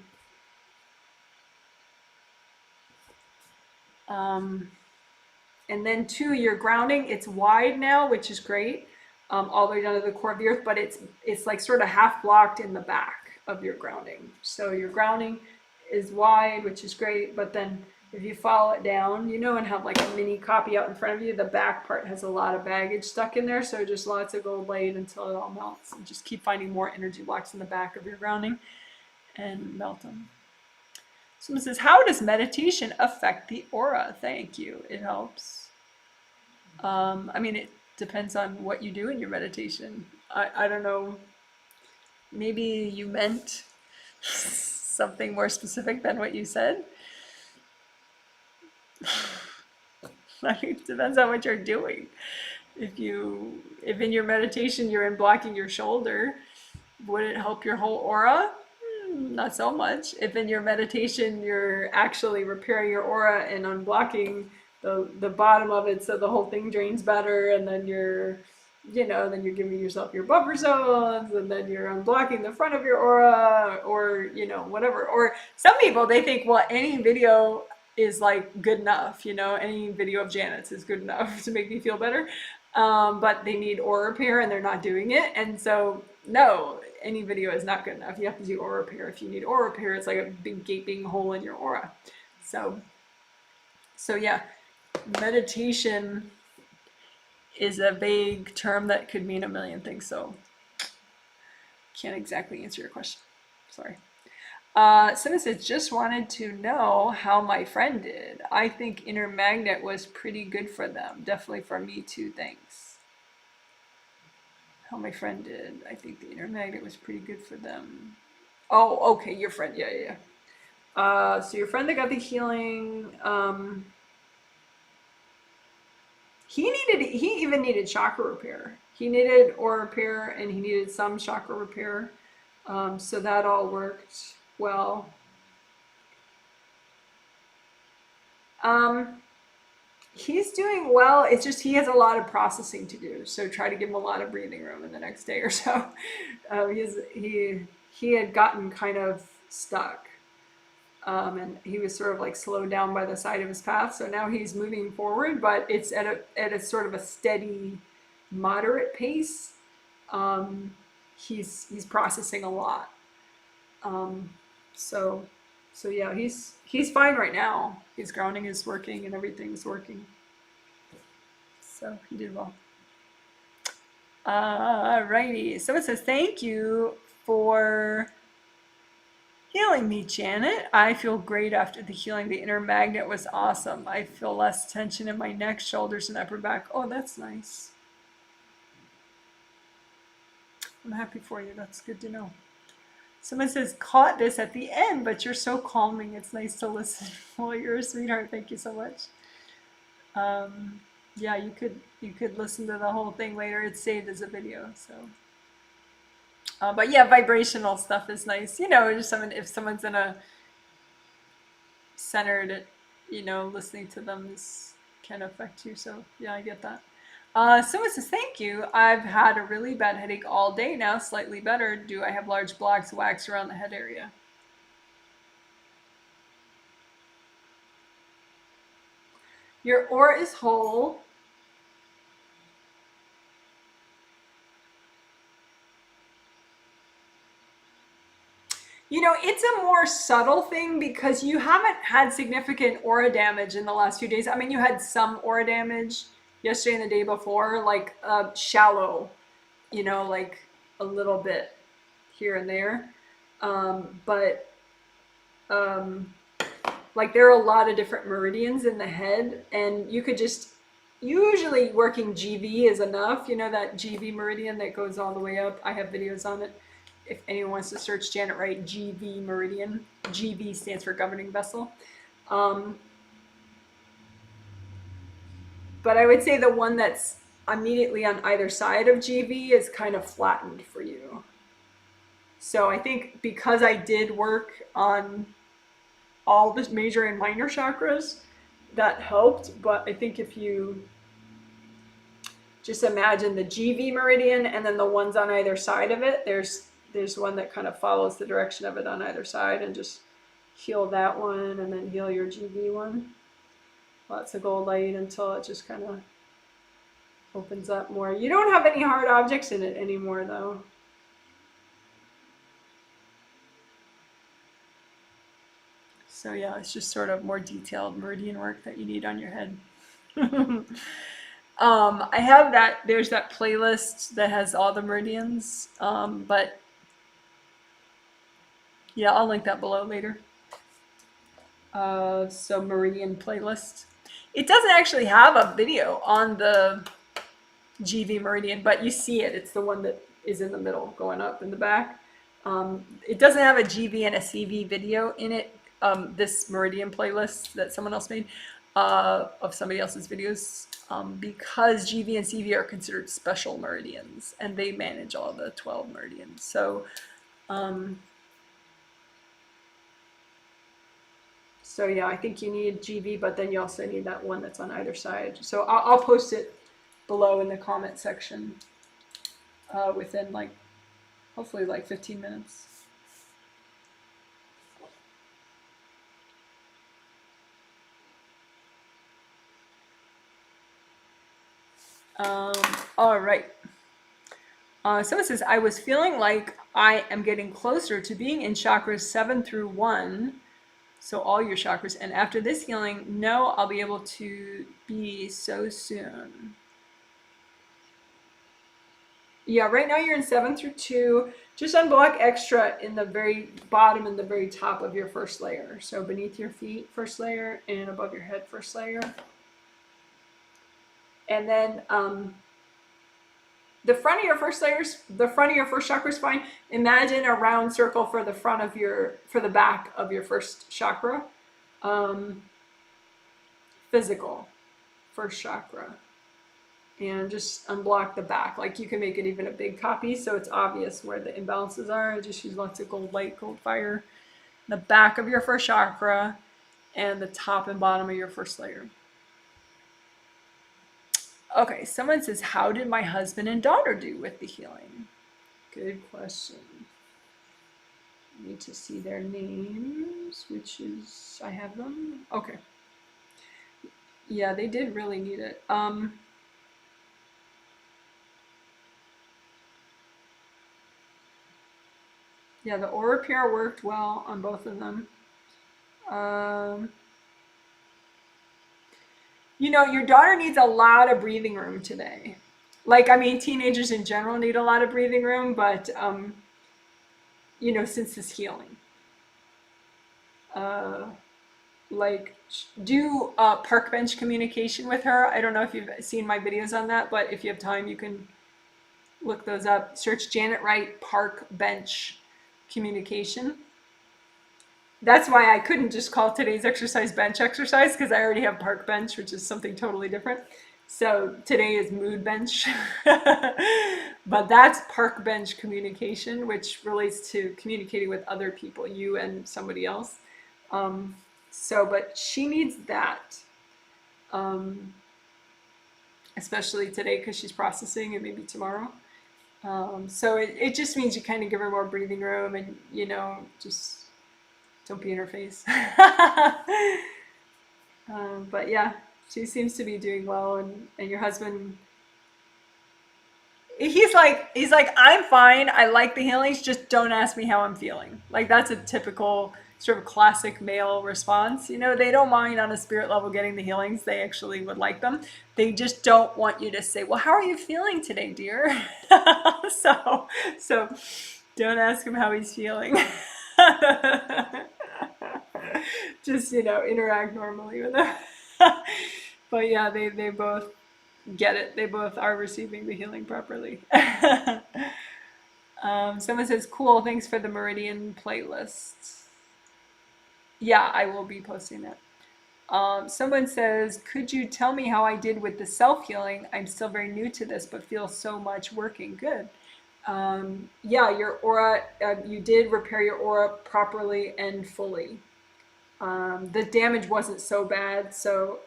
And then too, your grounding, it's wide now, which is great, all the way down to the core of the earth, but it's like sort of half blocked in the back of your grounding. So your grounding is wide, which is great, but then if you follow it down, you know, and have like a mini copy out in front of you, the back part has a lot of baggage stuck in there, so just lots of gold light until it all melts, and just keep finding more energy blocks in the back of your grounding and melt them. Someone says, how does meditation affect the aura? Thank you. It helps. I mean, it depends on what you do in your meditation. I don't know. Maybe you meant something more specific than what you said. I mean, it depends on what you're doing. If in your meditation you're unblocking your shoulder, would it help your whole aura? Not so much. If in your meditation you're actually repairing your aura and unblocking the bottom of it so the whole thing drains better, and then you're giving yourself your buffer zones, and then you're unblocking the front of your aura, or whatever. Or some people, they think, well, any video is like good enough, any video of Janet's is good enough to make me feel better, but they need aura repair and they're not doing it. And so no, any video is not good enough. You have to do aura repair. If you need aura repair, it's like a big gaping hole in your aura. So yeah, meditation is a vague term that could mean a million things, so can't exactly answer your question. Sorry. Someone says, just wanted to know how my friend did. I think Inner Magnet was pretty good for them. Definitely for me too, thanks. How my friend did. I think the Inner Magnet was pretty good for them. Oh, okay, your friend. Yeah. So your friend that got the healing, he even needed chakra repair. He needed aura repair, and he needed some chakra repair. So that all worked well. He's doing well. It's just he has a lot of processing to do. So try to give him a lot of breathing room in the next day or so. He had gotten kind of stuck. And he was sort of like slowed down by the side of his path. So now he's moving forward, but it's at a sort of a steady, moderate pace. He's processing a lot. So yeah, he's fine right now. His grounding is working and everything's working. So he did well. Alrighty. Someone says, thank you for healing me, Janet. I feel great after the healing. The Inner Magnet was awesome. I feel less tension in my neck, shoulders, and upper back. Oh, that's nice. I'm happy for you. That's good to know. Someone says, caught this at the end, but you're so calming. It's nice to listen. Well, you're a sweetheart. Thank you so much. Yeah, you could listen to the whole thing later. It's saved as a video, so. But yeah, vibrational stuff is nice. Just if someone's in a centered, listening to them can affect you. So yeah, I get that. Someone says, thank you. I've had a really bad headache all day now, slightly better. Do I have large blocks of wax around the head area? Your aura is whole. You know, it's a more subtle thing because you haven't had significant aura damage in the last few days. I mean, you had some aura damage yesterday and the day before, like shallow, you know, like a little bit here and there. But like there are a lot of different meridians in the head, and you could just usually working GV is enough. You know, that GV meridian that goes all the way up. I have videos on it. If anyone wants to search Janet Wright GV meridian, GV stands for governing vessel. But I would say the one that's immediately on either side of GV is kind of flattened for you. So I think because I did work on all the major and minor chakras, that helped. But I think if you just imagine the GV meridian and then the ones on either side of it, there's one that kind of follows the direction of it on either side, and just heal that one and then heal your GV one. Lots of gold light until it just kind of opens up more. You don't have any hard objects in it anymore though. So yeah, it's just sort of more detailed meridian work that you need on your head. I have that, there's that playlist that has all the meridians, but yeah, I'll link that below later. So meridian playlist. It doesn't actually have a video on the GV meridian, but you see it. It's the one that is in the middle going up in the back. It doesn't have a GV and a CV video in it. This meridian playlist that someone else made of somebody else's videos, because GV and CV are considered special meridians and they manage all the 12 meridians. So so yeah, I think you need GV, but then you also need that one that's on either side. So I'll post it below in the comment section within like, hopefully like 15 minutes. All right. Someone says, I was feeling like I am getting closer to being in chakras 7 through 1. So all your chakras. And after this healing, no, I'll be able to be so soon. Yeah, right now you're in 7 through 2. Just unblock extra in the very bottom and the very top of your first layer. So beneath your feet, first layer, and above your head, first layer. And then the front of your first layers, the front of your first chakra is fine. Imagine a round circle for the front of your, for the back of your first chakra. Physical, first chakra. And just unblock the back. Like you can make it even a big copy so it's obvious where the imbalances are. Just use lots of gold light, gold fire. The back of your first chakra and the top and bottom of your first layer. Okay, someone says, how did my husband and daughter do with the healing? Good question. I need to see their names, which is, I have them. Okay. Yeah, they did really need it. Yeah, the aura PR worked well on both of them. You know, your daughter needs a lot of breathing room today. Like, I mean, teenagers in general need a lot of breathing room, but, you know, since this healing. Like, do park bench communication with her. I don't know if you've seen my videos on that, but if you have time, you can look those up. Search Janet Wright park bench communication. That's why I couldn't just call today's exercise bench exercise, because I already have park bench, which is something totally different. So today is mood bench. But that's park bench communication, which relates to communicating with other people, you and somebody else. But she needs that, especially today because she's processing, and maybe tomorrow. So it just means you kind of give her more breathing room, and, you know, just don't be in her face. But yeah, She seems to be doing well, and your husband, he's like, I'm fine. I like the healings. Just don't ask me how I'm feeling. Like that's a typical sort of classic male response. You know, they don't mind on a spirit level getting the healings. They actually would like them. They just don't want you to say, well, how are you feeling today, dear? So don't ask him how he's feeling. Just, you know, interact normally with him. But yeah, they both get it. They both are receiving the healing properly. Someone says, cool, thanks for the Meridian playlist. Yeah, I will be posting that. Someone says, could you tell me how I did with the self-healing? I'm still very new to this, but feel so much working. Good. Yeah, your aura, you did repair your aura properly and fully. The damage wasn't so bad, so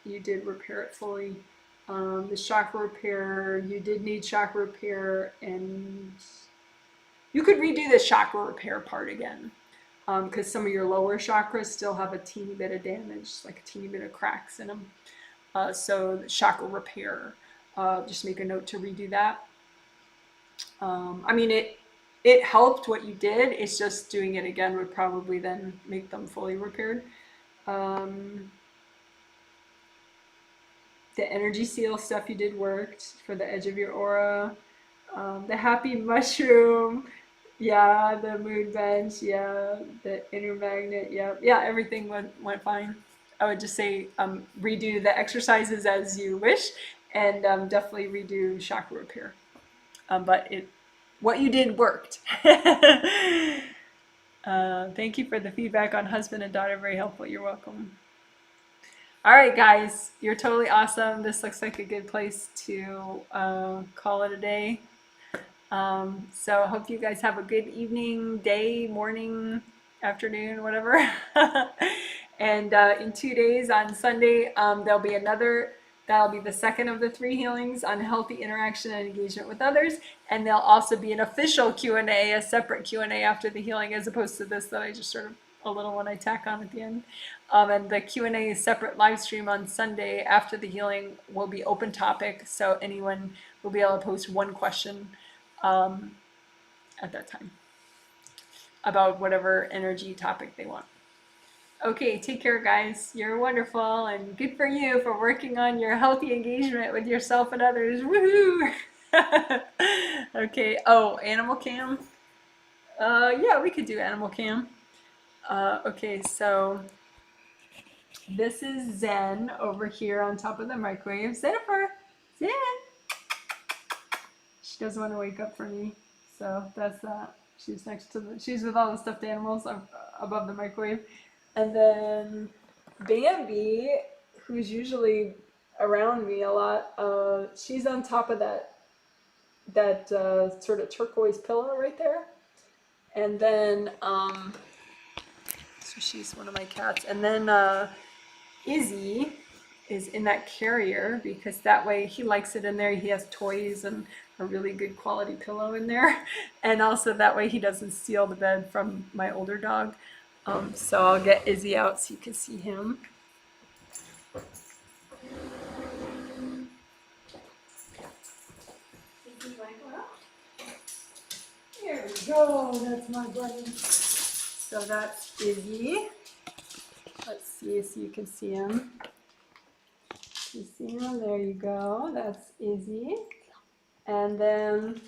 you did repair it fully. The chakra repair, you did need chakra repair, and you could redo the chakra repair part again, because some of your lower chakras still have a teeny bit of damage, like a teeny bit of cracks in them. So the chakra repair, just make a note to redo that. I mean, it helped what you did. It's just doing it again would probably then make them fully repaired. The energy seal stuff you did worked for the edge of your aura. The happy mushroom, yeah, the moon bench, yeah, the inner magnet, yeah, everything went fine. I would just say redo the exercises as you wish, and definitely redo chakra repair. But what you did worked. Thank you for the feedback on husband and daughter. Very helpful. You're welcome. All right, guys, you're totally awesome. This looks like a good place to call it a day. So I hope you guys have a good evening, day, morning, afternoon, whatever. And in 2 days on Sunday, there'll be that'll be the second of the 3 healings on healthy interaction and engagement with others. And there'll also be an official Q&A, a separate Q&A after the healing, as opposed to this that I just sort of a little one I tack on at the end. And the Q&A is separate live stream on Sunday after the healing will be open topic. So anyone will be able to post one question at that time about whatever energy topic they want. Okay, take care, guys. You're wonderful, and good for you for working on your healthy engagement with yourself and others. Woohoo! Okay. Oh, animal cam. Yeah, we could do animal cam. Okay, so this is Zen over here on top of the microwave. Jennifer, Zen. She doesn't want to wake up for me, so that's that. She's she's with all the stuffed animals above the microwave. And then Bambi, who's usually around me a lot, she's on top of that sort of turquoise pillow right there. And then, so she's one of my cats. And then Izzy is in that carrier because that way he likes it in there. He has toys and a really good quality pillow in there. And also that way he doesn't steal the bed from my older dog. So I'll get Izzy out so you can see him. Here we go, that's my buddy. So that's Izzy. Let's see so you can see him. You see him? There you go. That's Izzy. And then,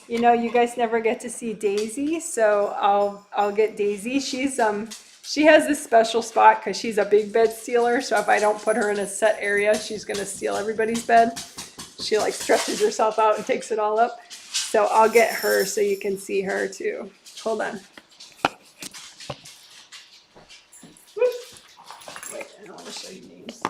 you know, you guys never get to see Daisy, so I'll get Daisy. She has this special spot because she's a big bed stealer. So if I don't put her in a set area, she's gonna steal everybody's bed. She like stretches herself out and takes it all up. So I'll get her so you can see her too. Hold on. Wait, I don't want to show you names.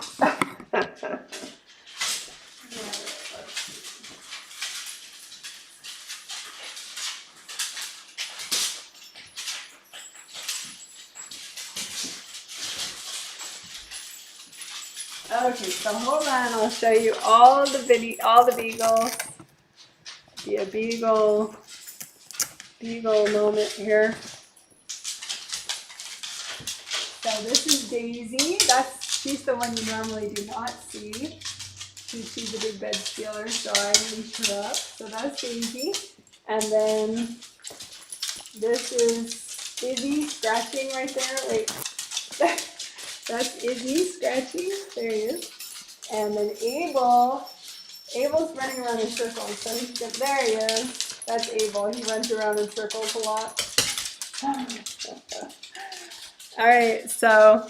Okay, so hold on, I'll show you all the beagles. Be a beagle moment here. So this is Daisy. She's the one you normally do not see. She's a big bed stealer, so I leash her up. So that's Daisy. And then this is Izzy scratching right there. Wait. That's Izzy scratching. There he is. And then Abel's running around in circles. So there he is. That's Abel. He runs around in circles a lot. All right, so